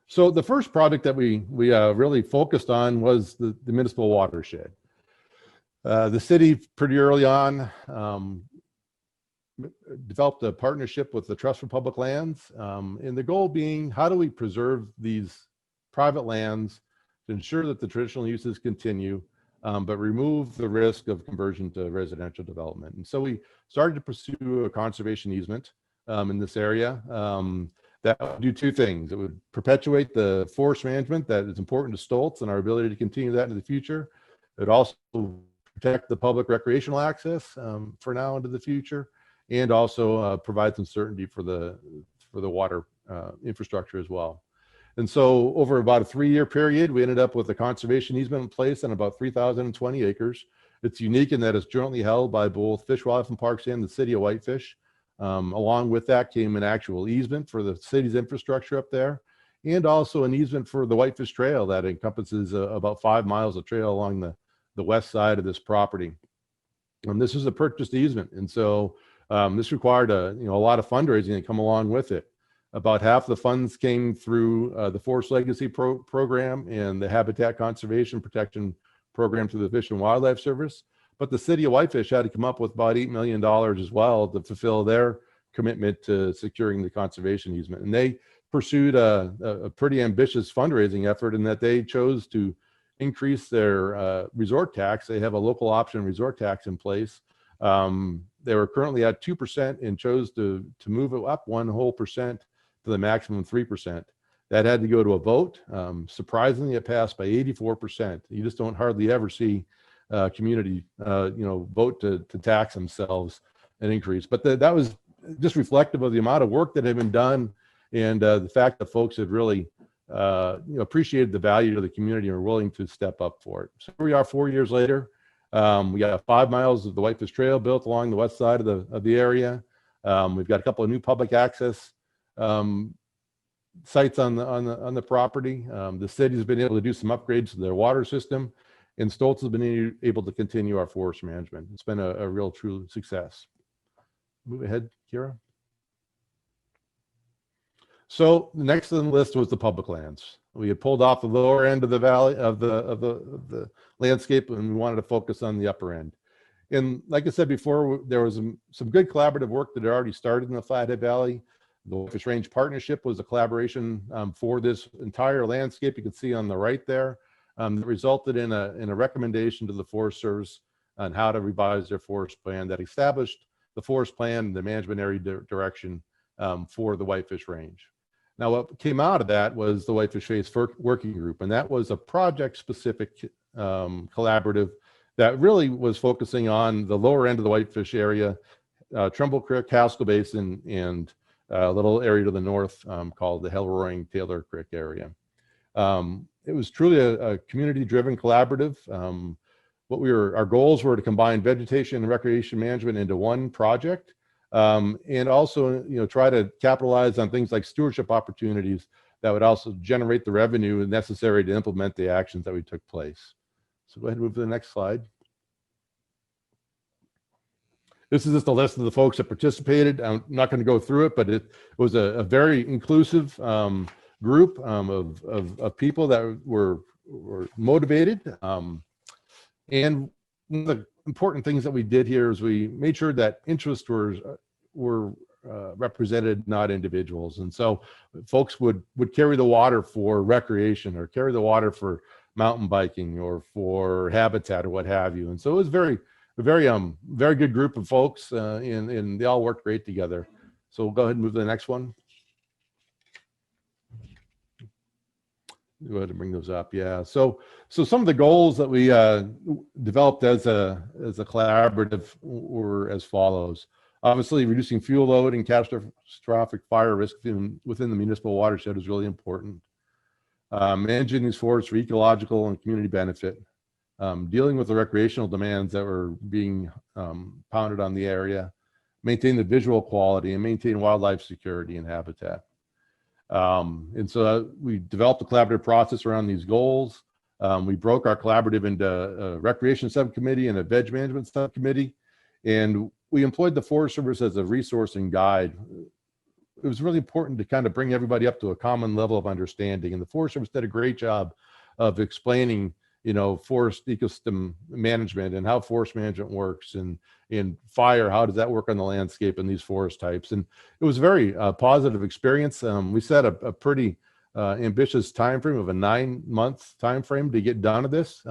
Speaker 15: So the first project that we really focused on was the municipal watershed. The city pretty early on developed a partnership with the Trust for Public Lands, and the goal being, how do we preserve these private lands to ensure that the traditional uses continue, but remove the risk of conversion to residential development. And so we started to pursue a conservation easement in this area that would do two things. It would perpetuate the forest management that is important to Stoltz and our ability to continue that in the future. It would also protect the public recreational access for now into the future, and also provide some certainty for the water infrastructure as well. And so over about a 3-year period, we ended up with a conservation easement in place on about 3,020 acres. It's unique in that it's jointly held by both Fish, Wildlife, and Parks and the city of Whitefish. Along with that came an actual easement for the city's infrastructure up there, and also an easement for the Whitefish Trail that encompasses about 5 miles of trail along the west side of this property. And this is a purchased easement, and so this required a lot of fundraising to come along with it. About half the funds came through the Forest Legacy program and the Habitat Conservation Protection program through the Fish and Wildlife Service. But the city of Whitefish had to come up with about $8 million as well to fulfill their commitment to securing the conservation easement. And they pursued a pretty ambitious fundraising effort in that they chose to increase their resort tax. They have a local option resort tax in place. They were currently at 2% and chose to move it up 1 whole percent to the maximum 3%. That had to go to a vote. Surprisingly, it passed by 84%. You just don't hardly ever see community, vote to tax themselves an increase. But that was just reflective of the amount of work that had been done, and the fact that folks had really appreciated the value to the community and were willing to step up for it. So here we are 4 years later. We got 5 miles of the Whitefish Trail built along the west side of the area. We've got a couple of new public access sites on the property. The city's been able to do some upgrades to their water system, and Stoltz has been able to continue our forest management. It's been a real true success. Move ahead, Kira. So next on the list was the public lands. We had pulled off the lower end of the valley of the landscape, and we wanted to focus on the upper end. And like I said before, there was some good collaborative work that had already started in the Flathead Valley. The Whitefish Range Partnership was a collaboration for this entire landscape. You can see on the right there, that resulted in a recommendation to the Forest Service on how to revise their forest plan that established the forest plan and the management area direction for the Whitefish Range. Now, what came out of that was the Whitefish Face Working Group, and that was a project-specific collaborative that really was focusing on the lower end of the Whitefish area, Trumbull Creek, Haskell Basin, and a little area to the north called the Hellroaring-Taylor Creek area. It was truly a community-driven collaborative. Our goals were to combine vegetation and recreation management into one project, and also, try to capitalize on things like stewardship opportunities that would also generate the revenue necessary to implement the actions that we took place. So go ahead and move to the next slide. This is just a list of the folks that participated. I'm not going to go through it, but it was a very inclusive group of people that were motivated. And one of the important things that we did here is we made sure that interests were represented, not individuals. And so folks would carry the water for recreation, or carry the water for mountain biking, or for habitat, or what have you. And so it was a very good group of folks, and they all worked great together. So we'll go ahead and move to the next one. Go ahead and bring those up. Yeah. So some of the goals that we developed as a collaborative were as follows. Obviously, reducing fuel load and catastrophic fire risk within the municipal watershed is really important. Managing these forests for ecological and community benefit. Dealing with the recreational demands that were being pounded on the area. Maintain the visual quality, and maintain wildlife security and habitat. And so we developed a collaborative process around these goals. We broke our collaborative into a recreation subcommittee and a veg management subcommittee, and we employed the Forest Service as a resource and guide. It was really important to kind of bring everybody up to a common level of understanding, and the Forest Service did a great job of explaining, forest ecosystem management and how forest management works, and fire, how does that work on the landscape and these forest types. And it was a very positive experience. We set a pretty ambitious time frame of a 9-month time frame to get done to this.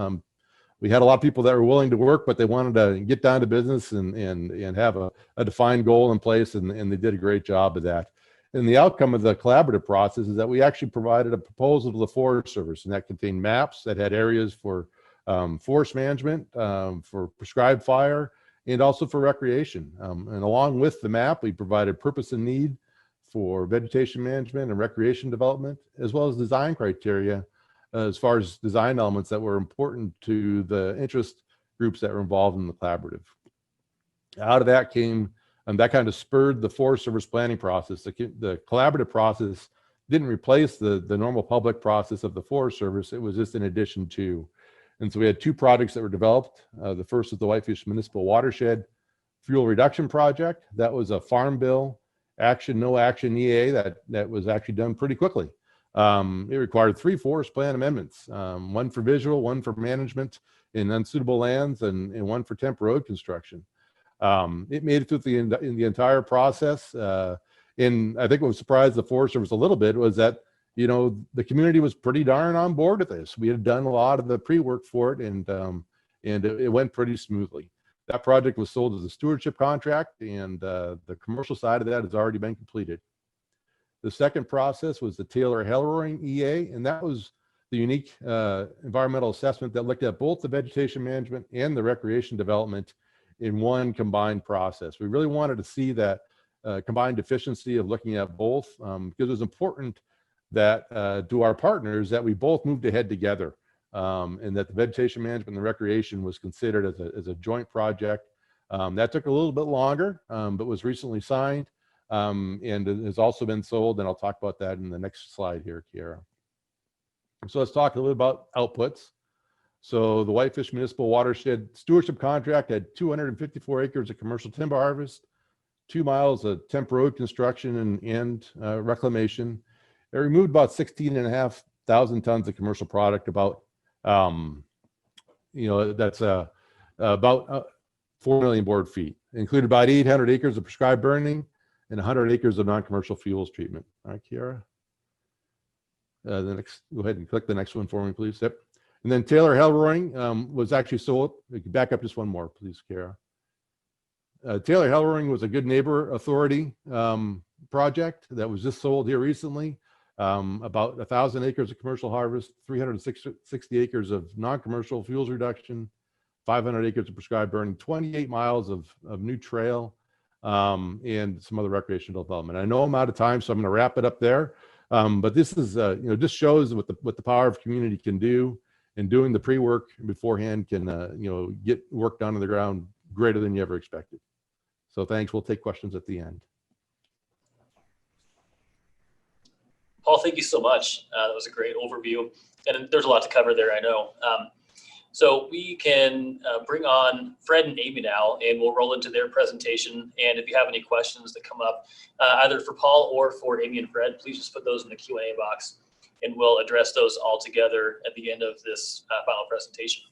Speaker 15: We had a lot of people that were willing to work, but they wanted to get down to business and have a defined goal in place, and they did a great job of that. And the outcome of the collaborative process is that we actually provided a proposal to the Forest Service, and that contained maps that had areas for forest management, for prescribed fire, and also for recreation. And along with the map, we provided purpose and need for vegetation management and recreation development, as well as design criteria as far as design elements that were important to the interest groups that were involved in the collaborative. Out of that came, and that kind of spurred the Forest Service planning process. The collaborative process didn't replace the normal public process of the Forest Service. It was just in addition to. And so we had 2 projects that were developed. The first was the Whitefish Municipal Watershed Fuel Reduction Project. That was a Farm Bill action, no action EA that was actually done pretty quickly. It required 3 forest plan amendments, 1 for visual, 1 for management in unsuitable lands, and 1 for temp road construction. It made it through the entire process. And I think what surprised the Forest Service a little bit was that, the community was pretty darn on board with this. We had done a lot of the pre-work for it, and it went pretty smoothly. That project was sold as a stewardship contract, and the commercial side of that has already been completed. The second process was the Taylor Hellroaring EA, and that was the unique environmental assessment that looked at both the vegetation management and the recreation development in one combined process. We really wanted to see that combined efficiency of looking at both, because it was important that to our partners that we both moved ahead together, and that the vegetation management and the recreation was considered as a joint project. That took a little bit longer, but was recently signed, and it has also been sold, and I'll talk about that in the next slide here, Kiara. So let's talk a little about outputs. So the Whitefish Municipal Watershed Stewardship Contract had 254 acres of commercial timber harvest, 2 miles of temp road construction and reclamation, It removed about 16,500 tons of commercial product, about, that's about 4 million board feet. It included about 800 acres of prescribed burning and 100 acres of non-commercial fuels treatment. All right, Kiara. Go ahead and click the next one for me, please. Yep. And then Taylor Hellroing was actually sold. We can back up just one more, please, Kiara. Taylor Hellroing was a Good Neighbor Authority project that was just sold here recently. About 1,000 acres of commercial harvest, 360 acres of non-commercial fuels reduction, 500 acres of prescribed burning, 28 miles of new trail, and some other recreational development. I know I'm out of time, so I'm going to wrap it up there. But this is, just shows what the power of community can do, and doing the pre-work beforehand can, get work done on the ground greater than you ever expected. So thanks. We'll take questions at the end.
Speaker 1: Paul, thank you so much. That was a great overview, and there's a lot to cover there, I know. So we can bring on Fred and Amy now, and we'll roll into their presentation. And if you have any questions that come up, either for Paul or for Amy and Fred, please just put those in the Q&A box, and we'll address those all together at the end of this final presentation.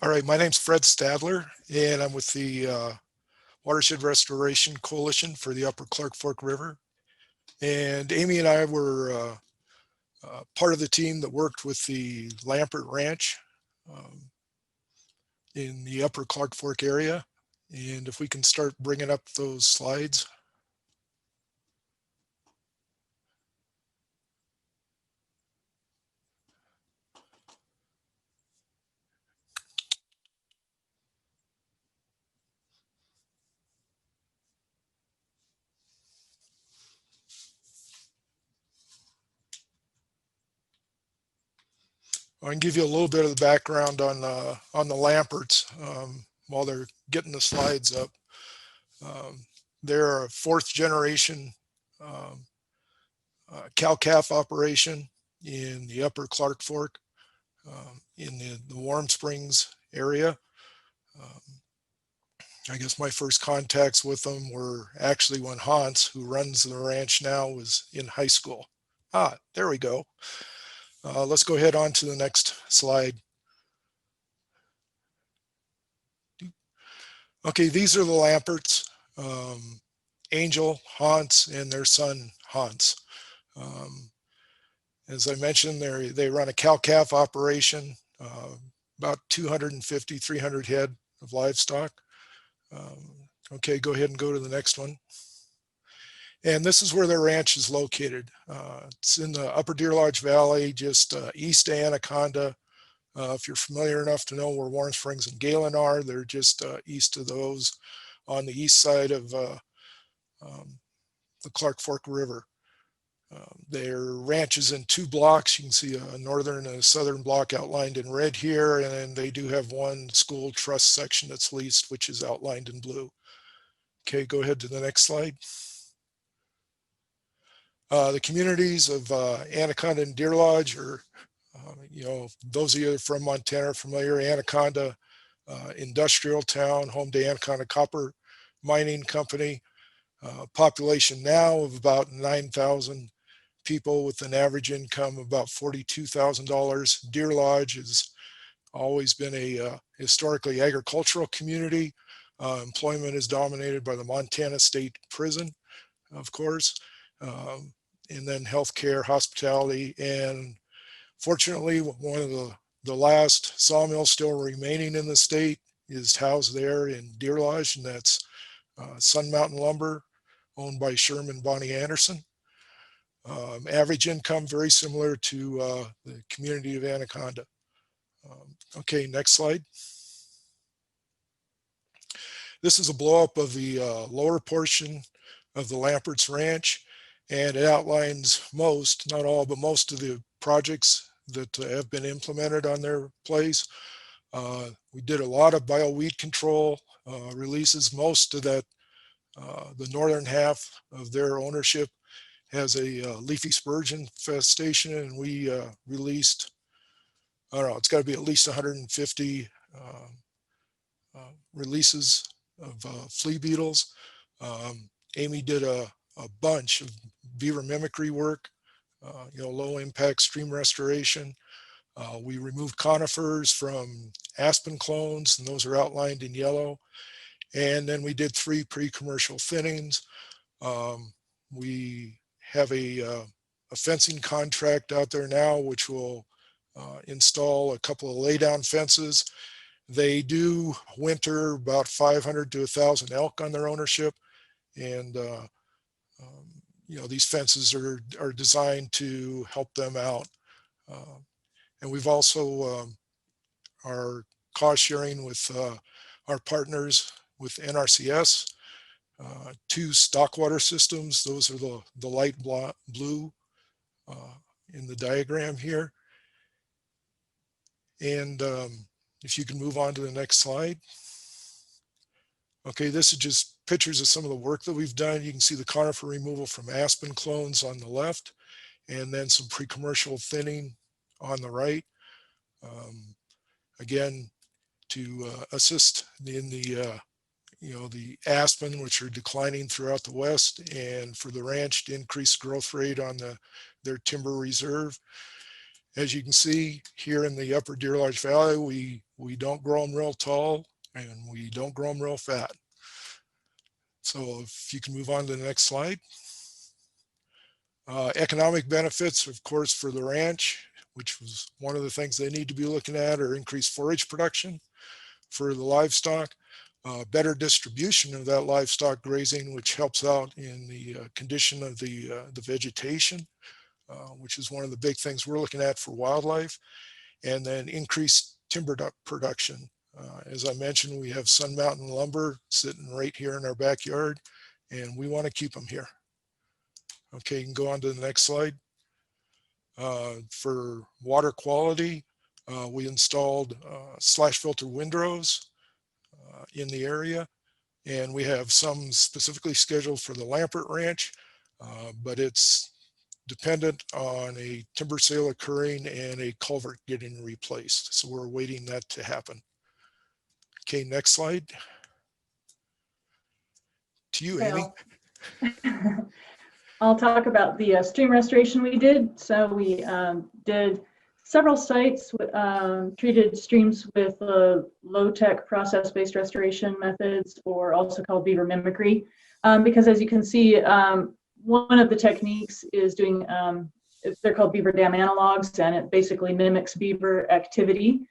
Speaker 16: All right, my name's Fred Stadler, and I'm with the Watershed Restoration Coalition for the Upper Clark Fork River. And Amy and I were part of the team that worked with the Lampert Ranch in the Upper Clark Fork area. And if we can start bringing up those slides. I can give you a little bit of the background on the Lamperts while they're getting the slides up. They're a fourth generation cow-calf operation in the Upper Clark Fork in the Warm Springs area. I guess my first contacts with them were actually when Hans, who runs the ranch now, was in high school. There we go. Let's go ahead on to the next slide. Okay, these are the Lamperts, Angel, Hans, and their son, Hans. As I mentioned, they run a cow-calf operation, about 250, 300 head of livestock. Okay, go ahead and go to the next one. And this is where their ranch is located. It's in the Upper Deer Lodge Valley, just east of Anaconda. If you're familiar enough to know where Warm Springs and Galen are, they're just east of those on the east side of the Clark Fork River. Their ranch is in 2 blocks. You can see a northern and a southern block outlined in red here, and they do have one school trust section that's leased, which is outlined in blue. Okay, go ahead to the next slide. The communities of Anaconda and Deer Lodge are, those of you from Montana are familiar. Anaconda, industrial town, home to Anaconda Copper Mining Company. Population now of about 9,000 people with an average income of about $42,000. Deer Lodge has always been a historically agricultural community. Employment is dominated by the Montana State Prison, of course. And then healthcare, hospitality, and fortunately, one of the last sawmills still remaining in the state is housed there in Deer Lodge, and that's Sun Mountain Lumber, owned by Sherman Bonnie Anderson. Average income very similar to the community of Anaconda. Okay, next slide. This is a blow up of the lower portion of the Lamperts Ranch, and it outlines most, not all, but most of the projects that have been implemented on their place. We did a lot of bioweed control releases. Most of that, the northern half of their ownership has a leafy spurgeon infestation, and we released I don't know, it's got to be at least 150 releases of flea beetles. Amy did a bunch of beaver mimicry work, low impact stream restoration. We removed conifers from aspen clones, and those are outlined in yellow. And then we did 3 pre-commercial thinnings. We have a fencing contract out there now, which will install a couple of laydown fences. They do winter about 500 to 1,000 elk on their ownership. And, these fences are designed to help them out. And we've also are cost sharing with our partners with NRCS, 2 stock water systems. Those are the light blue in the diagram here. And if you can move on to the next slide. Okay, this is just pictures of some of the work that we've done. You can see the conifer removal from aspen clones on the left, and then some pre-commercial thinning on the right. Again, to assist in the the aspen, which are declining throughout the West, and for the ranch to increase growth rate on their timber reserve. As you can see here in the upper Deer Lodge Valley, we don't grow them real tall and we don't grow them real fat. So if you can move on to the next slide. Economic benefits, of course, for the ranch, which was one of the things they need to be looking at, are increased forage production for the livestock, better distribution of that livestock grazing, which helps out in the condition of the vegetation, which is one of the big things we're looking at for wildlife, and then increased timber production. As I mentioned, we have Sun Mountain lumber sitting right here in our backyard, and we want to keep them here. Okay, you can go on to the next slide. For water quality, we installed slash filter windrows in the area, and we have some specifically scheduled for the Lampert Ranch, but it's dependent on a timber sale occurring and a culvert getting replaced. So we're waiting that to happen. Okay, next slide. To you, Amy.
Speaker 17: I'll talk about the stream restoration we did. So we did several sites, treated streams with low-tech process-based restoration methods, or also called beaver mimicry. Because as you can see, one of the techniques is doing, they're called beaver dam analogs, and it basically mimics beaver activity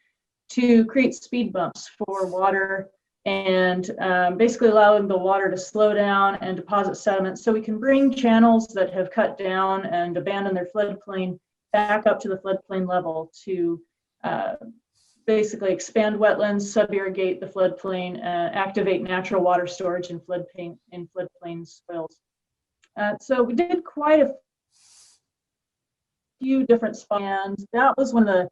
Speaker 17: to create speed bumps for water and basically allowing the water to slow down and deposit sediment, so we can bring channels that have cut down and abandoned their floodplain back up to the floodplain level to basically expand wetlands, sub-irrigate the floodplain, activate natural water storage in floodplain soils. So we did quite a few different spots, and that was one of the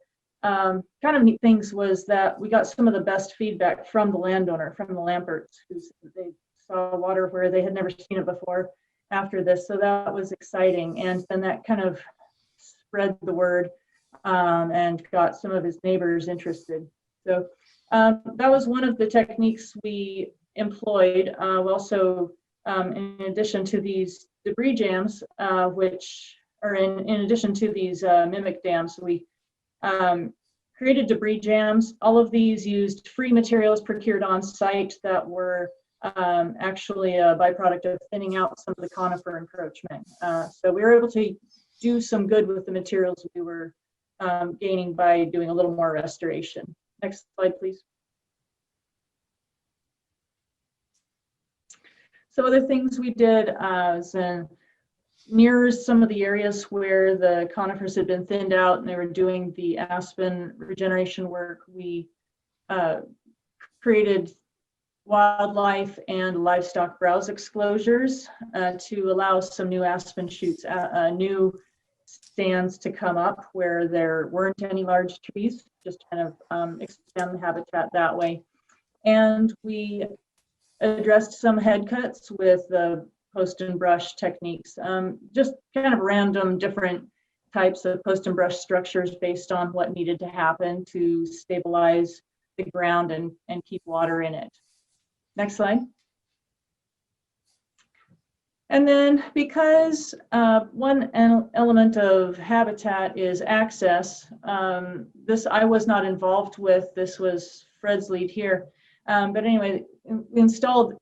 Speaker 17: kind of neat things, was that we got some of the best feedback from the landowner, from the Lamperts, who said they saw water where they had never seen it before after this. So that was exciting. And then that kind of spread the word and got some of his neighbors interested. So that was one of the techniques we employed. We also, in addition to these debris jams, which are in addition to these mimic dams, we created debris jams. All of these used free materials procured on site that were actually a byproduct of thinning out some of the conifer encroachment. So we were able to do some good with the materials we were gaining by doing a little more restoration. Next slide, please. So other things we did was near some of the areas where the conifers had been thinned out and they were doing the aspen regeneration work, we created wildlife and livestock browse exclosures to allow some new aspen shoots, new stands to come up where there weren't any large trees, just kind of extend the habitat that way. And we addressed some head cuts with the post and brush techniques, just kind of random different types of post and brush structures based on what needed to happen to stabilize the ground and keep water in it. Next slide. And then because one element of habitat is access, this I was not involved with, this was Fred's lead here. But anyway, we installed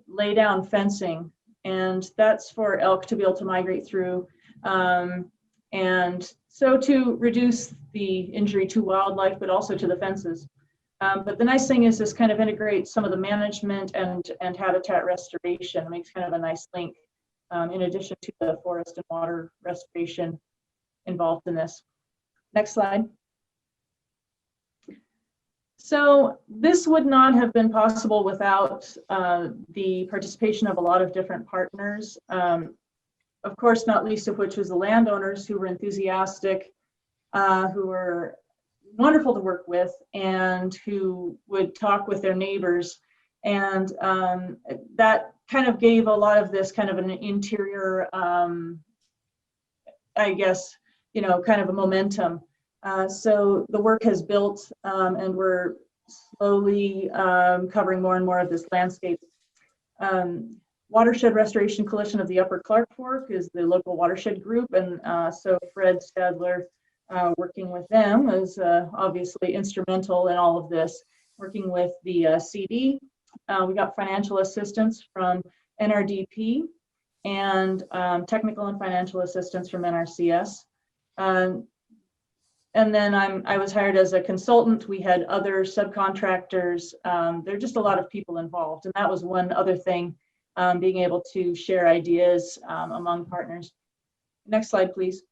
Speaker 17: lay down fencing, and that's for elk to be able to migrate through. And so to reduce the injury to wildlife, but also to the fences. But the nice thing is this kind of integrates some of the management and habitat restoration, makes kind of a nice link in addition to the forest and water restoration involved in this. Next slide. So this would not have been possible without the participation of a lot of different partners. Of course, not least of which was the landowners, who were enthusiastic, who were wonderful to work with, and who would talk with their neighbors. And that kind of gave a lot of this kind of an interior, I guess, kind of a momentum. So the work has built, and we're slowly covering more and more of this landscape. Watershed Restoration Coalition of the Upper Clark Fork is the local watershed group, and so Fred Stadler, working with them, was obviously instrumental in all of this, working with the CD. We got financial assistance from NRDP and technical and financial assistance from NRCS. And then I was hired as a consultant. We had other subcontractors. There are just a lot of people involved. And that was one other thing, being able to share ideas among partners. Next slide, please.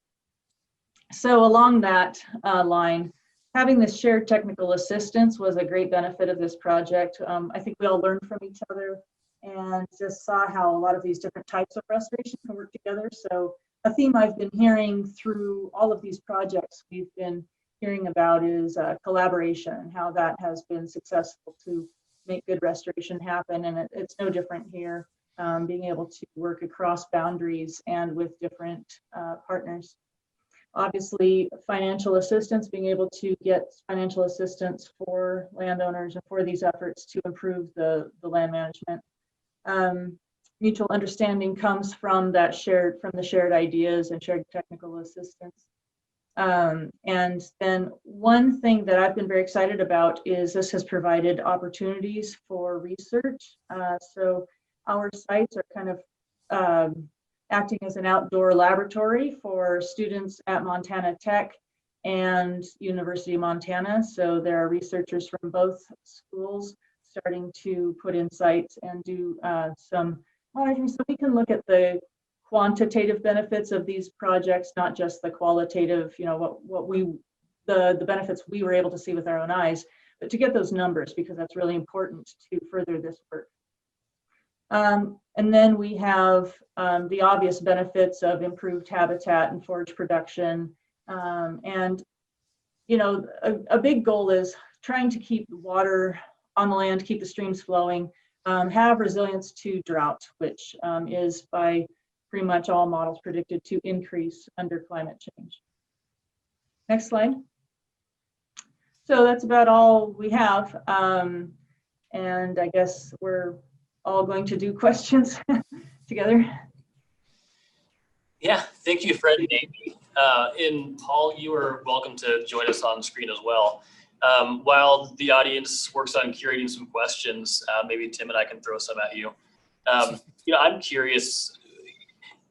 Speaker 17: So along that line, having this shared technical assistance was a great benefit of this project. I think we all learned from each other and just saw how a lot of these different types of restoration can work together. So a theme I've been hearing through all of these projects we've been hearing about is collaboration, and how that has been successful to make good restoration happen. And it's no different here, being able to work across boundaries and with different partners. Obviously, financial assistance, being able to get financial assistance for landowners and for these efforts to improve the land management. Mutual understanding comes from that from the shared ideas and shared technical assistance. And then one thing that I've been very excited about is this has provided opportunities for research. So our sites are kind of acting as an outdoor laboratory for students at Montana Tech and University of Montana. So there are researchers from both schools starting to put in sites and do some monitoring, so we can look at the quantitative benefits of these projects, not just the qualitative, the benefits we were able to see with our own eyes, but to get those numbers, because that's really important to further this work. And then we have the obvious benefits of improved habitat and forage production. And, a big goal is trying to keep the water on the land, keep the streams flowing, have resilience to drought, which is by pretty much all models predicted to increase under climate change. Next slide. So that's about all we have. And I guess we're all going to do questions together.
Speaker 1: Yeah, thank you, Fred and Amy. And Paul, you are welcome to join us on screen as well. While the audience works on curating some questions, maybe Tim and I can throw some at you. I'm curious,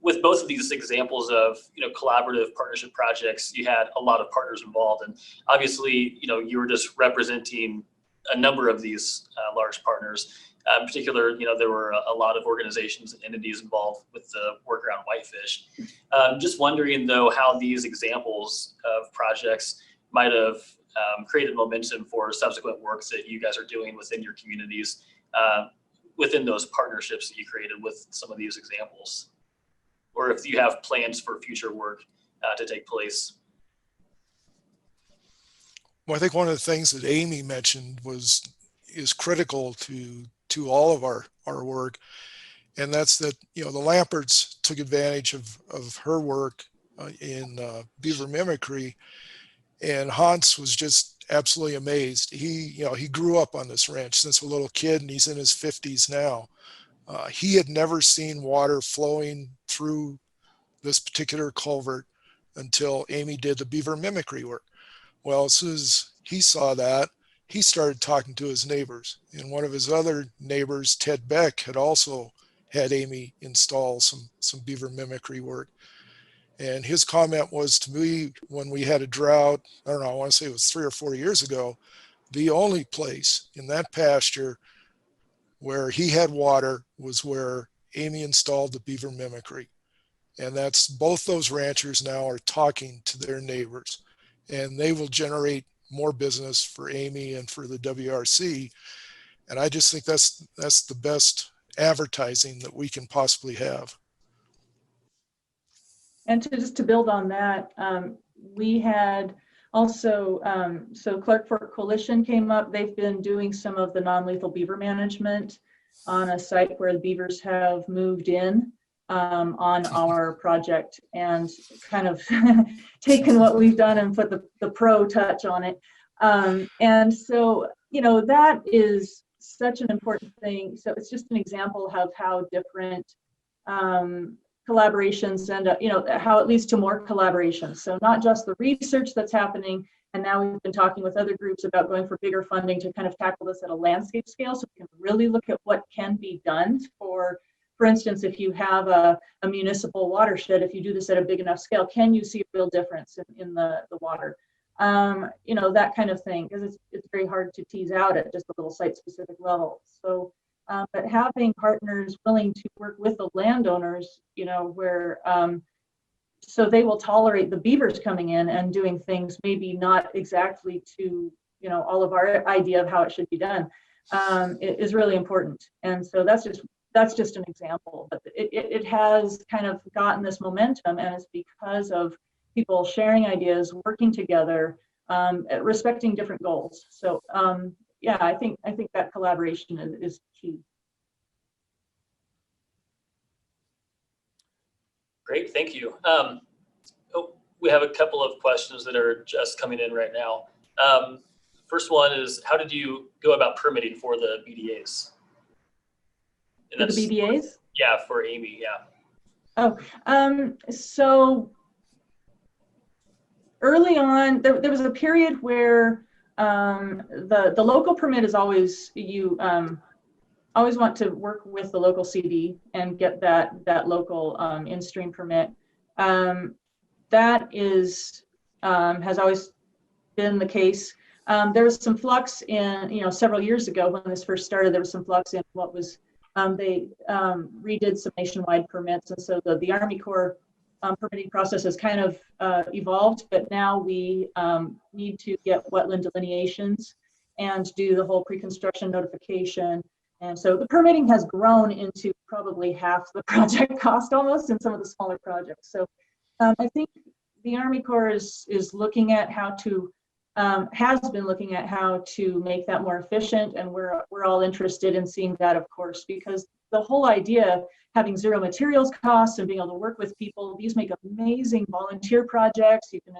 Speaker 1: with both of these examples of collaborative partnership projects, you had a lot of partners involved, and obviously you were just representing a number of these large partners. In particular, there were a lot of organizations and entities involved with the work around whitefish. Just wondering though how these examples of projects might have created momentum for subsequent works that you guys are doing within your communities, within those partnerships that you created with some of these examples, or if you have plans for future work to take place.
Speaker 16: Well, I think one of the things that Amy mentioned is critical to all of our work, and that's that the Lamperts took advantage of her work in beaver mimicry. And Hans was just absolutely amazed. He grew up on this ranch since a little kid, and he's in his 50s now. He had never seen water flowing through this particular culvert until Amy did the beaver mimicry work. Well, as soon as he saw that, he started talking to his neighbors. And one of his other neighbors, Ted Beck, had also had Amy install some beaver mimicry work. And his comment was to me, when we had a drought, I don't know, I want to say it was 3 or 4 years ago, the only place in that pasture where he had water was where Amy installed the beaver mimicry. And that's, both those ranchers now are talking to their neighbors, and they will generate more business for Amy and for the WRC. And I just think that's the best advertising that we can possibly have.
Speaker 17: And to build on that, we had also, so Clark Fork Coalition came up. They've been doing some of the non-lethal beaver management on a site where the beavers have moved in on our project, and kind of taken what we've done and put the pro touch on it. And so, that is such an important thing. So it's just an example of how different collaborations end up, how it leads to more collaborations. So not just the research that's happening, and now we've been talking with other groups about going for bigger funding to kind of tackle this at a landscape scale, so we can really look at what can be done. For instance, if you have a municipal watershed, if you do this at a big enough scale, can you see a real difference in the water? That kind of thing, because it's very hard to tease out at just a little site-specific level. So, but having partners willing to work with the landowners, where so they will tolerate the beavers coming in and doing things maybe not exactly to all of our idea of how it should be done, it is really important. And so that's just an example, but it has kind of gotten this momentum, and it's because of people sharing ideas, working together, respecting different goals. So yeah, I think that collaboration is key.
Speaker 1: Great, thank you. We have a couple of questions that are just coming in right now. First one is, how did you go about permitting for the BDAs?
Speaker 17: For the BDAs?
Speaker 1: Yeah, for Amy, yeah.
Speaker 17: Oh, so early on, there was a period where the local permit is always, you always want to work with the local CD and get that local in-stream permit. That is has always been the case. There was some flux in, several years ago when this first started, there was some flux in what was, they redid some nationwide permits. And so the Army Corps permitting process has kind of evolved, but now we need to get wetland delineations and do the whole pre-construction notification. And so the permitting has grown into probably half the project cost almost in some of the smaller projects. So I think the Army Corps is looking at how to, has been looking at how to make that more efficient, and we're all interested in seeing that, of course, because the whole idea, having zero materials costs and being able to work with people, these make amazing volunteer projects. You can,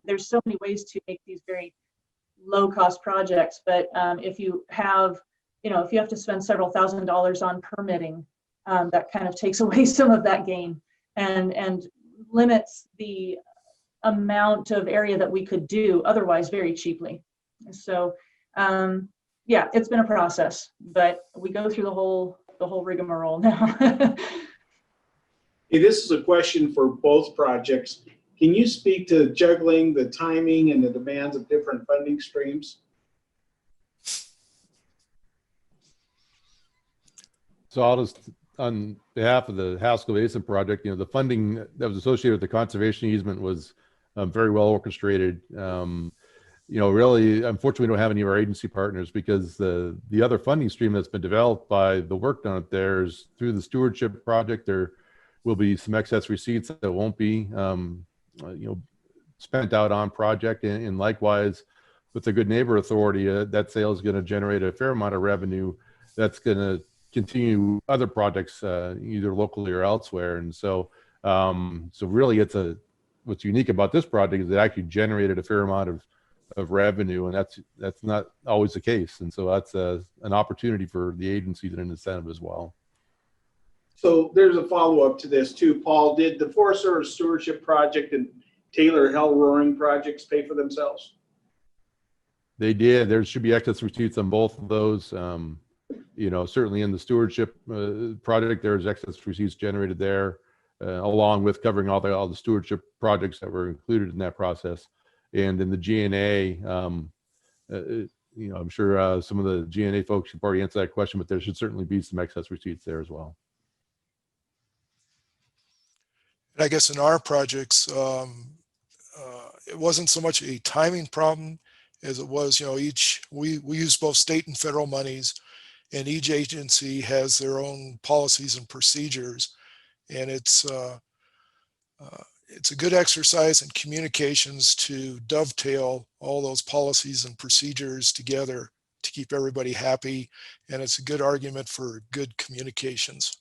Speaker 17: there's so many ways to make these very low cost projects, but if you have, if you have to spend several $1,000s on permitting, that kind of takes away some of that gain and limits the amount of area that we could do otherwise very cheaply. So yeah, it's been a process, but we go through the whole rigmarole now.
Speaker 2: Hey, this is a question for both projects. Can you speak to juggling the timing and the demands of different funding streams?
Speaker 15: So I'll just, on behalf of the Haskell Basin project, the funding that was associated with the conservation easement was very well orchestrated. Really, unfortunately, we don't have any of our agency partners, because the other funding stream that's been developed by the work done up there is through the stewardship project. There will be some excess receipts that won't be, spent out on project, and likewise with the Good Neighbor Authority, that sale is going to generate a fair amount of revenue that's going to continue other projects either locally or elsewhere. And so, so really, it's a what's unique about this project is it actually generated a fair amount of revenue, and that's not always the case. And so that's an opportunity for the agencies and an incentive as well.
Speaker 2: So there's a follow-up to this too, Paul. Did the Forest Service Stewardship Project and Taylor Hell Roaring projects pay for themselves?
Speaker 15: They did. There should be excess receipts on both of those. You know, certainly in the stewardship project, there's excess receipts generated there, along with covering all the stewardship projects that were included in that process. And in the GNA, you know, I'm sure some of the GNA folks have already answered that question, but there should certainly be some excess receipts there as well.
Speaker 16: And I guess in our projects, it wasn't so much a timing problem as it was, you know, we use both state and federal monies, and each agency has their own policies and procedures. And it's a good exercise in communications to dovetail all those policies and procedures together to keep everybody happy. And it's a good argument for good communications.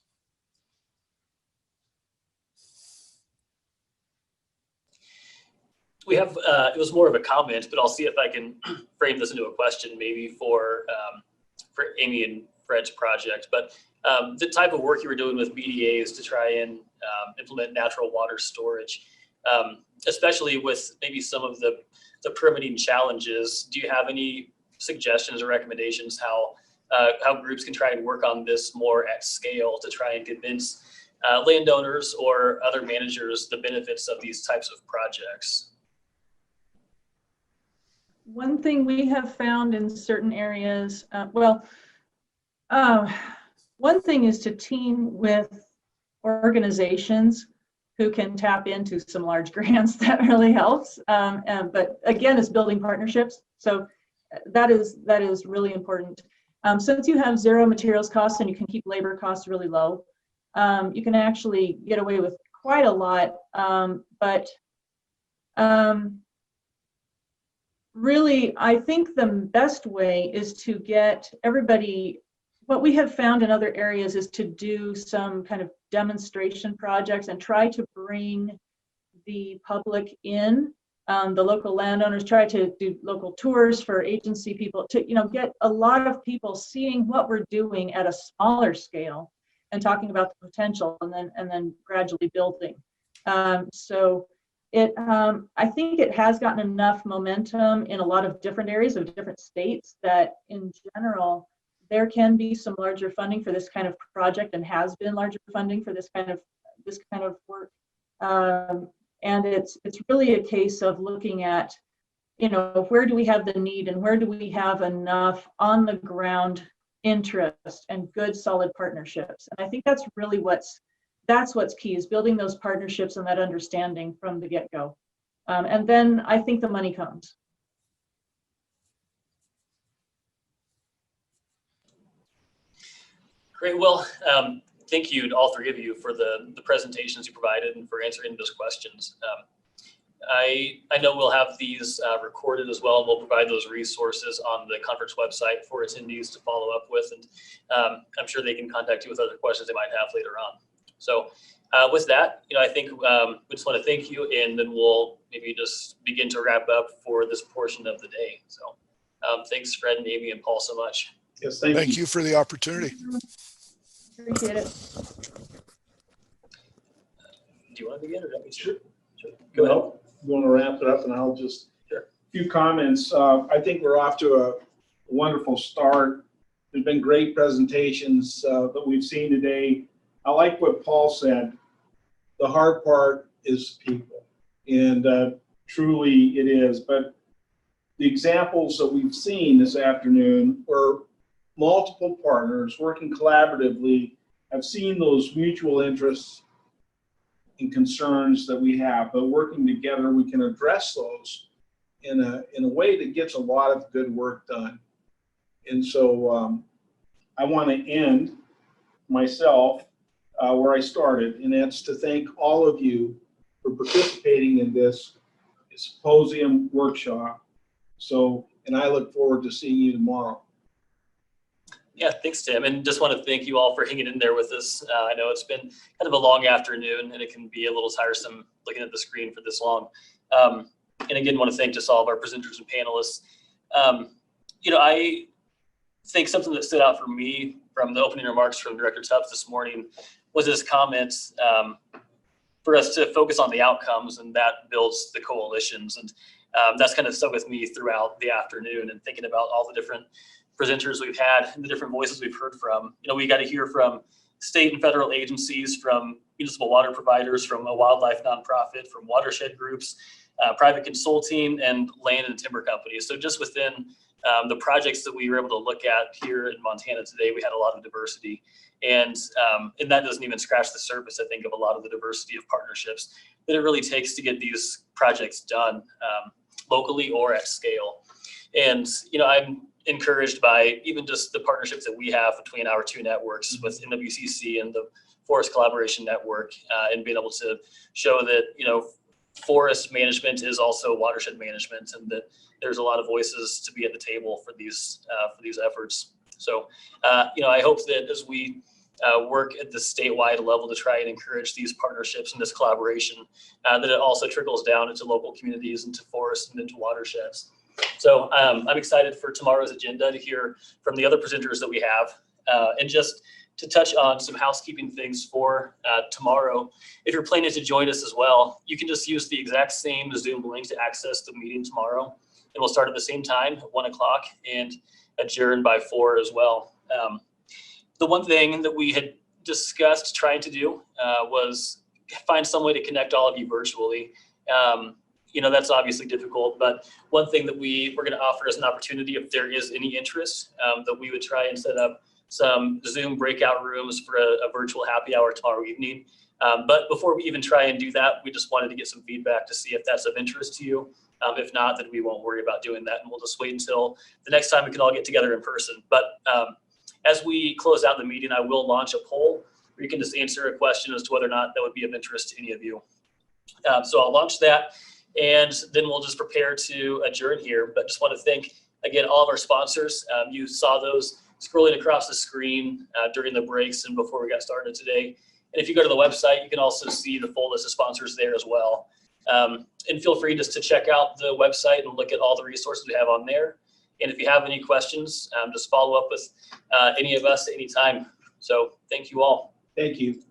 Speaker 1: We have, it was more of a comment, but I'll see if I can frame this into a question maybe for Amy and Fred's project. But the type of work you were doing with BDAs to try and implement natural water storage, especially with maybe some of the permitting challenges, do you have any suggestions or recommendations how groups can try and work on this more at scale to try and convince landowners or other managers the benefits of these types of projects?
Speaker 17: One thing we have found in certain areas, one thing is to team with organizations who can tap into some large grants. That really helps. But again, it's building partnerships. So that is really important. Since you have zero materials costs and you can keep labor costs really low, you can actually get away with quite a lot. Really, I think the best way is to get everybody, what we have found in other areas is to do some kind of demonstration projects and try to bring the public in, the local landowners, try to do local tours for agency people to, you know, get a lot of people seeing what we're doing at a smaller scale and talking about the potential, and then gradually building. I think it has gotten enough momentum in a lot of different areas of different states that in general, there can be some larger funding for this kind of project, and has been larger funding for this kind of work. And it's really a case of looking at, you know, where do we have the need and where do we have enough on the ground interest and good solid partnerships. And I think that's really what's key, is building those partnerships and that understanding from the get-go. And then I think the money comes.
Speaker 1: Great. Well, thank you to all three of you for the presentations you provided and for answering those questions. I know we'll have these recorded as well, and we'll provide those resources on the conference website for attendees to follow up with. And I'm sure they can contact you with other questions they might have later on. So with that, you know, I think we just want to thank you, and then we'll maybe just begin to wrap up for this portion of the day. So thanks, Fred and Amy and Paul, so much.
Speaker 2: Yes,
Speaker 16: thank you for the opportunity.
Speaker 17: Appreciate it.
Speaker 1: Do you want to begin, or let me?
Speaker 2: Sure.
Speaker 1: Go ahead.
Speaker 2: You want to wrap it up, and I'll just a few comments. I think we're off to a wonderful start. There's been great presentations that we've seen today. I like what Paul said. The hard part is people, and truly it is. But the examples that we've seen this afternoon were multiple partners working collaboratively, have seen those mutual interests and concerns that we have, but working together, we can address those in a way that gets a lot of good work done. And so I want to end myself where I started, and that's to thank all of you for participating in this symposium workshop. So, and I look forward to seeing you tomorrow.
Speaker 1: Yeah, thanks, Tim. And just want to thank you all for hanging in there with us. I know it's been kind of a long afternoon and it can be a little tiresome looking at the screen for this long. And again, want to thank just all of our presenters and panelists. I think something that stood out for me from the opening remarks from Director Tubbs this morning was his comments for us to focus on the outcomes, and that builds the coalitions. And that's kind of stuck with me throughout the afternoon and thinking about all the different presenters we've had and the different voices we've heard from. We got to hear from state and federal agencies, from municipal water providers, from a wildlife nonprofit, from watershed groups, private consulting, and land and timber companies. So just within the projects that we were able to look at here in Montana today, we had a lot of diversity. And that doesn't even scratch the surface, I think, of a lot of the diversity of partnerships that it really takes to get these projects done locally or at scale. And, I'm encouraged by even just the partnerships that we have between our two networks with NWCC and the Forest Collaboration Network, and being able to show that, forest management is also watershed management, and that there's a lot of voices to be at the table for these efforts. So, I hope that as we work at the statewide level to try and encourage these partnerships and this collaboration, that it also trickles down into local communities, into forests, and into watersheds. So I'm excited for tomorrow's agenda to hear from the other presenters that we have, and just to touch on some housekeeping things for tomorrow. If you're planning to join us as well, you can just use the exact same Zoom link to access the meeting tomorrow. And we'll start at the same time, at 1 o'clock, and adjourn by 4 as well. The one thing that we had discussed trying to do was find some way to connect all of you virtually. That's obviously difficult, but one thing that we were going to offer as an opportunity, if there is any interest, that we would try and set up some Zoom breakout rooms for a virtual happy hour tomorrow evening. But before we even try and do that, we just wanted to get some feedback to see if that's of interest to you. If not, then we won't worry about doing that, and we'll just wait until the next time we can all get together in person. But as we close out the meeting, I will launch a poll where you can just answer a question as to whether or not that would be of interest to any of you. So I'll launch that, and then we'll just prepare to adjourn here. But just want to thank, again, all of our sponsors. You saw those scrolling across the screen during the breaks and before we got started today. And if you go to the website, you can also see the full list of sponsors there as well. And feel free just to check out the website and look at all the resources we have on there. And if you have any questions, just follow up with any of us at any time. So thank you all.
Speaker 2: Thank you.